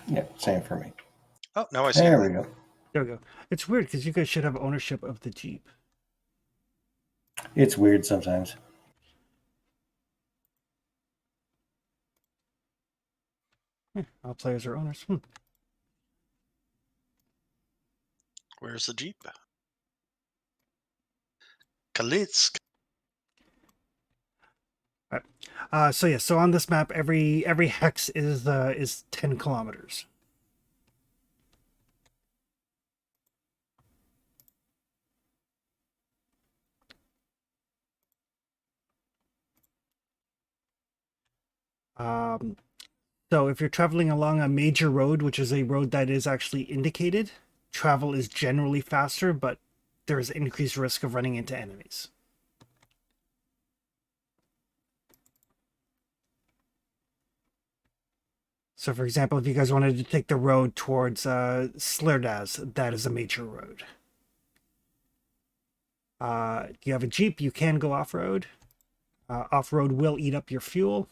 Yeah, same for me. Oh, now I see. There we go. There we go. It's weird because you guys should have ownership of the Jeep. It's weird sometimes. All players are owners. Where's the Jeep? Kalitsk. So on this map, every hex is 10 kilometers. So if you're traveling along a major road, which is a road that is actually indicated, travel is generally faster, but there is increased risk of running into enemies. So for example, if you guys wanted to take the road towards Slerdaz, that is a major road. If you have a Jeep, you can go off-road. Off-road will eat up your fuel.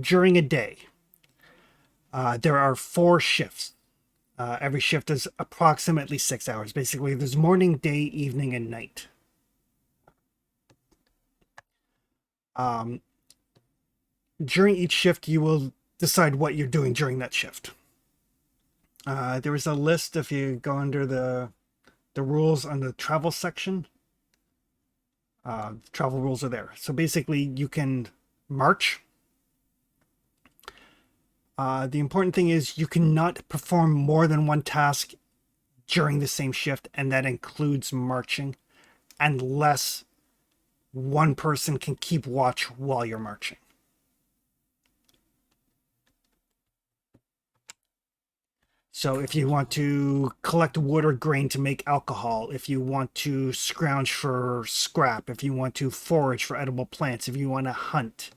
During a day, there are 4 shifts. Every shift is approximately 6 hours. Basically, there's morning, day, evening, and night. During each shift, you will decide what you're doing during that shift. There is a list if you go under the rules on the travel section. Travel rules are there. So basically, you can march. The important thing is you cannot perform more than one task during the same shift, and that includes marching, unless one person can keep watch while you're marching. So if you want to collect wood or grain to make alcohol, if you want to scrounge for scrap, if you want to forage for edible plants, if you want to hunt,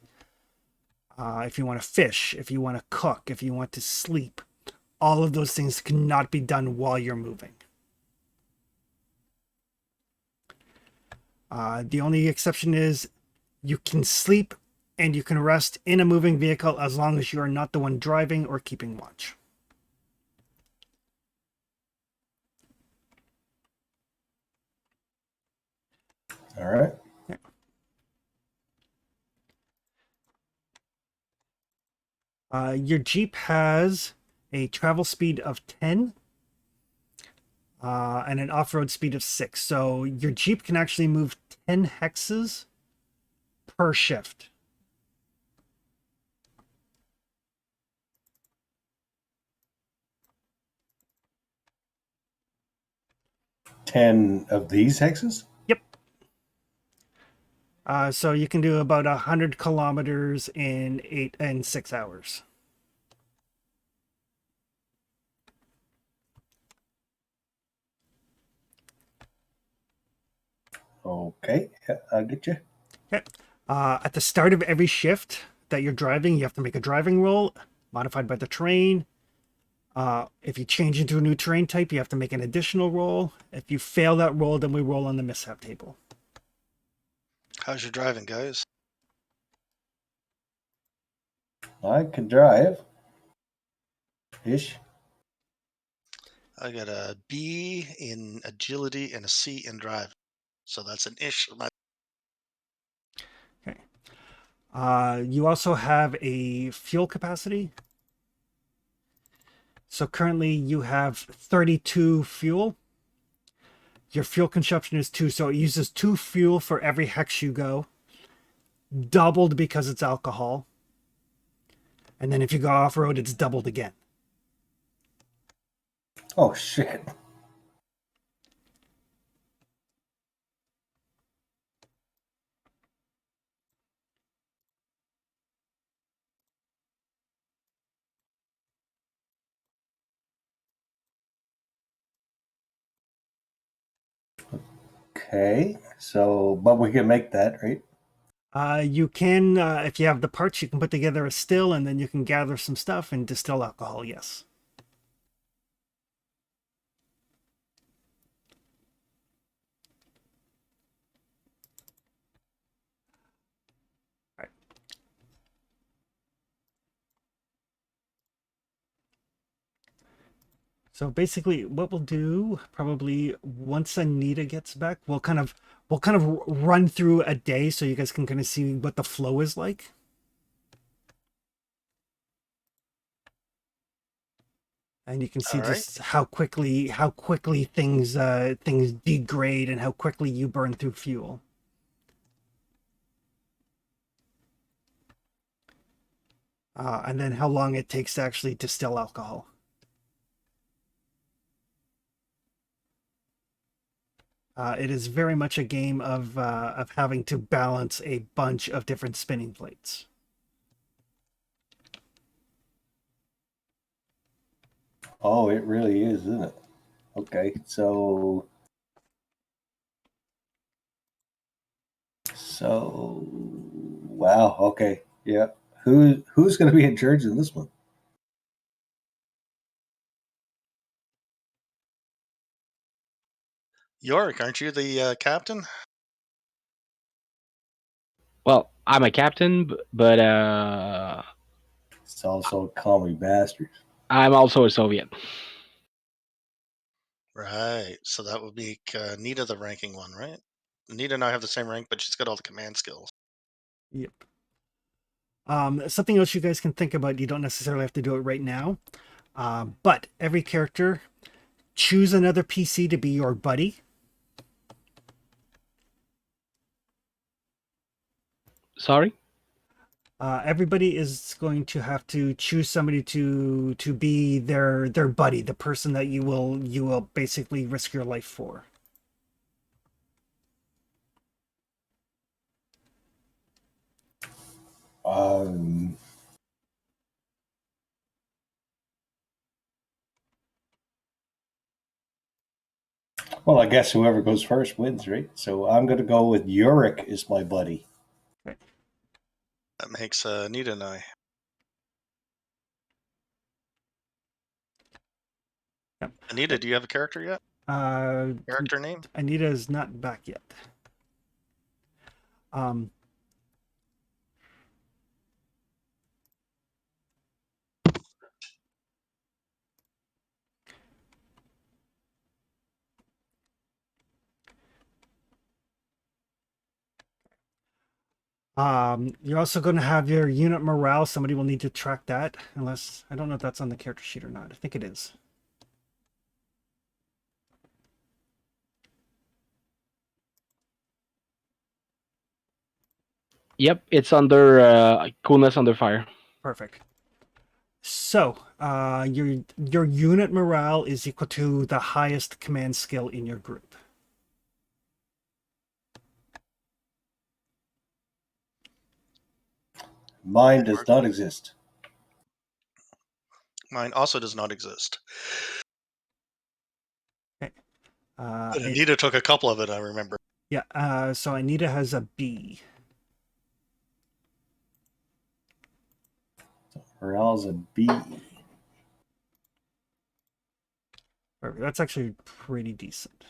if you want to fish, if you want to cook, if you want to sleep, all of those things cannot be done while you're moving. The only exception is you can sleep and you can rest in a moving vehicle as long as you are not the one driving or keeping watch. All right. Your Jeep has a travel speed of 10 and an off-road speed of 6. So your Jeep can actually move 10 hexes per shift. Ten of these hexes? Yep. So you can do about 100 kilometers in 6 hours. Okay, yeah, I'll get you. Okay. At the start of every shift that you're driving, you have to make a driving roll modified by the terrain. If you change into a new terrain type, you have to make an additional roll. If you fail that roll, then we roll on the mishap table. How's your driving, guys? I can drive. Ish. I got a B in agility and a C in drive. So that's an ish. You also have a fuel capacity. So currently you have 32 fuel. Your fuel consumption is 2, so it uses 2 fuel for every hex you go. Doubled because it's alcohol. And then if you go off-road, it's doubled again. Oh, shit. Okay, so, but we can make that, right? You can, if you have the parts, you can put together a still, and then you can gather some stuff and distill alcohol, yes. So basically, what we'll do probably once Anita gets back, we'll kind of run through a day so you guys can kind of see what the flow is like. And you can see All right. just how quickly things things degrade and how quickly you burn through fuel. And then how long it takes to actually distill alcohol. It is very much a game of having to balance a bunch of different spinning plates. Oh, it really is, isn't it? Okay, so wow, okay. Yeah. Who's gonna be in charge in this one? Yorick, aren't you the captain? Well, I'm a captain, but It's also call me bastards. I'm also a Soviet. Right. So that would make Nita the ranking one, right? Nita and I have the same rank, but she's got all the command skills. Yep. Something else you guys can think about. You don't necessarily have to do it right now, but every character, choose another PC to be your buddy. Sorry? Everybody is going to have to choose somebody to be their buddy, the person that you will basically risk your life for. Um, well, I guess whoever goes first wins, right? So I'm gonna go with Yorick as my buddy. Okay. That makes Nita and I. Yep. Anita, do you have a character yet? Character name? Anita is not back yet. You're also going to have your unit morale. Somebody will need to track that, unless I don't know if that's on the character sheet or not. I think it is. Yep, it's under coolness under fire. Perfect. So, your unit morale is equal to the highest command skill in your group. Mine does not exist. Mine also does not exist. Okay. But Anita took a couple of it, I remember. Yeah, so Anita has a B. Morale's a B. Perfect. That's actually pretty decent.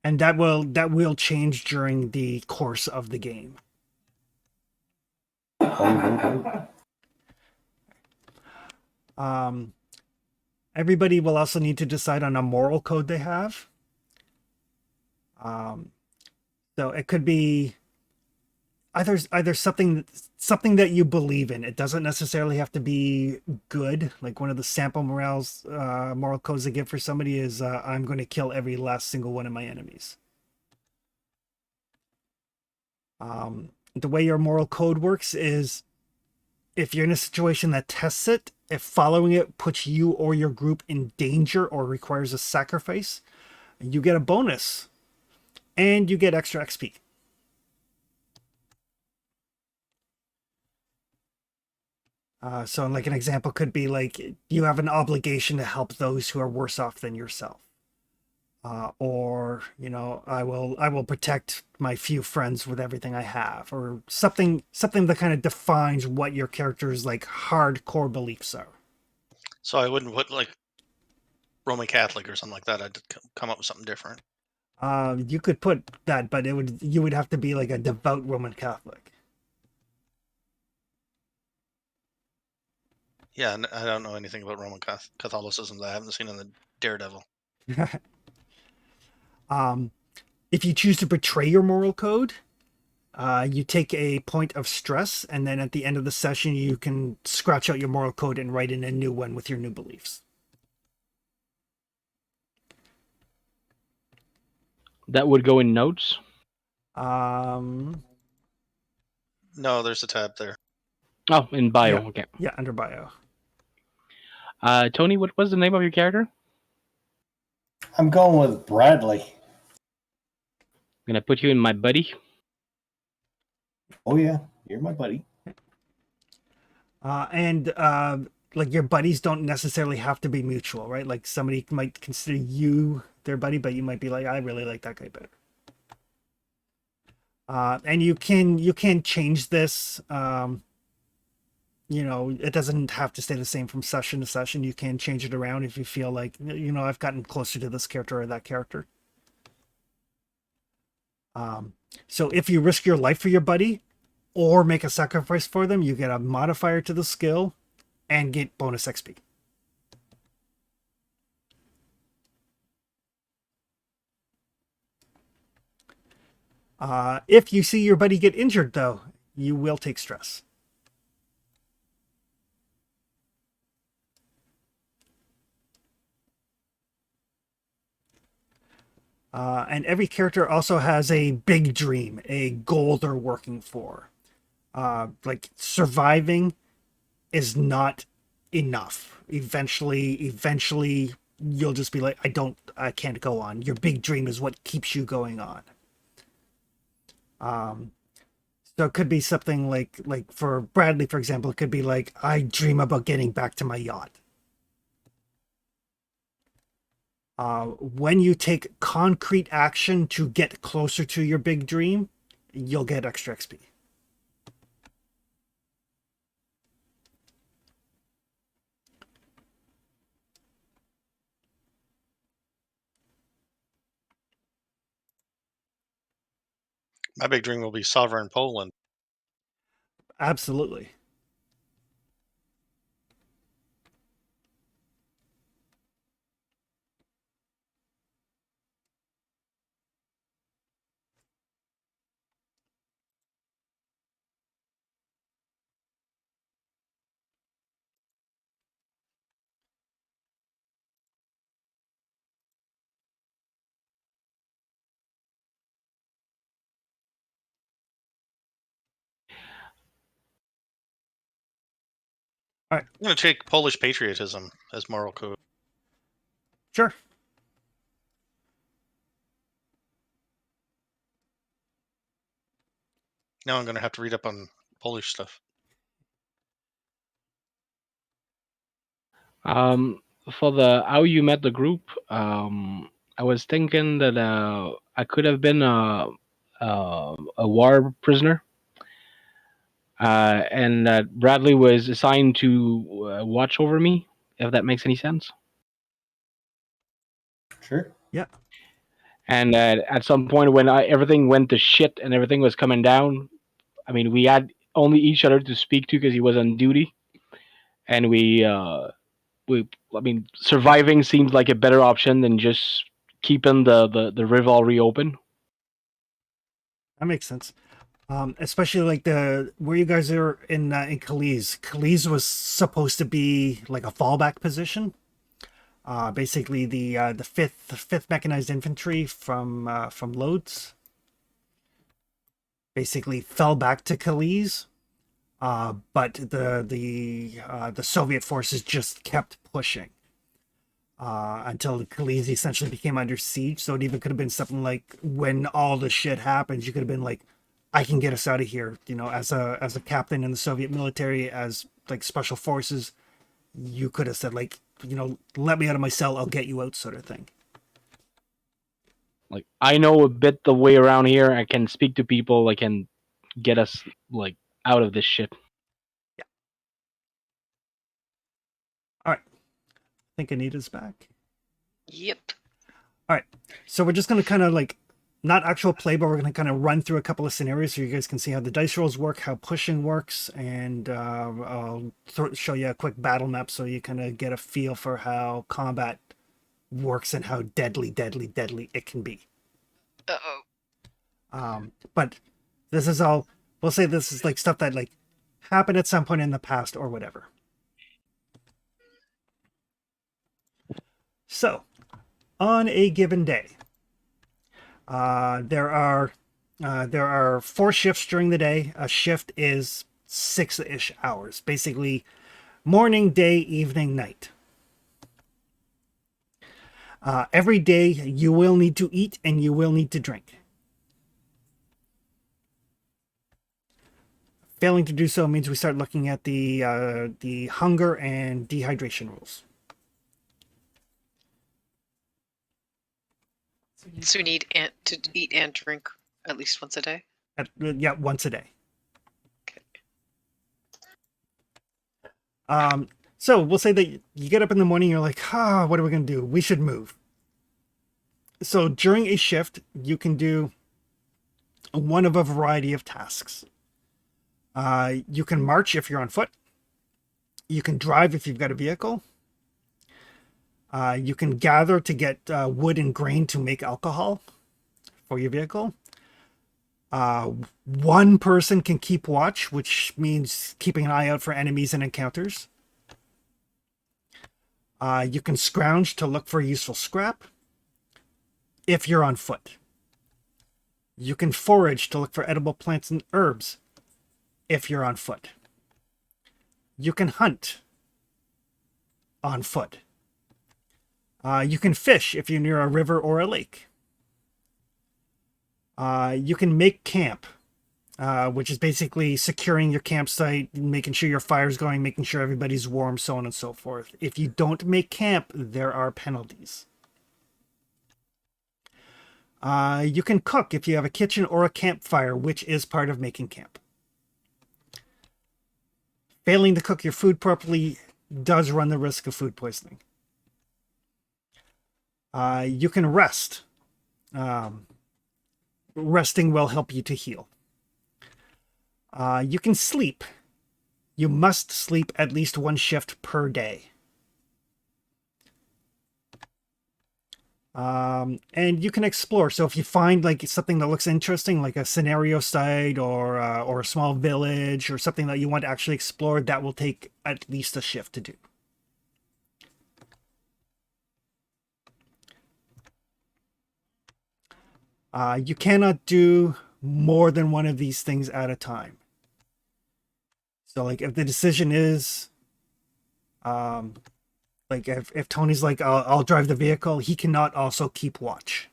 And that will change during the course of the game. Everybody will also need to decide on a moral code they have. So it could be either something that you believe in. It doesn't necessarily have to be good. Like one of the sample moral codes they give for somebody is I'm going to kill every last single one of my enemies. The way your moral code works is if you're in a situation that tests it, if following it puts you or your group in danger or requires a sacrifice, you get a bonus and you get extra XP. So like an example could be like you have an obligation to help those who are worse off than yourself. Or, you know, I will protect my few friends with everything I have, or something that kind of defines what your character's like hardcore beliefs are. So I wouldn't put like Roman Catholic or something like that. I'd come up with something different. You could put that, but you would have to be like a devout Roman Catholic. Yeah, I don't know anything about Roman Catholicism that I haven't seen in the Daredevil. If you choose to betray your moral code, you take a point of stress, and then at the end of the session, you can scratch out your moral code and write in a new one with your new beliefs. That would go in notes. No, there's a tab there. Oh, in bio. Yeah. Okay. Yeah, under bio. Tony, what was the name of your character? I'm going with Bradley. I'm gonna put you in my buddy. Oh yeah, you're my buddy. Like your buddies don't necessarily have to be mutual, right? Like somebody might consider you their buddy, but you might be like, I really like that guy better. And you can change this. You know, it doesn't have to stay the same from session to session. You can change it around if you feel like, you know, I've gotten closer to this character or that character. So if you risk your life for your buddy or make a sacrifice for them, you get a modifier to the skill and get bonus XP. If you see your buddy get injured, though, you will take stress. And every character also has a big dream, a goal they're working for. Like surviving is not enough. Eventually, you'll just be like, I can't go on. Your big dream is what keeps you going on. So it could be something like for Bradley, for example, it could be like, I dream about getting back to my yacht. When you take concrete action to get closer to your big dream, you'll get extra XP. My big dream will be sovereign Poland. Absolutely. I'm going to take Polish patriotism as moral code. Sure. Now I'm going to have to read up on Polish stuff. For the how you met the group, I was thinking that I could have been a war prisoner, and that Bradley was assigned to watch over me. If that makes any sense. Sure. Yeah. And at some point when everything went to shit and everything was coming down, I mean, we had only each other to speak to because he was on duty, and I mean, surviving seemed like a better option than just keeping the rivalry open. That makes sense. Especially like where you guys are in Calise. Calise was supposed to be like a fallback position. Basically the fifth mechanized infantry from Lodz basically fell back to Calise. But the Soviet forces just kept pushing until Calise essentially became under siege. So it even could have been something like, when all the shit happens, you could have been like, I can get us out of here. You know, as a captain in the Soviet military, as like special forces, you could have said like, you know, let me out of my cell, I'll get you out, sort of thing. Like, I know a bit the way around here. I can speak to people. I can get us like out of this shit. Yeah. All right. I think Anita's back. Yep. All right. So we're just going to kind of like, not actual play, but we're going to kind of run through a couple of scenarios so you guys can see how the dice rolls work, how pushing works, and I'll show you a quick battle map so you kind of get a feel for how combat works and how deadly it can be. Uh-oh. But this is all, we'll say this is like stuff that like happened at some point in the past or whatever. So, on a given day, there are 4 shifts during the day. A shift is 6-ish hours, basically morning, day, evening, night. Every day you will need to eat and you will need to drink. Failing to do so means we start looking at the hunger and dehydration rules. So we need to eat and drink at least once a day? Yeah, once a day. Okay. So we'll say that you get up in the morning, you're like, what are we going to do? We should move. So during a shift, you can do one of a variety of tasks. You can march if you're on foot. You can drive if you've got a vehicle. You can gather to get wood and grain to make alcohol for your vehicle. One person can keep watch, which means keeping an eye out for enemies and encounters. You can scrounge to look for useful scrap if you're on foot. You can forage to look for edible plants and herbs if you're on foot. You can hunt on foot. You can fish if you're near a river or a lake. You can make camp, which is basically securing your campsite, making sure your fire's going, making sure everybody's warm, so on and so forth. If you don't make camp, there are penalties. You can cook if you have a kitchen or a campfire, which is part of making camp. Failing to cook your food properly does run the risk of food poisoning. You can rest. Resting will help you to heal. You can sleep. You must sleep at least 1 shift per day. And you can explore. So if you find like something that looks interesting, like a scenario site or a small village or something that you want to actually explore, that will take at least a shift to do. You cannot do more than one of these things at a time. So like if the decision is Like if Tony's like, I'll drive the vehicle, he cannot also keep watch.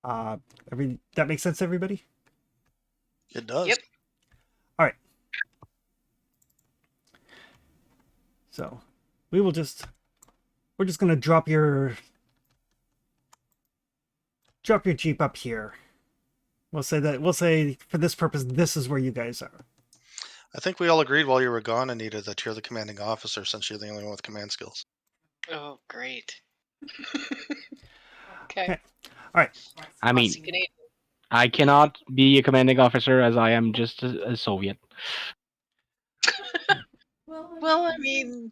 Uh, that makes sense, to everybody? It does. Yep. All right. So we're just gonna drop your Jeep up here. We'll say for this purpose, this is where you guys are. I think we all agreed while you were gone, Anita, that you're the commanding officer since you're the only one with command skills. Oh, great. Okay. Okay. All right. I mean, Aussie Canadian. I cannot be a commanding officer as I am just a Soviet. Well, I mean,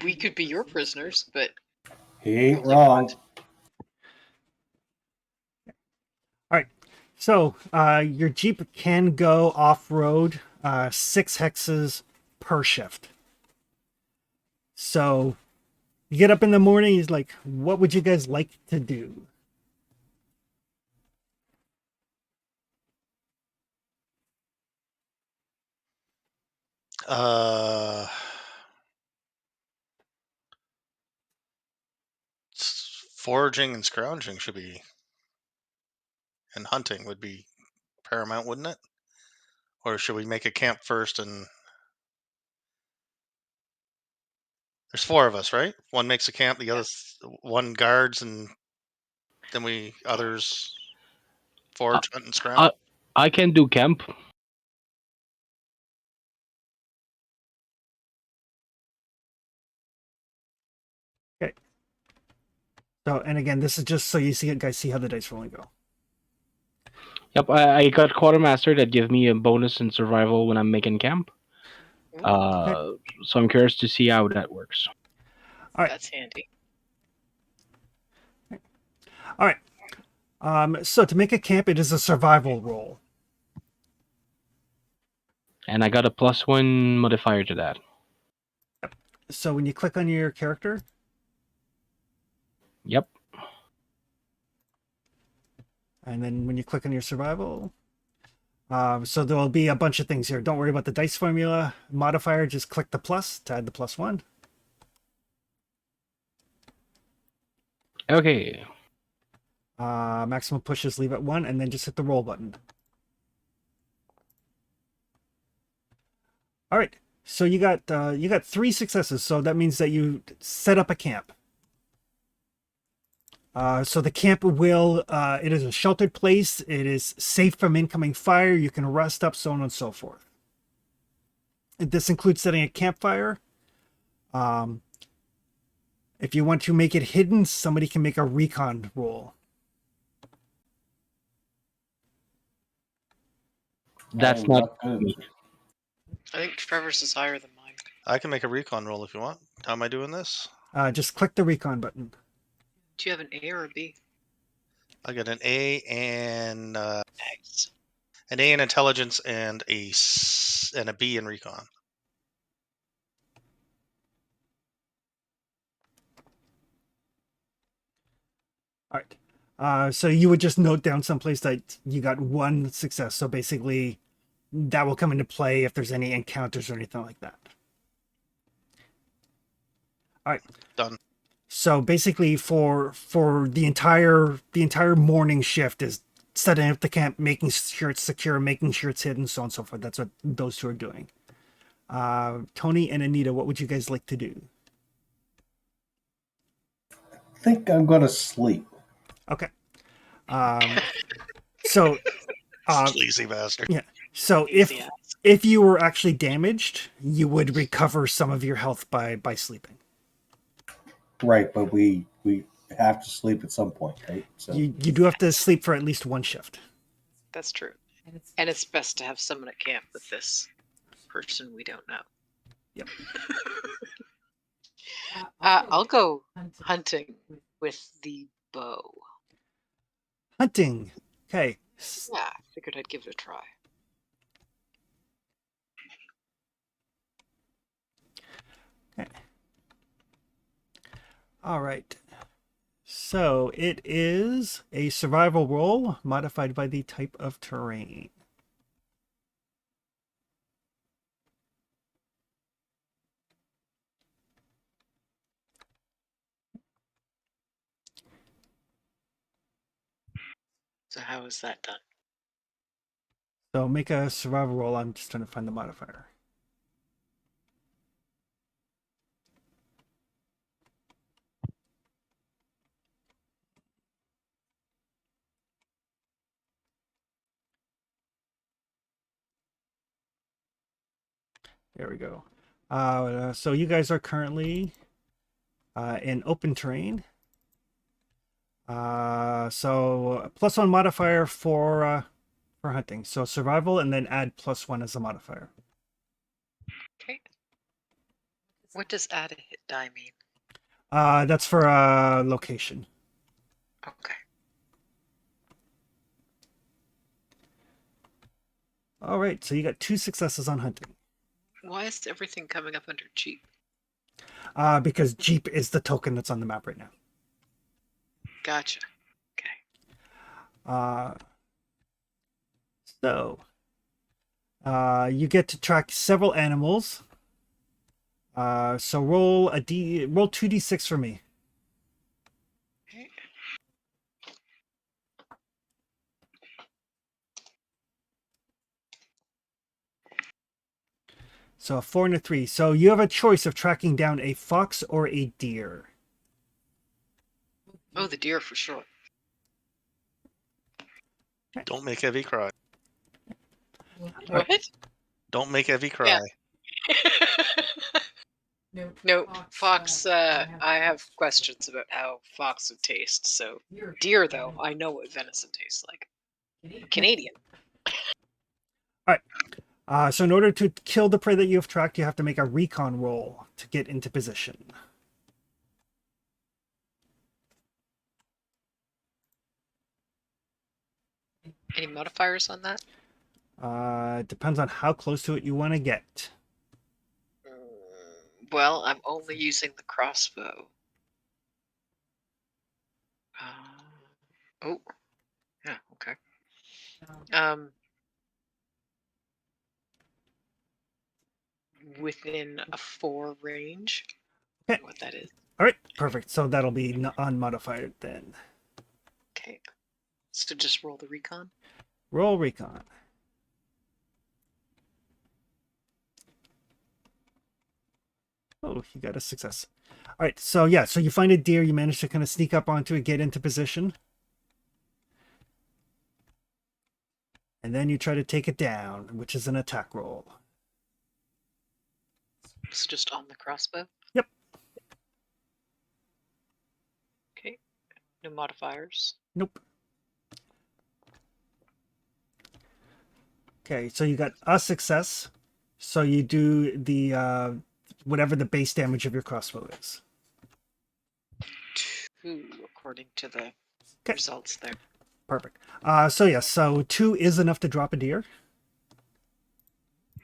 we could be your prisoners, but He ain't wrong. All right. So your Jeep can go off road 6 hexes per shift. So you get up in the morning, he's like, what would you guys like to do? Foraging and scrounging should be, and hunting would be paramount, wouldn't it? Or should we make a camp first? And there's 4 of us, right? One makes a camp, the other one guards, and then we others forage, hunt, and scrounge. I can do camp. Okay. So, and again, this is just so you guys see how the dice rolling go. Yep, I got quartermaster that gives me a bonus in survival when I'm making camp. Okay. So I'm curious to see how that works. All right. that's handy. All right. So to make a camp, it is a survival roll. And I got a +1 modifier to that. So when you click on your character, Yep. and then when you click on your survival, so there will be a bunch of things here. Don't worry about the dice formula modifier. Just click the plus to add the +1. Okay. Maximum pushes leave at 1, and then just hit the roll button. All right. So you got 3 successes. So that means that you set up a camp. So the camp will, it is a sheltered place. It is safe from incoming fire. You can rest up, so on and so forth. This includes setting a campfire. If you want to make it hidden, somebody can make a recon roll. That's I'm not good. I think Trevor's is higher than mine. I can make a recon roll if you want. How am I doing this? Just click the recon button. Do you have an A or a B? I got an A and Nice. an A in intelligence and a B in recon. All right. So you would just note down someplace that you got 1 success. So basically, that will come into play if there's any encounters or anything like that. All right. Done. So basically, for the entire morning shift is setting up the camp, making sure it's secure, making sure it's hidden, so on and so forth. That's what those 2 are doing. Tony and Anita, what would you guys like to do? I think I'm going to sleep. Okay. So, Sleazy bastard. yeah. So Easy ass. if you were actually damaged, you would recover some of your health by sleeping. Right, but we have to sleep at some point, right? So You do have to sleep for at least 1 shift. That's true. And it's best to have someone at camp with this person we don't know. Yep. I'll go hunting with the bow. Hunting. Okay. Yeah, I figured I'd give it a try. Okay. All right. So it is a survival roll modified by the type of terrain. So how is that done? So make a survival roll. I'm just trying to find the modifier. There we go. So you guys are currently in open terrain. So +1 modifier for hunting. So survival, and then add +1 as a modifier. Okay. What does add a hit die mean? That's for location. Okay. All right. So you got 2 successes on hunting. Why is everything coming up under Jeep? Because Jeep is the token that's on the map right now. Gotcha. Okay. So you get to track several animals. So roll 2d6 for me. Okay. So a 4 and a 3. So you have a choice of tracking down a fox or a deer. Oh, the deer for sure. Don't make Evie cry. What? Don't make Evie cry. No, fox. I have questions about how fox would taste. So deer, though, I know what venison tastes like. Canadian. So in order to kill the prey that you have tracked, you have to make a recon roll to get into position. Any modifiers on that? It depends on how close to it you want to get. Well, I'm only using the crossbow. Oh, yeah, okay. Within a 4 range. Okay. What that is. All right, perfect. So that'll be unmodified then. Okay. So just roll the recon. Roll recon. Oh, you got a success. All right, so yeah, so you find a deer, you manage to kind of sneak up onto it, get into position. And then you try to take it down, which is an attack roll. It's just on the crossbow? Yep. Okay. No modifiers. Nope. Okay, so you got a success. So you do the whatever the base damage of your crossbow is. 2, according to the Okay. results there. Perfect. So yes, so 2 is enough to drop a deer.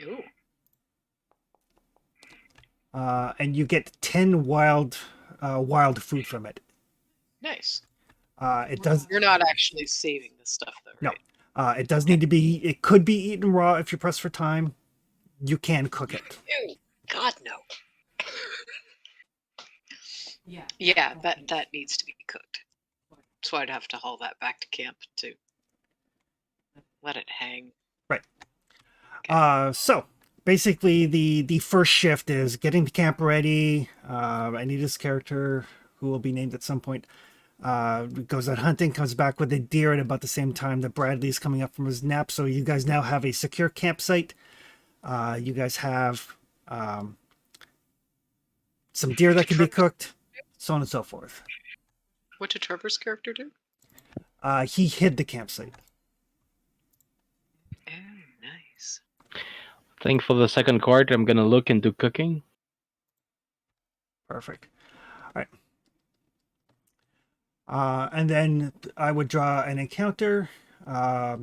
Ooh. And you get 10 wild food from it. Nice. It does. You're not actually saving this stuff, though, No. right? It does need to be. It could be eaten raw if you press for time. You can cook it. Ew. God, no. Yeah. Yeah, that needs to be cooked. So I'd have to haul that back to camp to let it hang. Right. So basically, the first shift is getting the camp ready. I need this character who will be named at some point. Goes out hunting, comes back with a deer at about the same time that Bradley's coming up from his nap. So you guys now have a secure campsite. You guys have some deer that can be cooked, so on and so forth. What did Trevor's character do? He hid the campsite. Oh, nice. I think for the second card, I'm gonna look into cooking. Perfect. All right. And then I would draw an encounter. I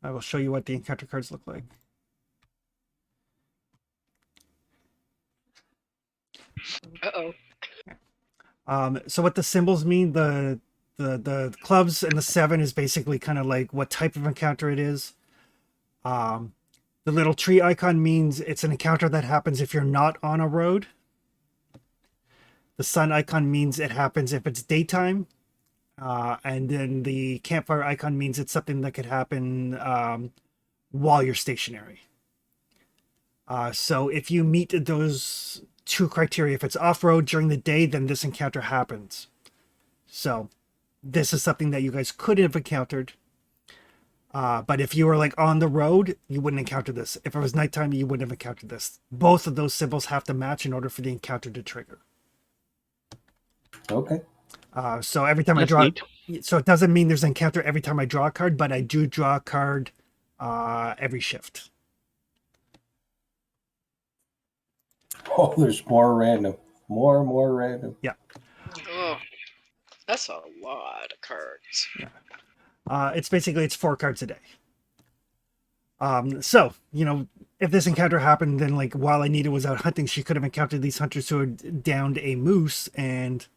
will show you what the encounter cards look like. Uh-oh. So what the symbols mean, the clubs and the 7 is basically kind of like what type of encounter it is. The little tree icon means it's an encounter that happens if you're not on a road. The sun icon means it happens if it's daytime. And then the campfire icon means it's something that could happen while you're stationary. So if you meet those 2 criteria, if it's off-road during the day, then this encounter happens. So this is something that you guys could have encountered. But if you were like on the road, you wouldn't encounter this. If it was nighttime, you wouldn't have encountered this. Both of those symbols have to match in order for the encounter to trigger. Okay. So every time That's I draw, neat. so it doesn't mean there's an encounter every time I draw a card, but I do draw a card every shift. Oh, there's more random. More random. Oh, that's a lot of cards. It's basically 4 cards a day. So, if this encounter happened, then like while Anita was out hunting, she could have encountered these hunters who had downed a moose, and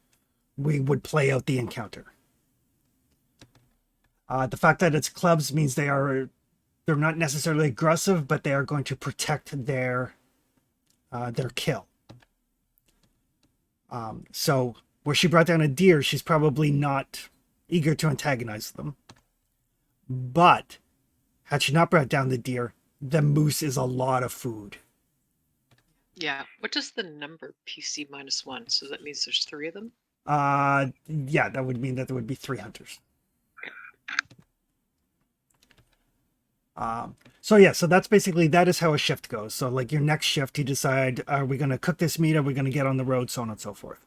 we would play out the encounter. The fact that it's clubs means they're not necessarily aggressive, but they are going to protect their kill. So where she brought down a deer, she's probably not eager to antagonize them. But had she not brought down the deer, the moose is a lot of food. Yeah. What does the number PC -1? So that means there's 3 of them? Yeah, that would mean that there would be 3 hunters. So that's basically, that is how a shift goes. So like your next shift, you decide, are we going to cook this meat? Are we going to get on the road? So on and so forth.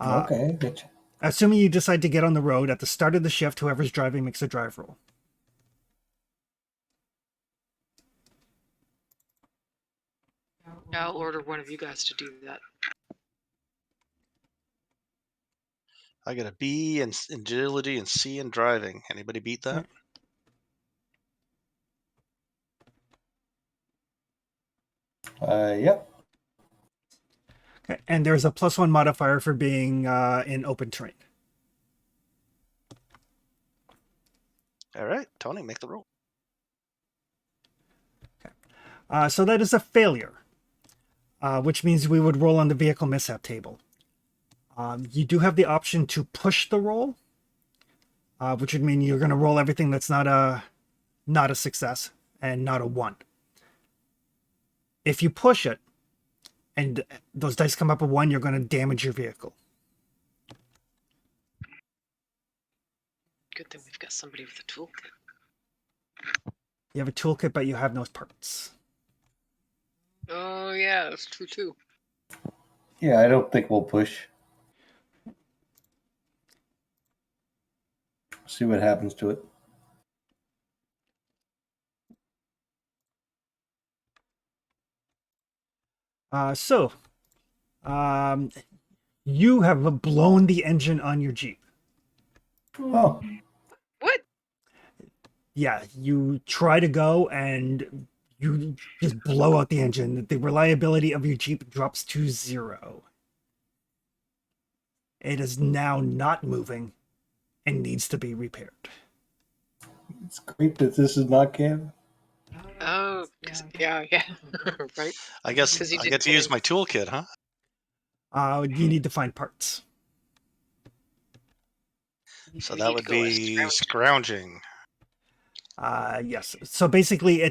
Okay, getcha. Assuming you decide to get on the road, at the start of the shift, whoever's driving makes a drive roll. I'll order one of you guys to do that. I got a B in agility and C in driving. Anybody beat that? Yep. Okay. And there's a +1 modifier for being in open terrain. All right, Tony, make the roll. So that is a failure, which means we would roll on the vehicle mishap table. You do have the option to push the roll, which would mean you're going to roll everything that's not a success and not a 1. If you push it and those dice come up a 1, you're going to damage your vehicle. Good thing we've got somebody with a toolkit. You have a toolkit, but you have no parts. Oh yeah, that's true too. Yeah, I don't think we'll push. See what happens to it. You have blown the engine on your Jeep. Oh, What? Yeah, you try to go and you just blow out the engine. The reliability of your Jeep drops to 0. It is now not moving and needs to be repaired. it's great that this is not canon. Oh, yeah, right. I guess 'Cause you I did get to use kill. my toolkit, huh? You need to find parts. So You that need would to go as be scrounging. scrounging. Yes. So basically,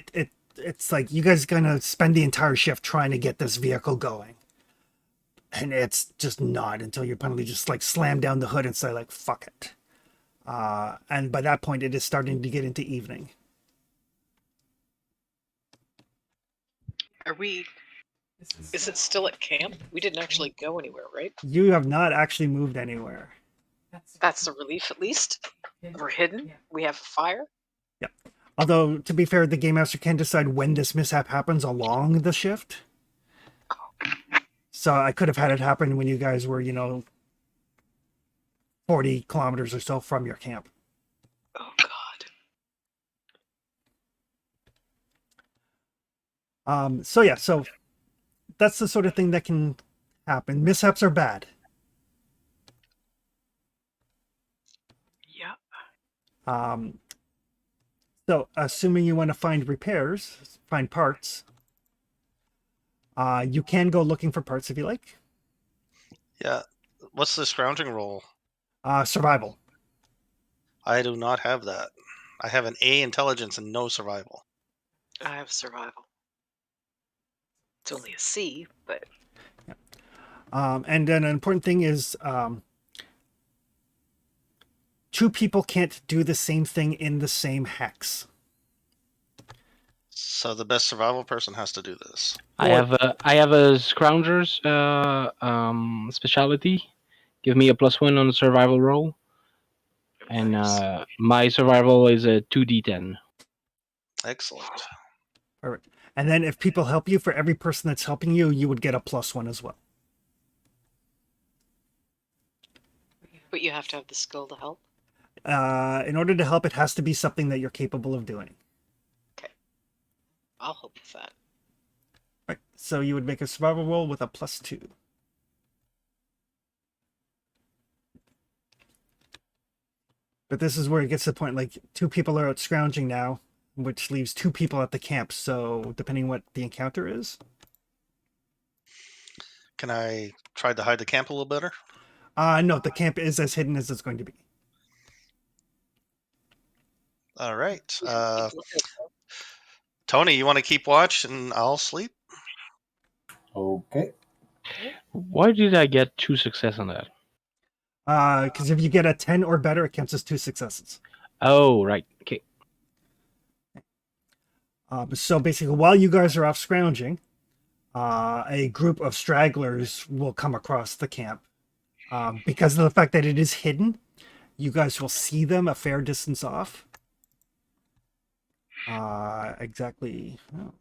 it's like you guys gonna spend the entire shift trying to get this vehicle going, and it's just not until you finally just like slam down the hood and say like fuck it. And by that point, it is starting to get into evening. Are we? Is it still at camp? We didn't actually go anywhere, right? You have not actually moved anywhere. That's a relief, at least. We're hidden. We have a fire. Although, to be fair, the game master can decide when this mishap happens along the shift. So I could have had it happen when you guys were, 40 kilometers or so from your camp. Oh God. So that's the sort of thing that can happen. Mishaps are bad. Yeah. So, assuming you want to find repairs, find parts, you can go looking for parts if you like. Yeah. What's the scrounging roll? Survival. I do not have that. I have an A intelligence and no survival. I have survival. It's only a C, but And then an important thing is two people can't do the same thing in the same hex. So the best survival person has to do this. I have a scrounger's specialty. Give me a +1 on the survival roll, and nice. my survival is a 2d10. Excellent. All right. And then if people help you, for every person that's helping you, you would get a +1 as well. But you have to have the skill to help. In order to help, it has to be something that you're capable of doing. I'll help with that. Right. So you would make a survival roll with a +2. But this is where it gets to the point, like, two people are out scrounging now, which leaves two people at the camp. So depending what the encounter is. Can I try to hide the camp a little better? No, the camp is as hidden as it's going to be. All right. Keep looking. Tony, you want to keep watch and I'll sleep? Okay. Why did I get 2 success on that? Because if you get a 10 or better, it counts as 2 successes. Oh, right. Okay. So basically, while you guys are off scrounging, a group of stragglers will come across the camp. Because of the fact that it is hidden, you guys will see them a fair distance off. Exactly. Oh.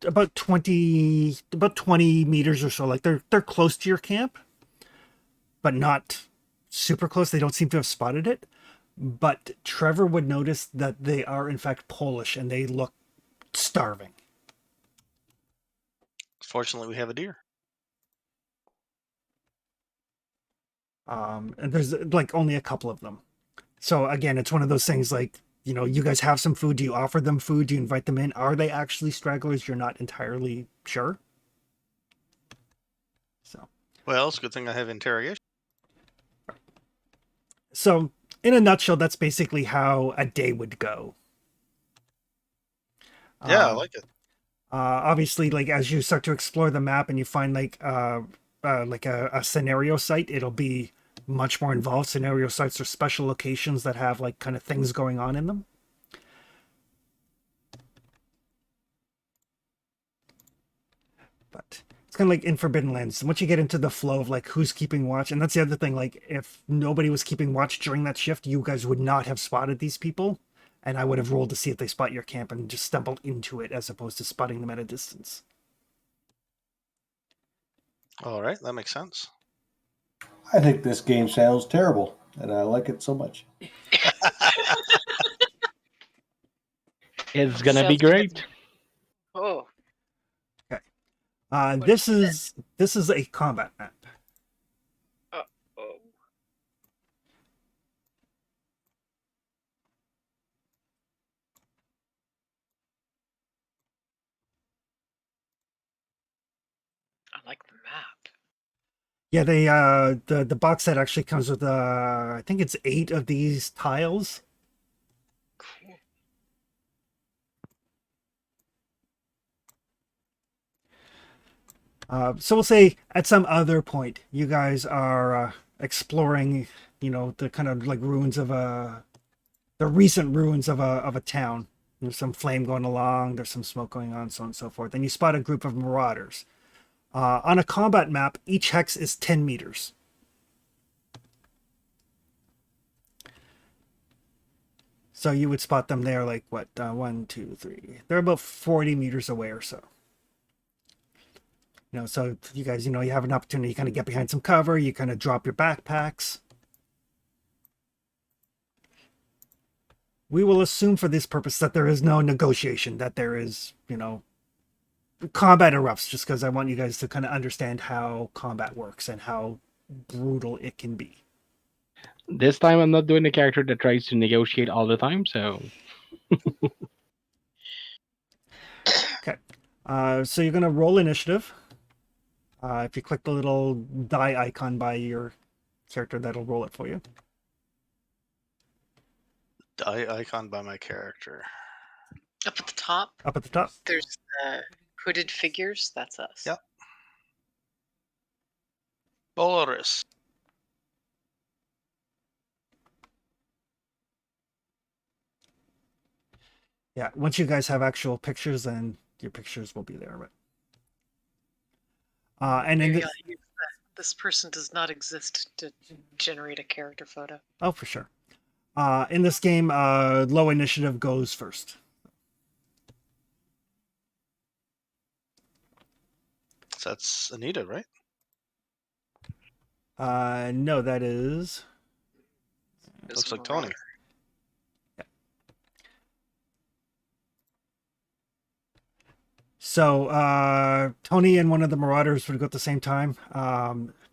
About 20 meters or so. Like they're close to your camp, but not super close. They don't seem to have spotted it. But Trevor would notice that they are in fact Polish and they look starving. Fortunately, we have a deer. And there's like only a couple of them. So again, it's one of those things like, you know, you guys have some food. Do you offer them food? Do you invite them in? Are they actually stragglers? You're not entirely sure. So, Well, it's a good thing I have interrogation. so in a nutshell, that's basically how a day would go. Yeah, I like it. Obviously, like as you start to explore the map and you find like a scenario site, it'll be much more involved. Scenario sites are special locations that have like kind of things going on in them. But it's kind of like in Forbidden Lands. Once you get into the flow of like who's keeping watch, and that's the other thing, like if nobody was keeping watch during that shift, you guys would not have spotted these people. And I would have rolled to see if they spot your camp and just stumbled into it as opposed to spotting them at a distance. All right, that makes sense. I think this game sounds terrible, and I like it so much. It's gonna be Sounds good. great. Oh, This is a combat map. oh. I like the map. Yeah, the box set actually comes with I think it's 8 of these tiles. Cool. So we'll say at some other point you guys are exploring, you know, the kind of like ruins of the recent ruins of a town. There's some flame going along, there's some smoke going on, so on and so forth. And you spot a group of marauders. On a combat map, each hex is 10 meters. So you would spot them there like what, 1, 2, 3. They're about 40 meters away or so. You know, so you guys, you know, you have an opportunity to kind of get behind some cover. You kind of drop your backpacks. We will assume for this purpose that there is no negotiation, that there is, combat erupts, just because I want you guys to kind of understand how combat works and how brutal it can be. This time I'm not doing the character that tries to negotiate all the time, so Okay. So you're going to roll initiative. If you click the little die icon by your character, that'll roll it for you. Die icon by my character. Up at the top, Up at the top. there's hooded figures. That's us. Yep. Boris. Yeah, once you guys have actual pictures, then your pictures will be there. But and then Maybe I'll use that. This person does not exist to generate a character photo. oh, for sure. In this game, low initiative goes first. So that's Anita, right? No, that is. Looks like Tony. So Tony and one of the Marauders would go at the same time.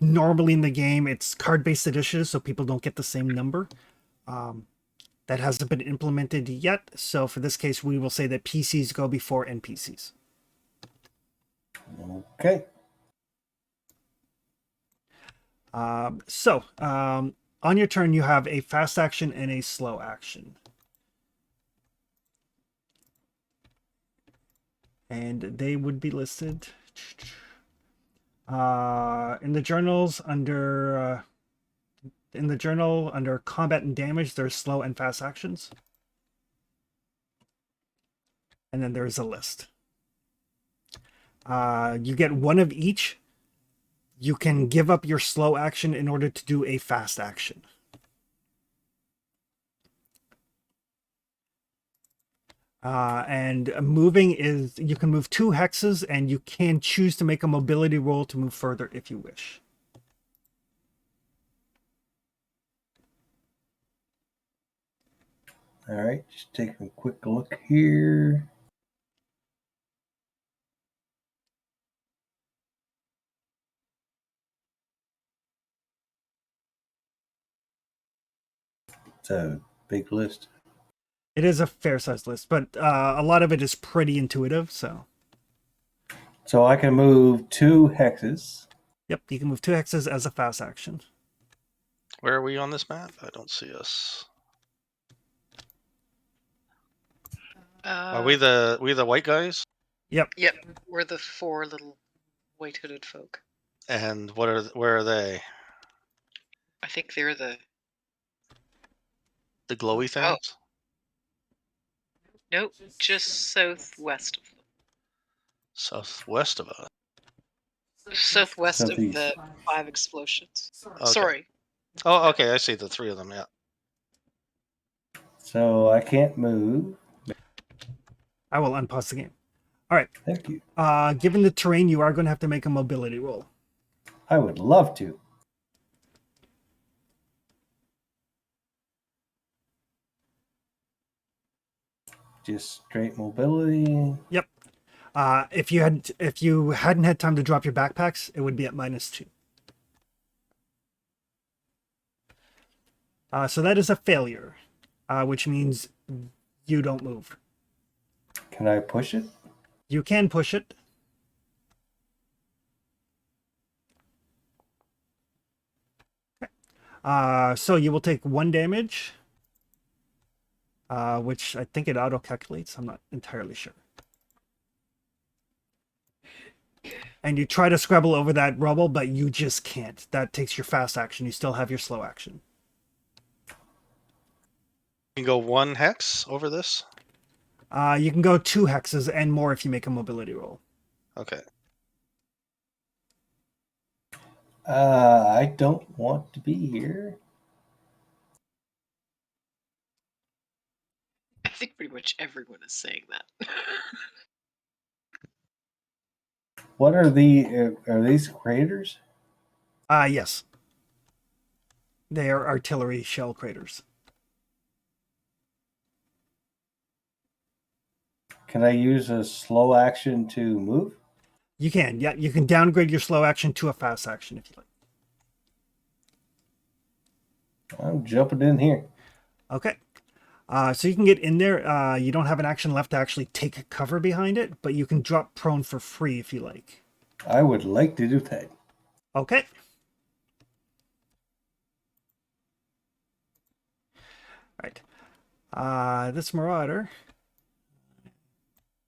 Normally in the game, it's card-based initiative, so people don't get the same number. That hasn't been implemented yet. So for this case, we will say that PCs go before NPCs. Okay. On your turn, you have a fast action and a slow action. And they would be listed in the journals under under combat and damage. There's slow and fast actions, and then there's a list. You get one of each. You can give up your slow action in order to do a fast action. And moving is, you can move 2 hexes, and you can choose to make a mobility roll to move further if you wish. All right, just taking a quick look here. It's a big list. It is a fair-sized list, but a lot of it is pretty intuitive, so. So I can move 2 hexes. Yep, you can move 2 hexes as a fast action. Where are we on this map? I don't see us. Are we the white guys? Yep. Yep, we're the 4 little white hooded folk. And where are they? I think they're the glowy things? nope, just southwest of them. Southwest of us. Southwest Southeast. of the 5 explosions. Okay. Sorry. Oh, okay. I see the 3 of them. Yeah. So I can't move. I will unpause the game. All right. Thank you. Given the terrain, you are going to have to make a mobility roll. I would love to. Just straight mobility. Yep. If you hadn't had time to drop your backpacks, it would be at -2. So that is a failure, which means you don't move. Can I push it? You can push it. So you will take 1 damage, which I think it auto calculates. I'm not entirely sure. And you try to scrabble over that rubble, but you just can't. That takes your fast action. You still have your slow action. You can go 1 hex over this? You can go 2 hexes and more if you make a mobility roll. Okay. I don't want to be here. I think pretty much everyone is saying that. What are these craters? Yes. They are artillery shell craters. Can I use a slow action to move? You can, yeah. You can downgrade your slow action to a fast action if you like. I'm jumping in here. Okay. So you can get in there. You don't have an action left to actually take cover behind it, but you can drop prone for free if you like. I would like to do that. Okay. All right. This Marauder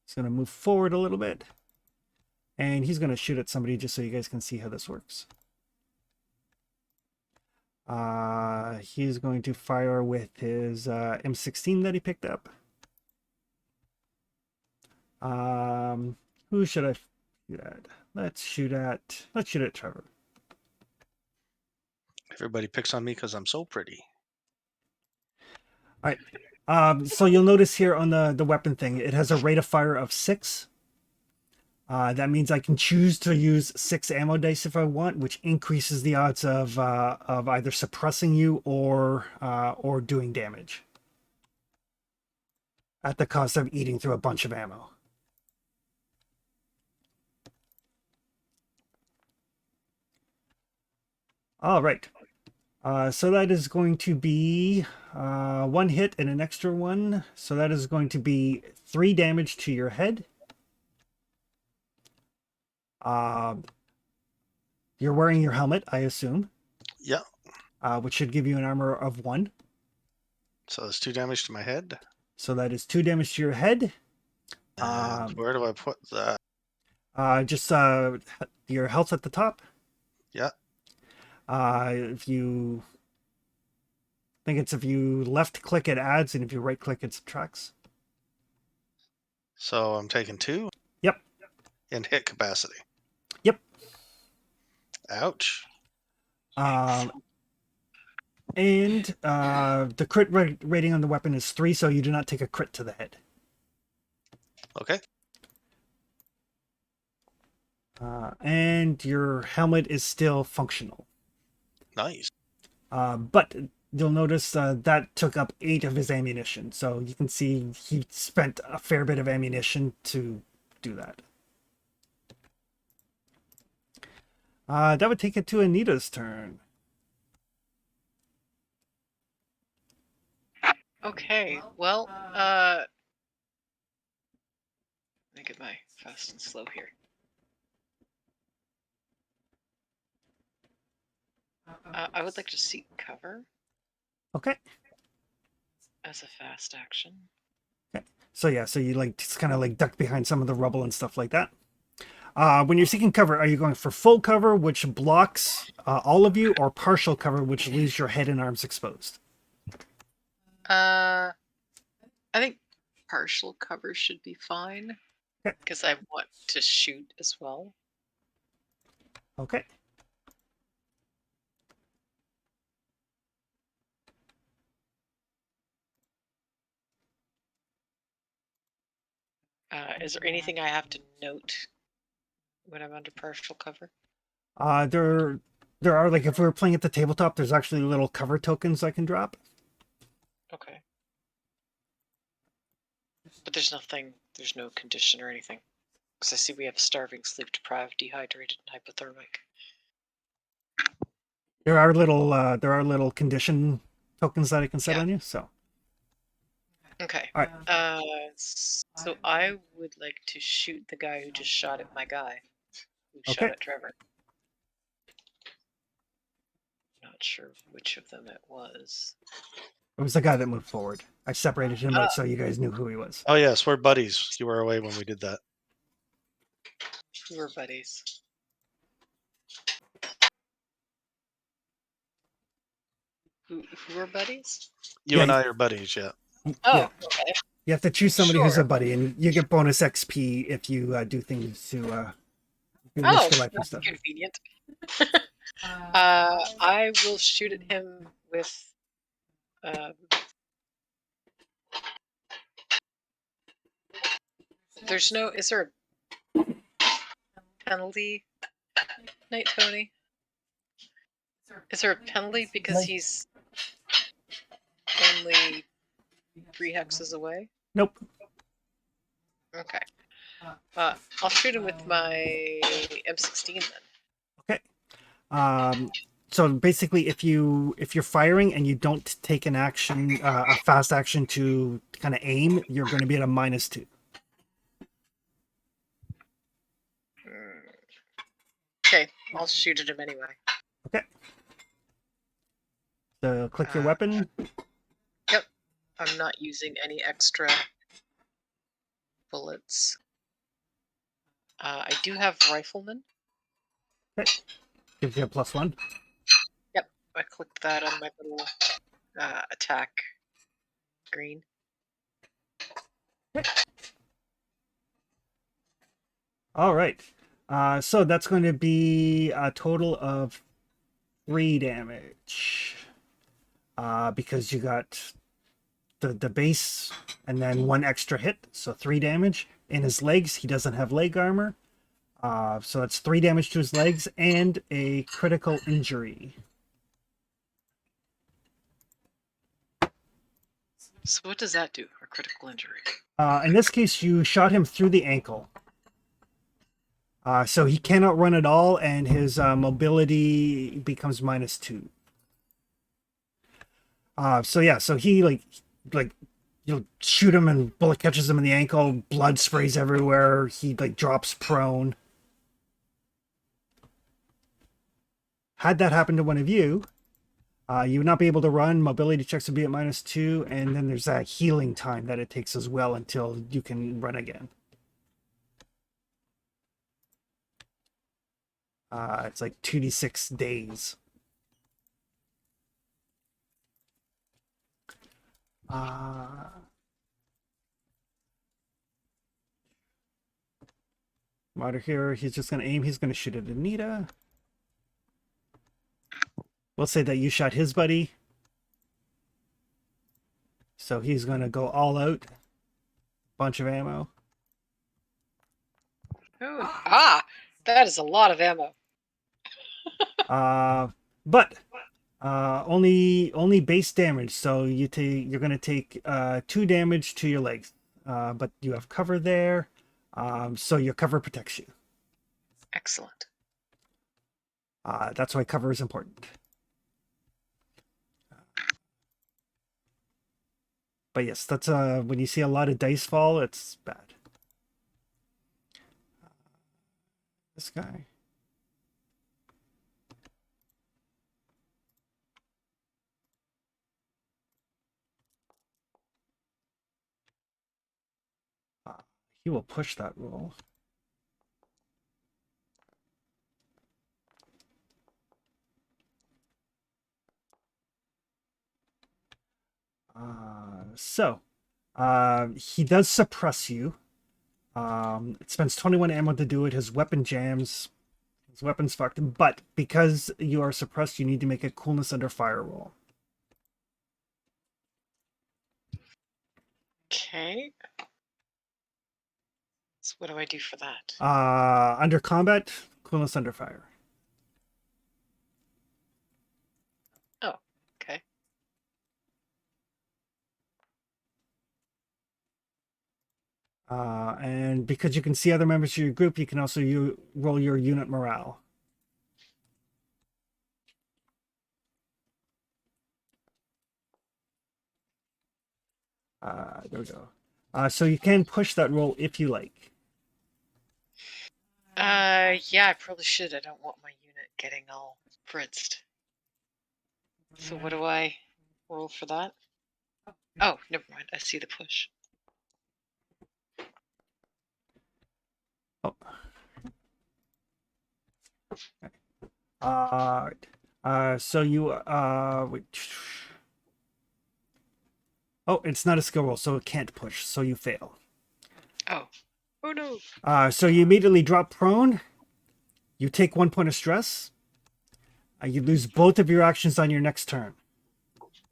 is going to move forward a little bit. And he's going to shoot at somebody just so you guys can see how this works. He's going to fire with his M16 that he picked up. Who should I shoot at? Let's shoot at Trevor. Everybody picks on me because I'm so pretty. All right. So you'll notice here on the weapon thing, it has a rate of fire of 6. That means I can choose to use 6 ammo dice if I want, which increases the odds of either suppressing you or doing damage at the cost of eating through a bunch of ammo. All right. So that is going to be 1 hit and an extra 1. So that is going to be 3 damage to your head. You're wearing your helmet, I assume. Yeah. Which should give you an armor of 1. So it's 2 damage to my head. So that is 2 damage to your head. And where do I put that? Just your health at the top. Yeah. If you left click it adds, and if you right click it subtracts. So I'm taking 2? Yep. In hit capacity. Yep. Ouch. And the crit rating on the weapon is 3, so you do not take a crit to the head. Okay. And your helmet is still functional. Nice. But you'll notice that took up 8 of his ammunition. So you can see he spent a fair bit of ammunition to do that. That would take it to Anita's turn. Okay, well, let me get my fast and slow here. I would like to seek cover Okay. as a fast action. Okay. So yeah, so you like just kind of like duck behind some of the rubble and stuff like that. When you're seeking cover, are you going for full cover, which blocks all of you, or partial cover, which leaves your head and arms exposed? I think partial cover should be fine. Okay. Because I want to shoot as well. Okay. Is there anything I have to note when I'm under partial cover? There are, like, if we were playing at the tabletop, there's actually little cover tokens I can drop. Okay. But there's no condition or anything. Because I see we have starving, sleep deprived, dehydrated, and hypothermic. There are little condition tokens that I can set on you, so. Okay. All right. So I would like to shoot the guy who just shot at my guy. Who shot at Trevor. Not sure which of them it was. It was the guy that moved forward. I separated him out so you guys knew who he was. Oh yes, we're buddies. You were away when we did that. We were buddies. Who were buddies? You and I are buddies, yeah. Oh, Yeah. okay. You have to choose somebody who's Sure. a buddy, and you get bonus XP if you do things to risk your life and That's stuff. convenient. I will shoot at him with. Is there a penalty, Night Tony? Is there a penalty because he's only 3 hexes away? Nope. Okay. I'll shoot him with my M16 then. Okay. So basically, if you're firing and you don't take an action, a fast action to kind of aim, you're going to be at a -2. Okay, I'll shoot at him anyway. Okay. So click your weapon. Yep. I'm not using any extra bullets. I do have rifleman. Okay. Gives you a +1. Yep. I clicked that on my little attack screen. All right. So that's going to be a total of 3 damage. Because you got the base and then 1 extra hit, so 3 damage. In his legs, he doesn't have leg armor. So that's 3 damage to his legs and a critical injury. So what does that do? A critical injury. In this case, you shot him through the ankle. So he cannot run at all, and his mobility becomes -2. So he like you'll shoot him and bullet catches him in the ankle, blood sprays everywhere, he like drops prone. Had that happen to one of you, you would not be able to run, mobility checks would be at -2, and then there's that healing time that it takes as well until you can run again. It's like 2d6 days. Martyr here, he's just going to aim. He's going to shoot at Anita. We'll say that you shot his buddy. So he's going to go all out. Bunch of ammo. Ooh. That is a lot of ammo. But only base damage. So you're going to take 2 damage to your legs. But you have cover there. So your cover protects you. Excellent. That's why cover is important. But yes, that's when you see a lot of dice fall, it's bad. This guy. He will push that roll. He does suppress you. It spends 21 ammo to do it. His weapon jams. His weapon's fucked. But because you are suppressed, you need to make a coolness under fire roll. Okay. So what do I do for that? Under combat, coolness under fire. Oh, okay. And because you can see other members of your group, you can also roll your unit morale. There we go. So you can push that roll if you like. Yeah, I probably should. I don't want my unit getting all fritzed. So what do I roll for that? Oh, never mind. I see the push. Oh. So you wait. Oh, it's not a skill roll, so it can't push, so you fail. Oh. Oh no. So you immediately drop prone. You take 1 point of stress. You lose both of your actions on your next turn.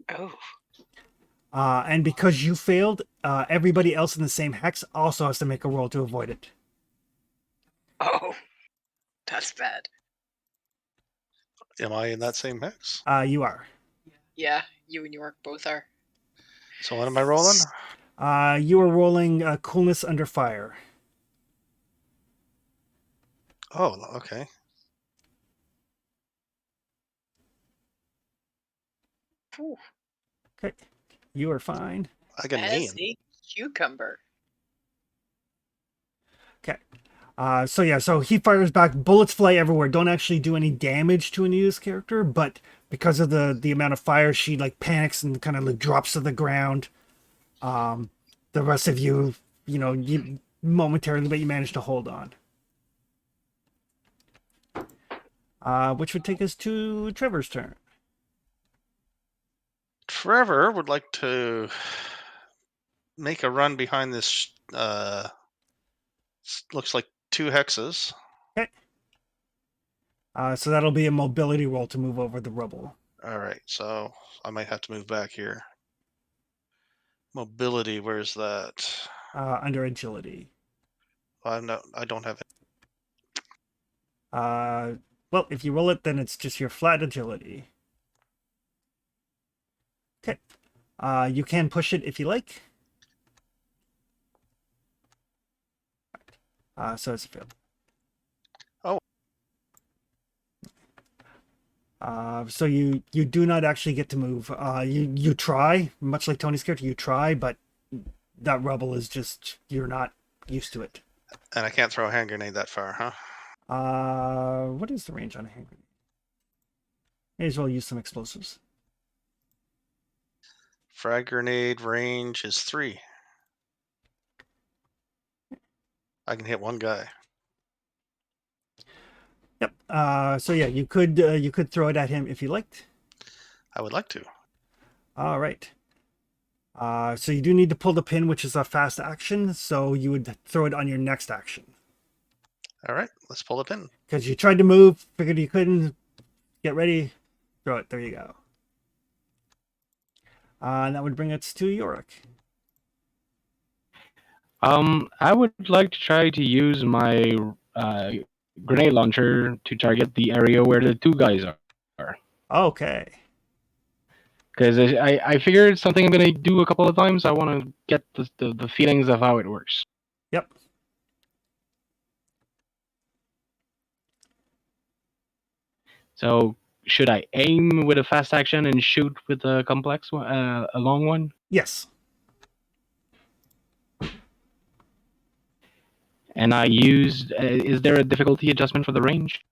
Oh. And because you failed, everybody else in the same hex also has to make a roll to avoid it. Oh. That's bad. Am I in that same hex? You are. Yeah, you and York both are. So what am I rolling? You are rolling coolness under fire. Oh, okay. Whew, Okay. You are fine. I got an A. as a cucumber. Okay. So he fires back. Bullets fly everywhere. Don't actually do any damage to Anita's character, but because of the amount of fire, she like panics and kind of like drops to the ground. The rest of you, you momentarily, but you manage to hold on. Which would take us to Trevor's turn. Trevor would like to make a run behind this. Looks like 2 hexes. Okay. So that'll be a mobility roll to move over the rubble. All right, so I might have to move back here. Mobility, where's that? Under agility. I don't have it. Well, if you roll it, then it's just your flat agility. Okay. You can push it if you like. So it's a fail. Oh. So you do not actually get to move. You try, much like Tony's character, you try, but that rubble is just, you're not used to it. And I can't throw a hand grenade that far, huh? What is the range on a hand grenade? May as well use some explosives. Frag grenade range is 3. I can hit 1 guy. Yep. So yeah, you could throw it at him if you liked. I would like to. All right. So you do need to pull the pin, which is a fast action. So you would throw it on your next action. All right, let's pull the pin. Because you tried to move, figured you couldn't. Get ready, throw it. There you go. And that would bring us to Yorick. I would like to try to use my grenade launcher to target the area where the 2 guys are. Okay. Because I figured it's something I'm going to do a couple of times. I want to get the feelings of how it works. Yep. So should I aim with a fast action and shoot with a complex one, a long one? Yes. And I used. Is there a difficulty adjustment for the range?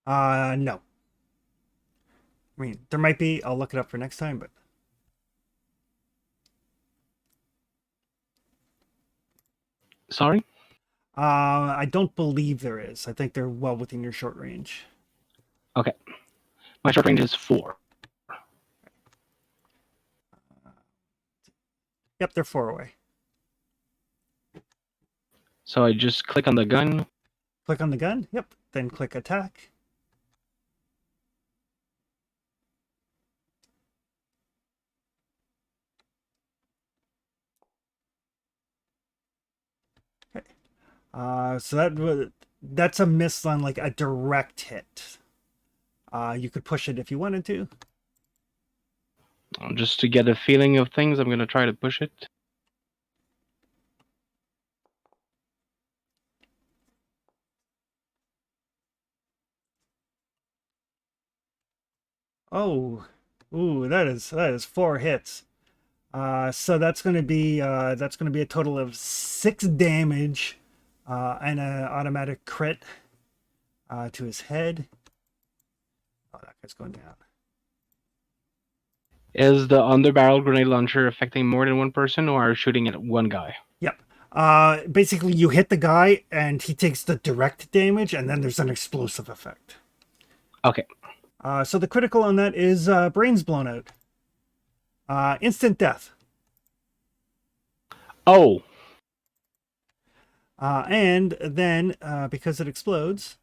No. I mean, there might be. I'll look it up for next time, but. Sorry? I don't believe there is. I think they're well within your short range. Okay. My short range is 4. Yep, they're 4 away. So I just click on the gun. Click on the gun. Yep. Then click attack. Okay. So that's a miss on like a direct hit. You could push it if you wanted to. Just to get a feeling of things, I'm going to try to push it. Oh, ooh, that is 4 hits. So that's going to be a total of 6 damage, and an automatic crit to his head. Oh, that guy's going down. Is the underbarrel grenade launcher affecting more than one person, or shooting at one guy? Yep. Basically, you hit the guy, and he takes the direct damage, and then there's an explosive effect. Okay. So the critical on that is brains blown out. Instant death. Oh. And then, because it explodes,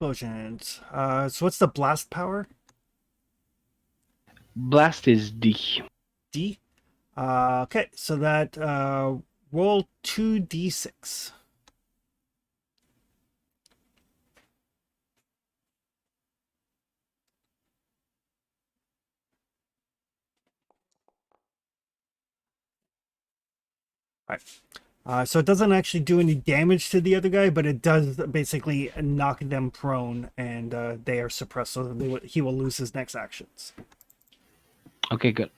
explosions. So what's the blast power? Blast is D. D. Okay, so that roll 2d6. Right. So it doesn't actually do any damage to the other guy, but it does basically knock them prone, and they are suppressed, so he will lose his next actions. Okay, good.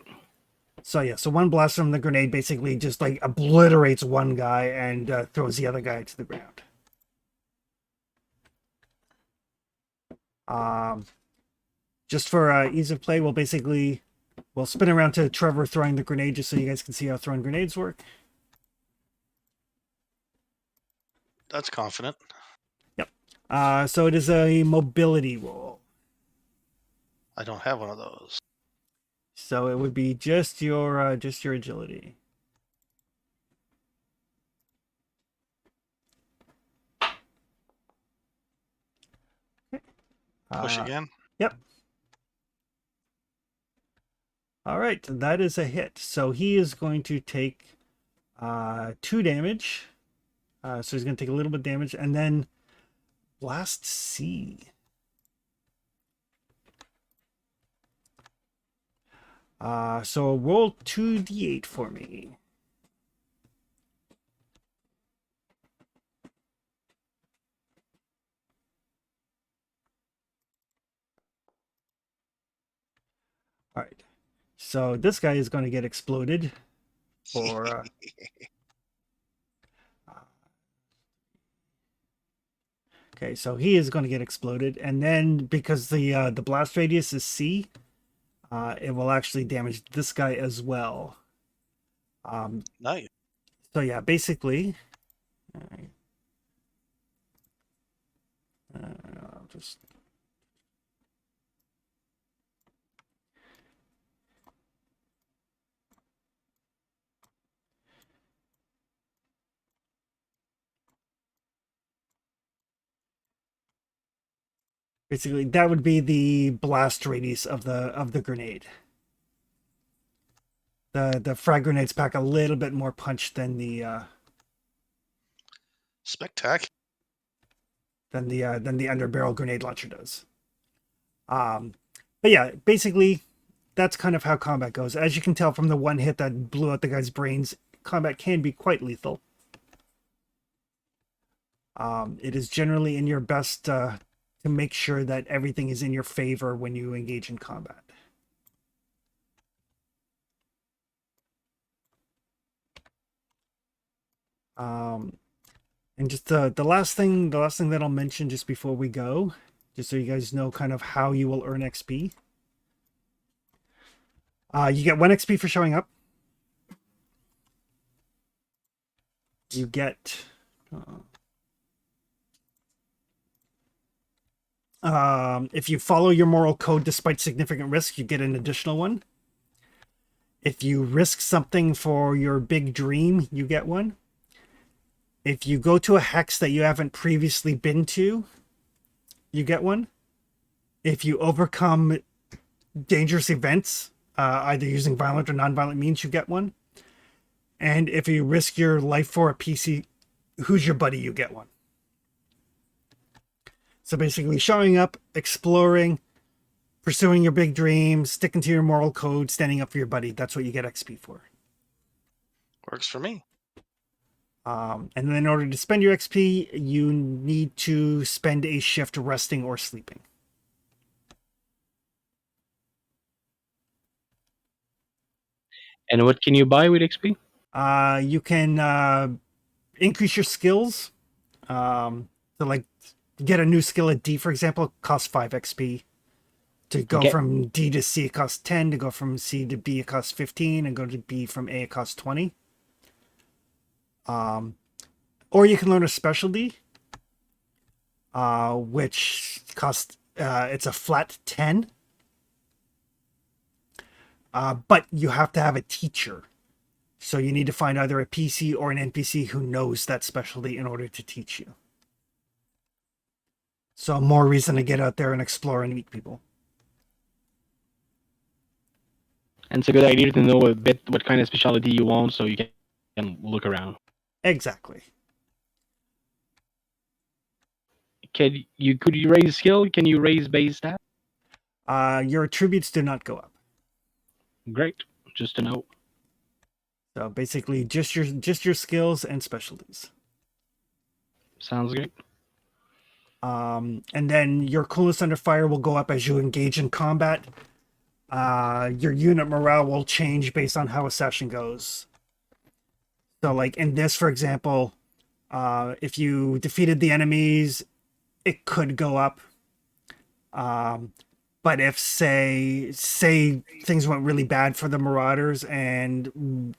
So yeah, so one blast from the grenade basically just like obliterates one guy and throws the other guy to the ground. Just for ease of play, we'll spin around to Trevor throwing the grenade just so you guys can see how throwing grenades work. That's confident. Yep. So it is a mobility roll. I don't have one of those. So it would be just your agility. Push again. Yep. All right, that is a hit. So he is going to take 2 damage. So he's going to take a little bit of damage, and then Blast C. So roll 2d8 for me. All right. So this guy is going to get exploded for okay, so he is going to get exploded, and then because the blast radius is C, it will actually damage this guy as well. Nice. So yeah, basically, I'll just basically that would be the blast radius of the grenade. The frag grenades pack a little bit more punch than the Spectacular. underbarrel grenade launcher does. But yeah, basically that's kind of how combat goes. As you can tell from the one hit that blew out the guy's brains, combat can be quite lethal. It is generally in your best to make sure that everything is in your favor when you engage in combat. And just the last thing that I'll mention just before we go, just so you guys know kind of how you will earn XP. You get 1 XP for showing up. You get if you follow your moral code despite significant risk, you get an additional 1. If you risk something for your big dream, you get 1. If you go to a hex that you haven't previously been to, you get 1. If you overcome dangerous events, either using violent or non-violent means, you get 1. And if you risk your life for a PC, who's your buddy, you get 1. So basically showing up, exploring, pursuing your big dreams, sticking to your moral code, standing up for your buddy, that's what you get XP for. Works for me. And then in order to spend your XP, you need to spend a shift resting or sleeping. And what can you buy with XP? You can increase your skills. So like get a new skill at D, for example, it costs 5 XP. To go Okay. from D to C, it costs 10. To go from C to B, it costs 15. And go to B from A, it costs 20. Or you can learn a specialty, which costs, it's a flat 10. But you have to have a teacher. So you need to find either a PC or an NPC who knows that specialty in order to teach you. So more reason to get out there and explore and meet people. And it's a good idea to know a bit what kind of specialty you want, so you can look around. Exactly. Could you raise skill? Can you raise base stat? Your attributes do not go up. Great, just to know. So basically, just your skills and specialties. Sounds great. And then your coolness under fire will go up as you engage in combat. Your unit morale will change based on how a session goes. So, like in this, for example, if you defeated the enemies, it could go up. But if say things went really bad for the Marauders and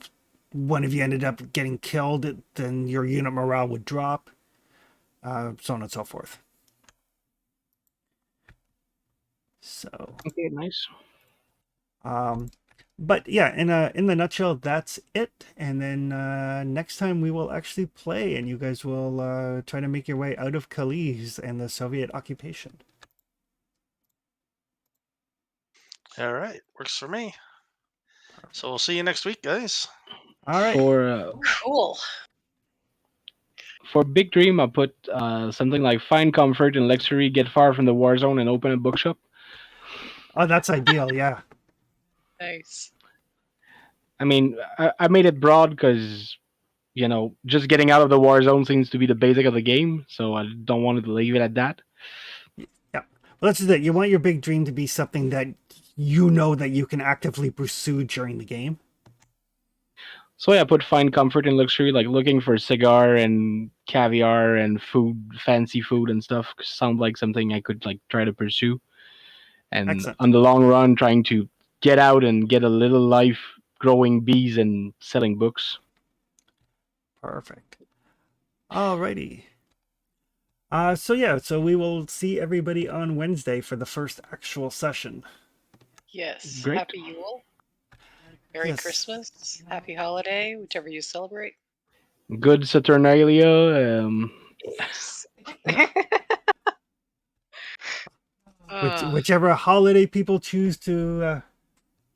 one of you ended up getting killed, then your unit morale would drop. So on and so forth. So Okay, nice. But yeah, in the nutshell, that's it. And then next time we will actually play, and you guys will try to make your way out of Kalisz and the Soviet occupation. All right, works for me. So we'll see you next week, guys. All right. Cool. For Big Dream, I put something like find comfort and luxury, get far from the war zone, and open a bookshop. Oh, that's ideal. Yeah. Nice. I mean, I made it broad because, just getting out of the war zone seems to be the basic of the game, so I don't want to leave it at that. Yeah. Well, that's it. You want your big dream to be something that you know that you can actively pursue during the game. So yeah, I put find comfort and luxury, like looking for cigar and caviar and food, fancy food and stuff. Sound like something I could like try to pursue. And Excellent. on the long run, trying to get out and get a little life growing bees and selling books. Perfect. Alrighty. So we will see everybody on Wednesday for the first actual session. Yes. Great. Happy Yule. Merry Yes. Christmas. Happy holiday, whichever you celebrate. Good Saturnalia. Yes. Whichever holiday people choose to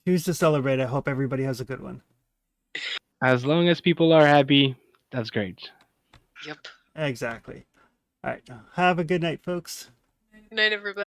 celebrate, I hope everybody has a good one. As long as people are happy, that's great. Yep. Exactly. All right. Have a good night, folks. Good night, everybody.